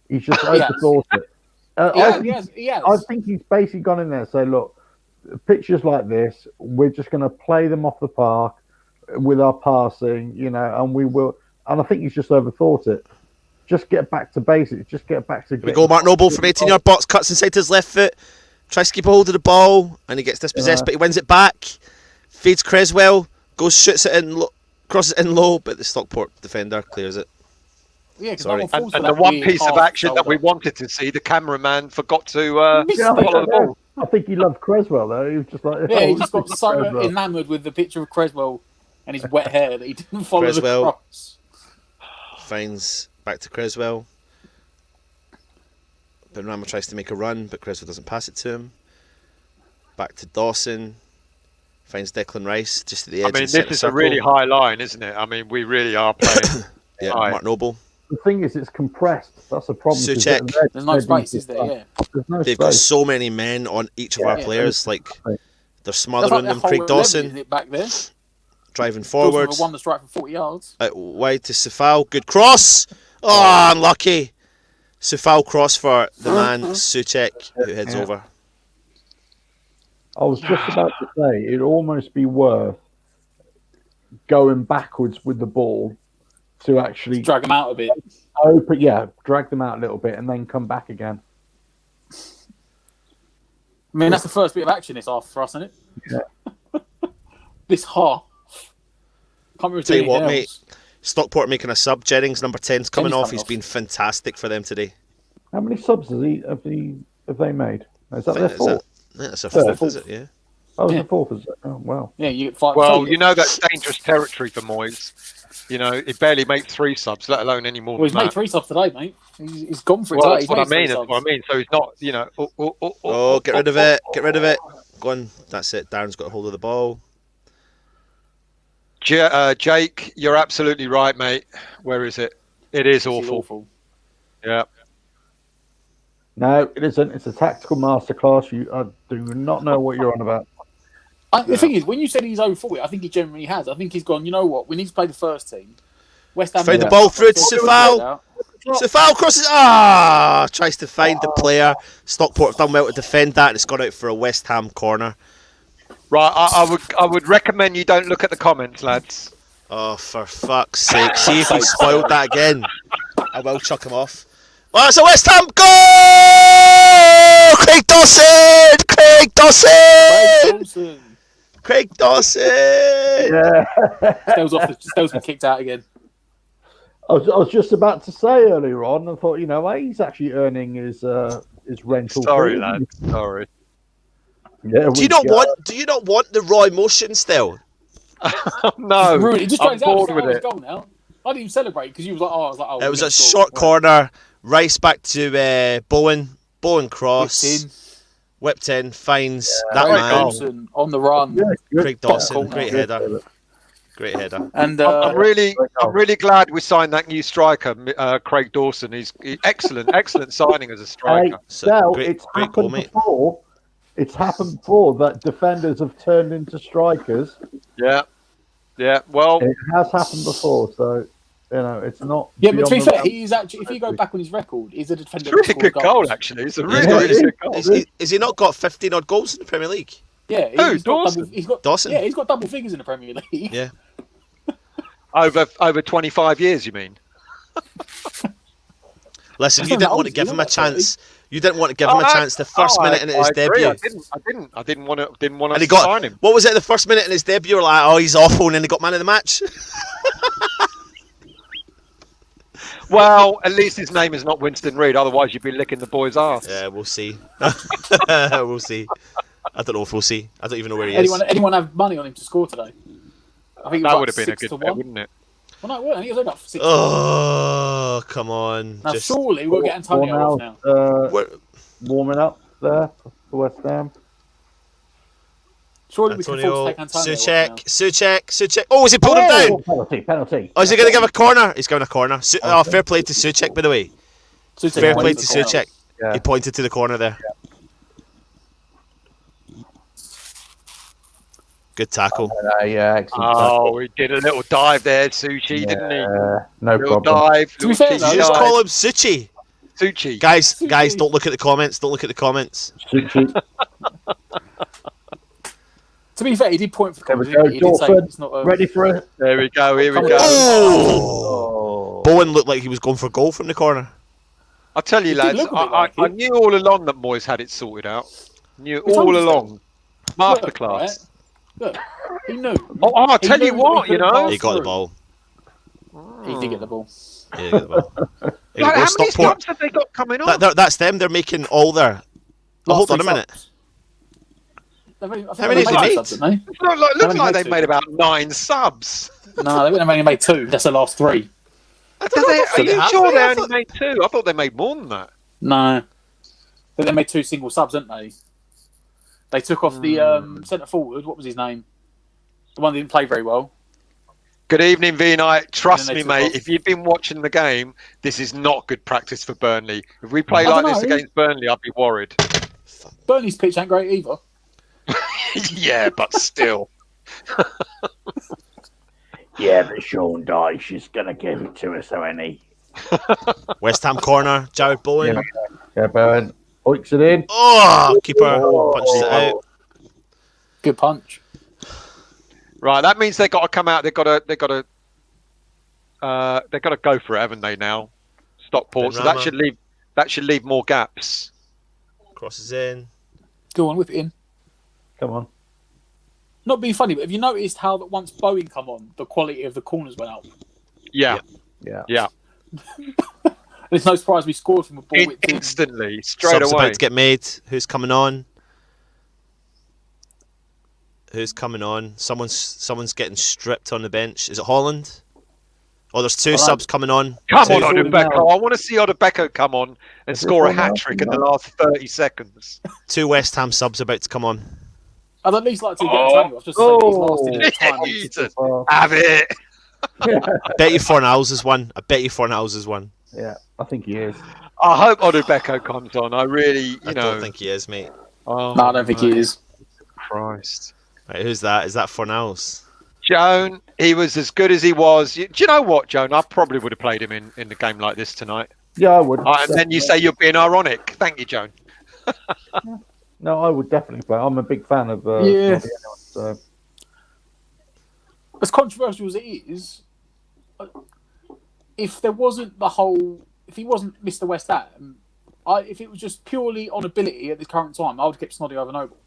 He's just overthought it. He has. I think he's basically gone in there and said, look, pitches like this, we're just going to play them off the park with our passing, and we will. And I think he's just overthought it. Just get back to basics. Just get back to. We go Mark Noble from 18-yard box, cuts inside his left foot, tries to keep a hold of the ball, and he gets dispossessed, but he wins it back. Feeds Creswell, goes, shoots it in, crosses it in low, but the Stockport defender clears it. Yeah, sorry. And the one piece of action that we wanted to see, the cameraman forgot to follow the ball. I think he loved Creswell though. He was just like, he just got so enamoured with the picture of Creswell and his wet hair that he didn't follow the cross. Finds back to Creswell. Benrahma tries to make a run, but Creswell doesn't pass it to him. Back to Dawson. Finds Declan Rice just at the edge. This is a really high line, isn't it? I mean, we really are playing. Mark Noble. The thing is, it's compressed. That's the problem. Souček. There's no space, is there? Yeah. They've got so many men on each of our players. They're smothering them. Craig Dawson back there, driving forward. Won the strike for 40 yards. Out wide to Sefal. Good cross. Oh, unlucky. Sefal cross for the man Souček, who heads over. I was just about to say it'd almost be worth going backwards with the ball to actually drag them out a bit. Drag them out a little bit and then come back again. I mean, that's the first bit of action this half for us, isn't it? Yeah. This half. Can't really tell you what, mate. Stockport making a sub. Jennings, number 10's coming off. He's been fantastic for them today. How many subs have they made? Is that their fourth? That's a fourth, is it? Yeah. Oh, it's the fourth, is it? Oh, wow. Yeah, you get 5. Well, you know that's dangerous territory for Moyes. You know, he barely made 3 subs, let alone any more. Well, he's than made that. 3 subs today, mate. He's gone for it Well, today. that's what I mean. That's what I mean. So he's not, you know. Get rid of it. Get rid of it. Go on. That's it. Darren's got a hold of the ball. Jake, you're absolutely right, mate. Where is it? It is awful. Yeah. No, it isn't. It's a tactical masterclass. I do not know what you're on about. The thing is, when you said he's over 40, I think he generally has. I think he's gone, you know what? We need to play the first team. West Ham. Find the ball through to Sefal. Sefal crosses. Tries to find the player. Stockport have done well to defend that. It's gone out for a West Ham corner. Right, I would recommend you don't look at the comments, lads. Oh, for fuck's sake. See if he spoiled that again. I will chuck him off. Oh, it's a West Ham goal! Craig Dawson! Yeah. Stell's been kicked out again. I was just about to say earlier on, I thought, he's actually earning his rental. Sorry, lad. Sorry. Yeah, do you not want the raw emotion still? No. He just I'm bored with it. Goal now. I didn't even celebrate because you was like, oh, it was a short corner. Rice back to Bowen. Bowen cross. Whipped in. Finds that man. Dawson on the run. Yeah, Craig Dawson. Great header. Great header. And I'm really glad we signed that new striker, Craig Dawson. He's excellent signing as a striker. It's happened before. It's happened before that defenders have turned into strikers. Yeah. Well, it has happened before, so it's not. Yeah, but to be fair, he's actually. If you go back on his record, he's a defender. It's a really good goal, actually. It's a really good goal. Has he not got 15 odd goals in the Premier League? Yeah, Dawson. He's got Dawson. Yeah, he's got double figures in the Premier League. Yeah. Over 25 years, you mean? Listen, you didn't want to give him a chance. You didn't want to give him a chance the first minute in his debut. I didn't want to and he sign him. What was it? The first minute in his debut, you were like, "Oh, he's awful," and then he got man of the match. Well, at least his name is not Winston Reid. Otherwise, you'd be licking the boy's ass. Yeah, we'll see. We'll see. I don't know if we'll see. I don't even know where he is. Anyone have money on him to score today? I think that would have been a good bet, wouldn't it? Well, no, it wasn't. He was only up for 6. Oh, come on. Now, surely we'll get Antonio off now. Warming up there for West Ham. Surely we can afford to take Antonio Suchek. Oh, has he pulled him down? Penalty. Oh, is he going to give a corner? He's giving a corner. Fair play to Suchek, by the way. Fair play to Suchek. Yeah. He pointed to the corner there. Yeah. Good tackle. He did a little dive there, Suchi, didn't he? No little problem. Dive. To be fair, just call him Suchi. Suchi. Guys, don't look at the comments. Suchi. To be fair, he did point for There we go. Ready for it. There we go. Here we go. Oh! Bowen looked like he was going for a goal from the corner. I'll tell you, lads, I knew all along that Moyes had it sorted out. Knew all along. Masterclass. Look, he knew. I'll tell you what, he got the ball. He did get the ball. Yeah, get the ball. How many stops have they got coming on? That's them. They're making all their. Hold on a minute. How many have they made? Looks like they've made about 9 subs. No, they've only made 2. That's the last 3. Are you sure they only made 2? I thought they made more than that. No. But they made 2 single subs, didn't they? They took off the centre forward. What was his name? The one that didn't play very well. Good evening, V-Night. Trust me, mate, if you've been watching the game, this is not good practice for Burnley. If we play like this against Burnley, I'd be worried. Burnley's pitch ain't great either. Yeah, but still. Yeah, but Sean Dyche is going to give it to us, so any. West Ham corner, Jared Bowen. Yeah, Bowen. Oiks it in. Oh, keeper punches it out. Good punch. Right, that means they've got to come out. They've got to go for it, haven't they? Now, Stockport. So that should leave more gaps. Crosses in. Go on, whip it in. Come on. Not being funny, but have you noticed how that once Bowen come on, the quality of the corners went up? Yeah. It's no surprise we scored from a ball whipped in. Instantly, straight Sub's away. about to get made. Who's coming on? Who's coming on? Someone's getting stripped on the bench. Is it Holland? Oh, there's two subs coming on. Come Two. on, Odubeko. I want to see Odubeko come on and score a hat-trick in the last 30 seconds. Two West Ham subs about to come on. I'd at least like to get Antonio. I've just said he's lasted in time. Jesus. Have it. I bet you Fornals is one. Yeah, I think he is. I hope Odubeko comes on. I really, I don't think he is, mate. Oh, No, I don't think he is. Christ. Right, who's that? Is that Fornals? Joan, he was as good as he was. Do you know what, Joan? I probably would have played him in the game like this tonight. Yeah, I would. And then you say you're being ironic. Thank you, Joan. No, I would definitely play. I'm a big fan of. So. As controversial as it is, if there wasn't if he wasn't Mr. West Ham, if it was just purely on ability at this current time, I would have kept Snoddy over Noble.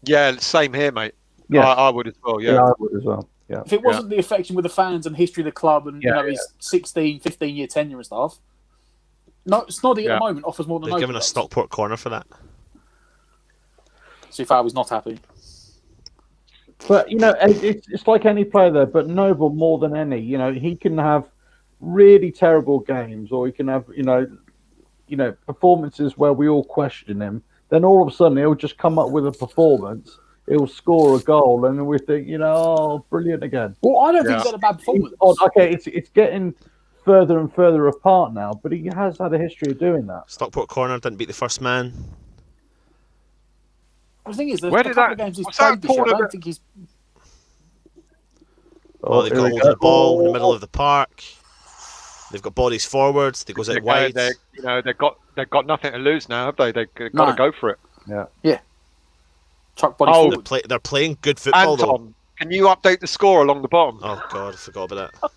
Yeah, same here, mate. Yeah, I would as well. Yeah, I would as well. Yeah. If it wasn't the affection with the fans and history of the club and his 16, 15-year tenure and stuff, no, Snoddy at the moment offers more than They've Noble. given a Stockport corner for that. So if I was not happy. But it's like any player there. But Noble more than any. He can have really terrible games, or he can have performances where we all question him. Then all of a sudden he'll just come up with a performance. He'll score a goal, and we think, brilliant again. Well, I don't think he's had a bad performance. It's getting further and further apart now, but he has had a history of doing that. Stockport corner didn't beat the first man. The thing is, Where the did couple that- of games he's what's that played this year, I corner don't think he's... They've got hold of the ball in the middle of the park. They've got bodies forwards. They goes out wide. They've got nothing to lose now, have they? They've got to go for it. Yeah. Chuck body forward. They're playing good football, though. Anton, can you update the score along the bottom? Oh, God, I forgot about that.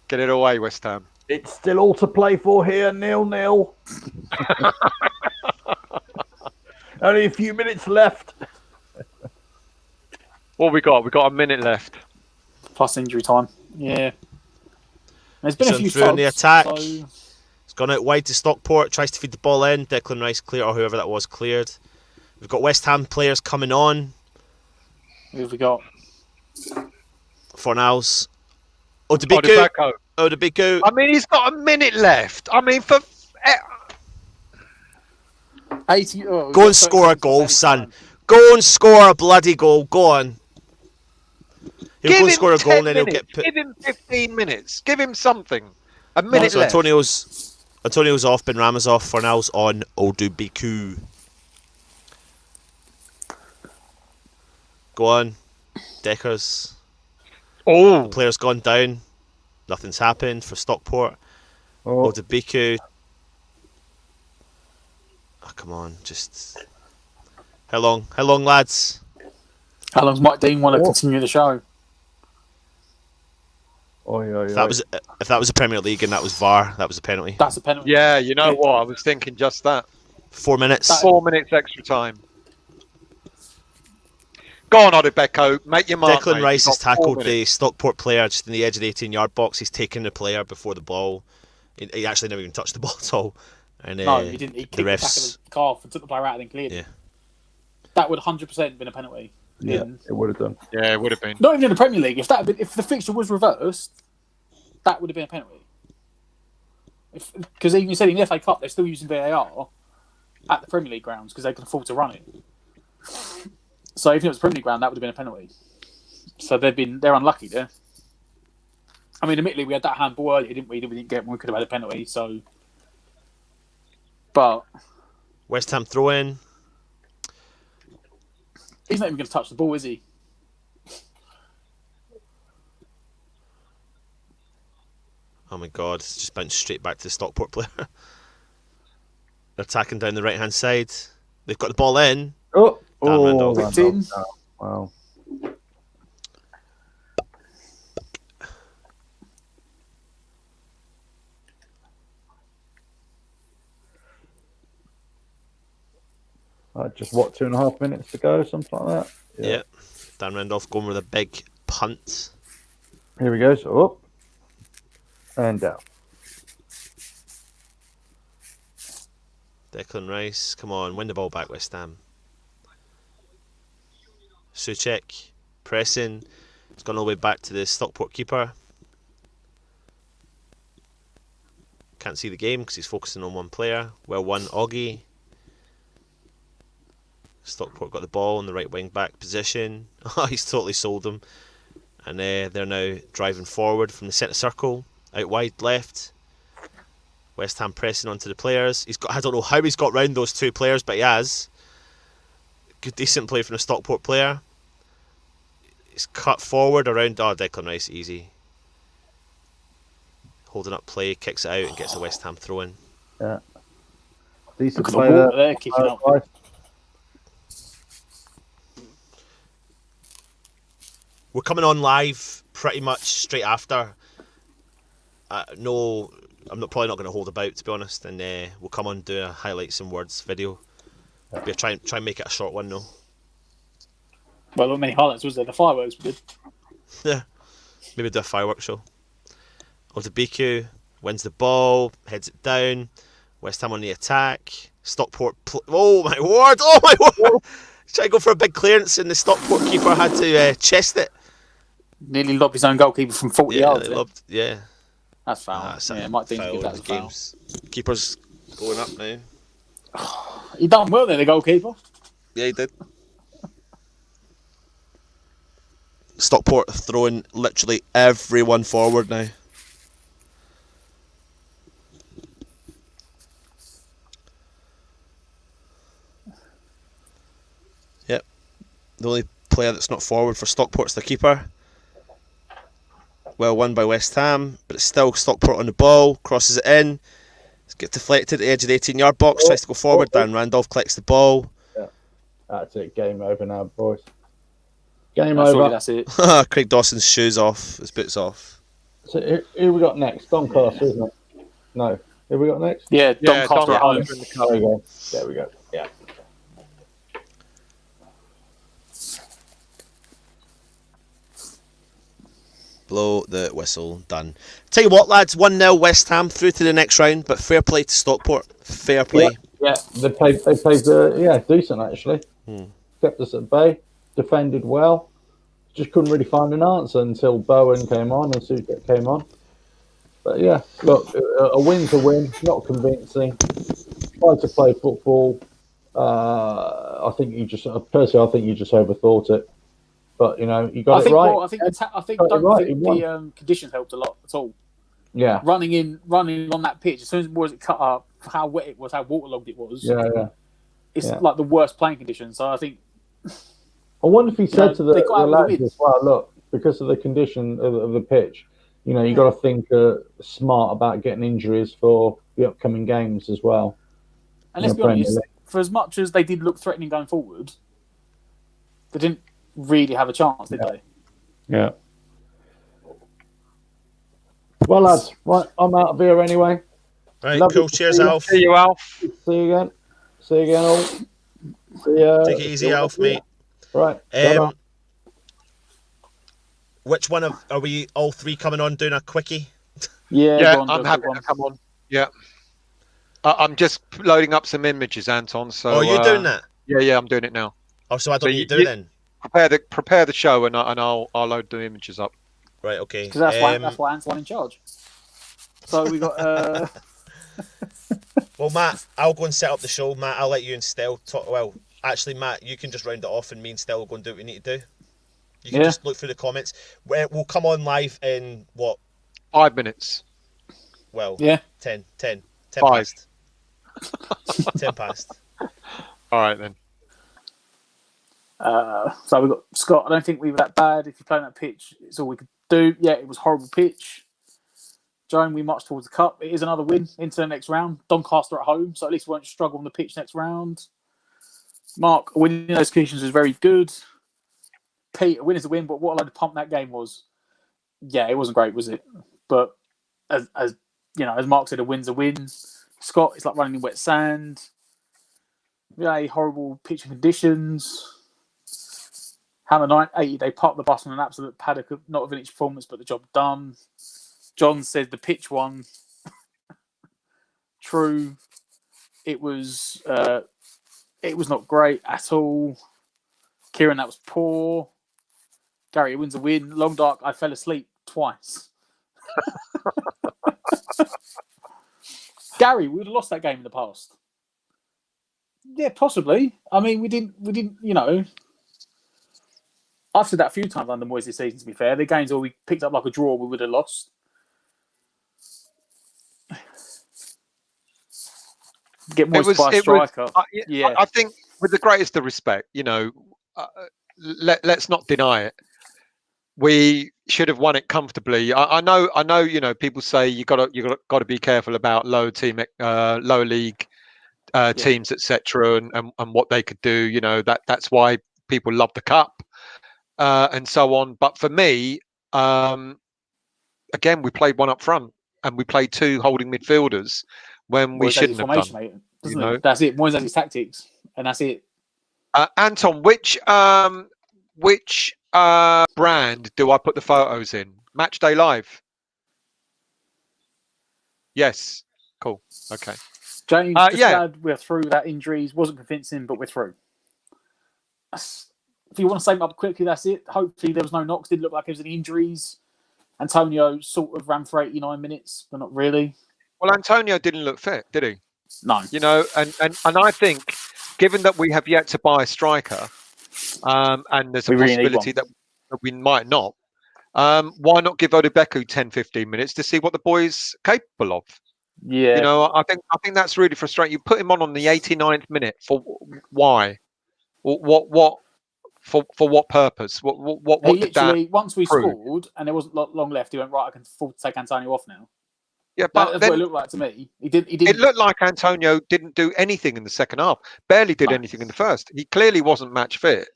Get it away, West Ham. It's still all to play for here, 0-0. Only a few minutes left. What we got? We got a minute left. Plus injury time. Yeah. There's been a few through in the attack. So... It's gone out wide to Stockport. Tries to feed the ball in. Declan Rice clear, or whoever that was cleared. We've got West Ham players coming on. Who have we got? Fornals. Odubeko. I mean, he's got a minute left. I mean, for 80. Go and score a goal, son. Go and score a bloody goal. Go on. He'll go and score a goal and then he'll get put. Give him 15 minutes. Give him something. A minute So left. Antonio's off, Ben Rama's off, Fornals on, Odubeko. Go on. Deckers. Oh. Player's gone down. Nothing's happened for Stockport. Odubeko. Oh, come on, just... How long, lads? How long's Mike Dean want to continue the show? If that was a Premier League and that was VAR, that was a penalty. That's a penalty. Yeah, you know what? I was thinking just that. 4 minutes. 4 minutes extra time. Go on, Odubeko. Make your mark, Declan mate. Rice has You've got 4 tackled minutes. the Stockport player just in the edge of the 18-yard box. He's taken the player before the ball. He actually never even touched the ball at all. And, No, he didn't. He kicked the back of the calf and took the player out and then cleared it. That would 100% been a penalty. Yeah, it would have done. Yeah, it would have been. Not even in the Premier League. If the fixture was reversed, that would have been a penalty. Because even you said in the FA Cup, they're still using VAR at the Premier League grounds because they can afford to run it. So even if it was Premier League ground, that would have been a penalty. So they're unlucky there. I mean, admittedly, we had that handball earlier, didn't we? We didn't get one. We could have had a penalty. So, but West Ham throw in. He's not even going to touch the ball, is he? Oh my God! It's just bounced straight back to the Stockport player. They're attacking down the right-hand side. They've got the ball in. Randolph. Wow. Just 2.5 minutes to go, something like that. Yeah. Dan Randolph going with a big punt. Here we go. So up and down. Declan Rice, come on, win the ball back, West Ham. Souček, pressing. It's gone all the way back to the Stockport keeper. Can't see the game because he's focusing on one player. Well won, Augie. Stockport got the ball in the right wing back position. Oh, he's totally sold them. And they're now driving forward from the centre circle. Out wide left. West Ham pressing onto the players. I don't know how he's got round those two players, but he has. Good, decent play from a Stockport player. He's cut forward around. Oh, Declan Rice, easy. Holding up play, kicks it out and gets a West Ham throw in. Yeah. Decent Look at the water there, kicking up. We're coming on live pretty much straight after. No, probably not going to hold about, to be honest, and we'll come on and do a highlights and words video. We'll try and make it a short one though. Well, not many highlights was there? The fireworks were good. Yeah, maybe do a fireworks show. Odebiku wins the ball, heads it down. West Ham on the attack. Stockport. Oh my word! Oh my word! He's trying to go for a big clearance, and the Stockport keeper had to chest it. Nearly lobbed his own goalkeeper from 40 yards. Yeah. That's foul. Yeah, Mike Dean give that as a foul. Keeper's going up now. He done well there, the goalkeeper. Yeah, he did. Stockport throwing literally everyone forward now. Yep. The only player that's not forward for Stockport's the keeper. Well won by West Ham, but it's still Stockport on the ball, crosses it in, gets deflected at the edge of the 18-yard box, tries to go forward, Dan Randolph collects the ball. Yeah, that's it, game over now, boys. Game over. That's it. Craig Dawson's shoes off, his boots off. So who we got next? Doncaster, isn't it? No. Who we got next? Yeah, Doncaster at home. There we go. There we go. Yeah. Blow the whistle, done. Tell you what, lads, 1-0 West Ham through to the next round, but fair play to Stockport. Fair play. Yeah, they played decent actually. Kept us at bay, defended well. Just couldn't really find an answer until Bowen came on and Souček came on. But yeah, look, a win's a win, not convincing. Tried to play football. I think you just overthought it. But you know, you got it right. I think the conditions helped a lot at all. Yeah, running on that pitch as soon as it was cut up, how wet it was, how waterlogged it was. Yeah. It's like the worst playing conditions. So I think. I wonder if he said to the lads as well, look, because of the condition of the pitch, you know, you got to think smart about getting injuries for the upcoming games as well. And let's be honest, for as much as they did look threatening going forward, they didn't really have a chance, did they? Yeah. Well, lads, right, I'm out of here anyway. Right, cool. Cheers, Alf. See you, Alf. See you again, all. See ya. Take it easy, Alf, mate. Right. Which one are we all three coming on doing a quickie? Yeah, I'm happy to come on. Yeah. I'm just loading up some images, Anton. So. Oh, you're doing that? Yeah, I'm doing it now. Oh, so I don't need to do it then? Prepare the show, and I'll load the images up. Right. Okay. Because that's why Ant's in charge. So we got. Well, Matt, I'll go and set up the show. Matt, I'll let you and Stel talk. Well, actually, Matt, you can just round it off, and me and Stel will go and do what we need to do. You can just look through the comments. We'll come on live in what? 5 minutes. Well, 10 5. past. 10 past. All right then. So we got Scott. I don't think we were that bad. If you play on that pitch, it's all we could do. Yeah, it was a horrible pitch. Joan, we marched towards the cup. It is another win into the next round. Doncaster at home, so at least we won't struggle on the pitch next round. Mark, winning those conditions was very good. Pete, a win is a win, but what a load of pump that game was. Yeah, it wasn't great, was it? But as you know, as Mark said, a win's a win. Scott, it's like running in wet sand. Yeah, horrible pitching conditions. Hammer 80, they parked the bus on an absolute paddock of not a vintage performance, but the job done. John said the pitch won. True. It was not great at all. Kieran, that was poor. Gary, it wins a win. Long Dark, I fell asleep twice. Gary, we would have lost that game in the past. Yeah, possibly. I mean, we didn't, you know. I've said that a few times under Moyes this season, to be fair. The games where we picked up like a draw, we would have lost. Get Moyes by a striker. Yeah. I think, with the greatest of respect, you know, let's not deny it. We should have won it comfortably. I know. You know, people say you got to be careful about lower league teams, etc., and what they could do. You know, that's why people love the cup and so on. But for me, again, we played one up front and we played two holding midfielders when we shouldn't have done. Mate, doesn't it? That's it. Moyes has his tactics, and that's it. Anton, which brand do I put the photos in? Matchday Live. Yes. Cool. Okay. James, glad we're through that injuries. Wasn't convincing, but we're through. If you want to sum it up quickly, that's it. Hopefully there was no knocks. Didn't look like there was any injuries. Antonio sort of ran for 89 minutes, but not really. Well, Antonio didn't look fit, did he? No. You know, and I think, given that we have yet to buy a striker, and there's a possibility that we might not, why not give Odebeku 10, 15 minutes to see what the boy's capable of? Yeah. You know, I think that's really frustrating. You put him on the 89th minute for why? What for what purpose? What he did that once we prove? Scored and there wasn't long left, he went, right, I can afford to take Antonio off now. Yeah, but that's what it looked like to me. He didn't. It looked like Antonio didn't do anything in the second half. Barely did anything in the first. He clearly wasn't match fit.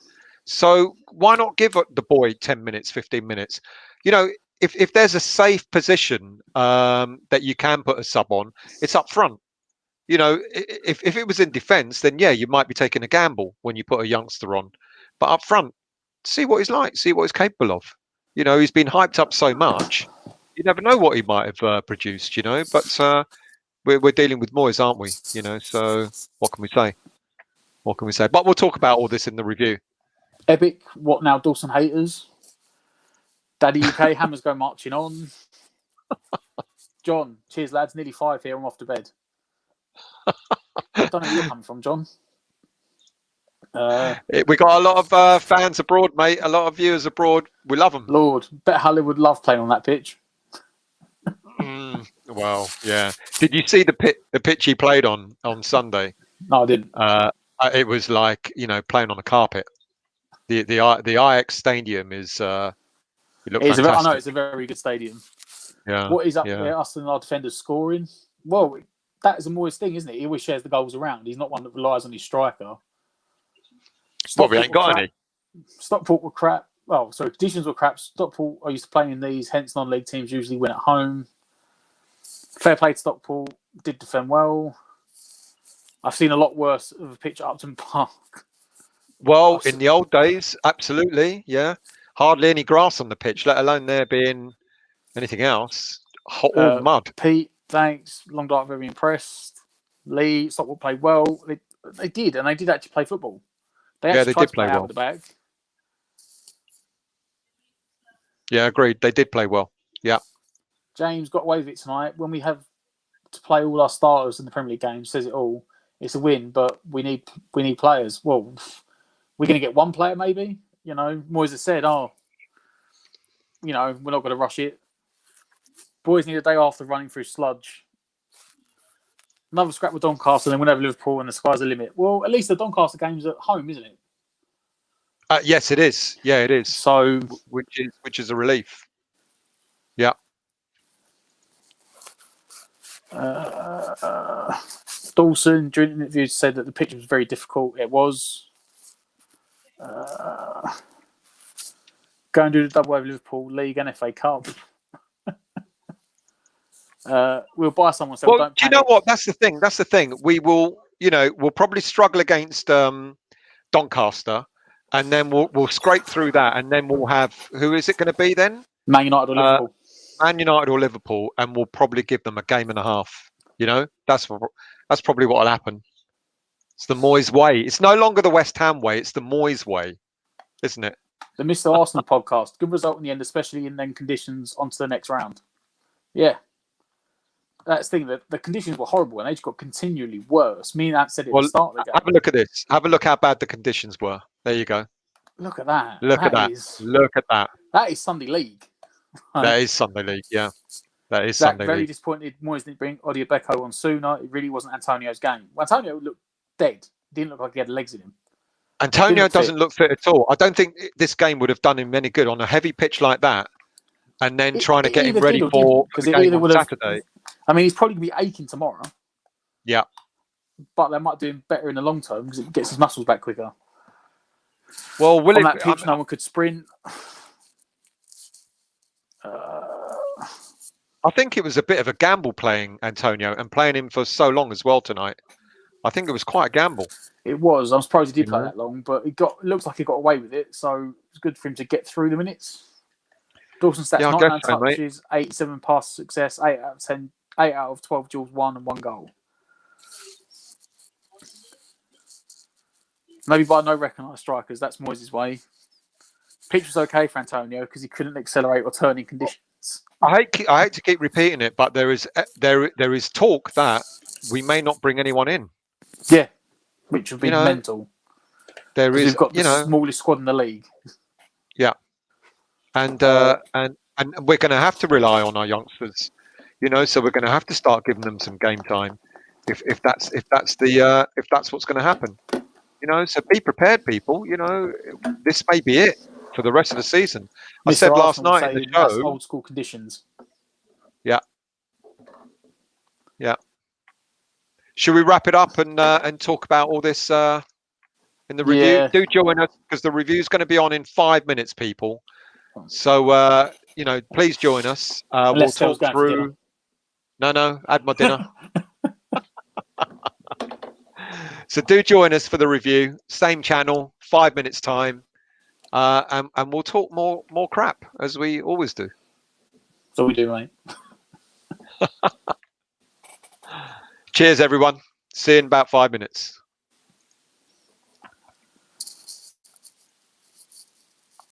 So why not give the boy 10 minutes, 15 minutes? You know, if there's a safe position that you can put a sub on, it's up front. You know, if it was in defence, then yeah, you might be taking a gamble when you put a youngster on. But up front, see what he's like, see what he's capable of. You know, he's been hyped up so much. You never know what he might have produced, you know. But we're dealing with Moyes, aren't we? You know, so what can we say? What can we say? But we'll talk about all this in the review. Epic. What now, Dawson haters? Daddy UK, hammers go marching on. John, cheers lads. Nearly 5 here. I'm off to bed. I don't know where you're coming from, John. We got a lot of fans abroad, mate. A lot of viewers abroad. We love them. Lord, bet Hollywood love playing on that pitch. Well, yeah. Did you see the pitch he played on Sunday? No, I didn't. It was like, you know, playing on a carpet. The Ajax Stadium is. It looked fantastic. I know it's a very good stadium. Yeah. What is up there? Us and our defenders scoring. Well, that is a Moyes thing, isn't it? He always shares the goals around. He's not one that relies on his striker. Well, we ain't got any. Stockport were crap. Oh, sorry, conditions were crap. Stockport are used to playing in these, hence non-league teams usually win at home. Fair play to Stockport, did defend well. I've seen a lot worse of a pitch at Upton Park. Well, in the old days, absolutely, yeah. Hardly any grass on the pitch, let alone there being anything else. All mud. Pete, thanks. Long Dark, very impressed. Lee, Stockport played well. They did, and they did actually play football. They did play well. Out the back. Yeah, agreed. They did play well. Yeah. James got away with it tonight. When we have to play all our starters in the Premier League game, says it all. It's a win, but we need players. Well, we're going to get one player maybe. You know, Moyes has said, you know, we're not going to rush it. Boys need a day after running through sludge. Another scrap with Doncaster, then we'll have Liverpool, and the sky's the limit. Well, at least the Doncaster game's at home, isn't it? Yes, it is. Yeah, it is. So, which is a relief. Yeah. Dawson, during the interview, said that the pitch was very difficult. It was. Go and do the double over Liverpool League and FA Cup. We'll buy someone. So well, do you know what? That's the thing. We will. You know, we'll probably struggle against Doncaster, and then we'll scrape through that, and then we'll have, who is it going to be then? Man United or Liverpool. Man United or Liverpool, and we'll probably give them a game and a half. You know, that's probably what will happen. It's the Moyes way. It's no longer the West Ham way. It's the Moyes way, isn't it? The Mr. Arsenal podcast. Good result in the end, especially in them conditions onto the next round. Yeah. That's the thing. The conditions were horrible and they just got continually worse. Me and Ant said it at the start of the game. Have a look at this. Have a look how bad the conditions were. There you go. Look at that. Look at that. Look at that. That is Sunday League. That is Sunday League, yeah. That is Sunday very League. Disappointed Moyes didn't bring Odiabeko on sooner. It really wasn't Antonio's game. Antonio looked dead. Didn't look like he had legs in him. Antonio doesn't look fit at all. I don't think this game would have done him any good on a heavy pitch like that, and then trying to get him ready for the game on Saturday. I mean, he's probably going to be aching tomorrow. Yeah. But they might do him better in the long term because it gets his muscles back quicker. Well, on that pitch, no one could sprint. I think it was a bit of a gamble playing Antonio and playing him for so long as well tonight. I think it was quite a gamble. It was. I'm surprised he did play that long, but it looks like he got away with it, so it's good for him to get through the minutes. Dawson stats, 99 touches, 87 pass success, 8 out of 10, 8 out of 12 duels won and 1 goal. Maybe by no recognised strikers, that's Moyes' way. Pitch was okay for Antonio because he couldn't accelerate or turn in conditions. I hate to keep repeating it, but there is talk that we may not bring anyone in. Yeah, which would be mental. There is, we've got the smallest squad in the league. Yeah, and we're going to have to rely on our youngsters. So we're going to have to start giving them some game time, if that's what's going to happen. So be prepared, people. This may be it for the rest of the season. I said last night in the show, old school conditions. Yeah. Yeah. Should we wrap it up and talk about all this in the review? Yeah. Do join us because the review is going to be on in 5 minutes, people. So please join us. We'll talk through. No, add my dinner. So do join us for the review. Same channel, 5 minutes time, and we'll talk more crap as we always do. So we do, mate. Cheers, everyone. See you in about 5 minutes.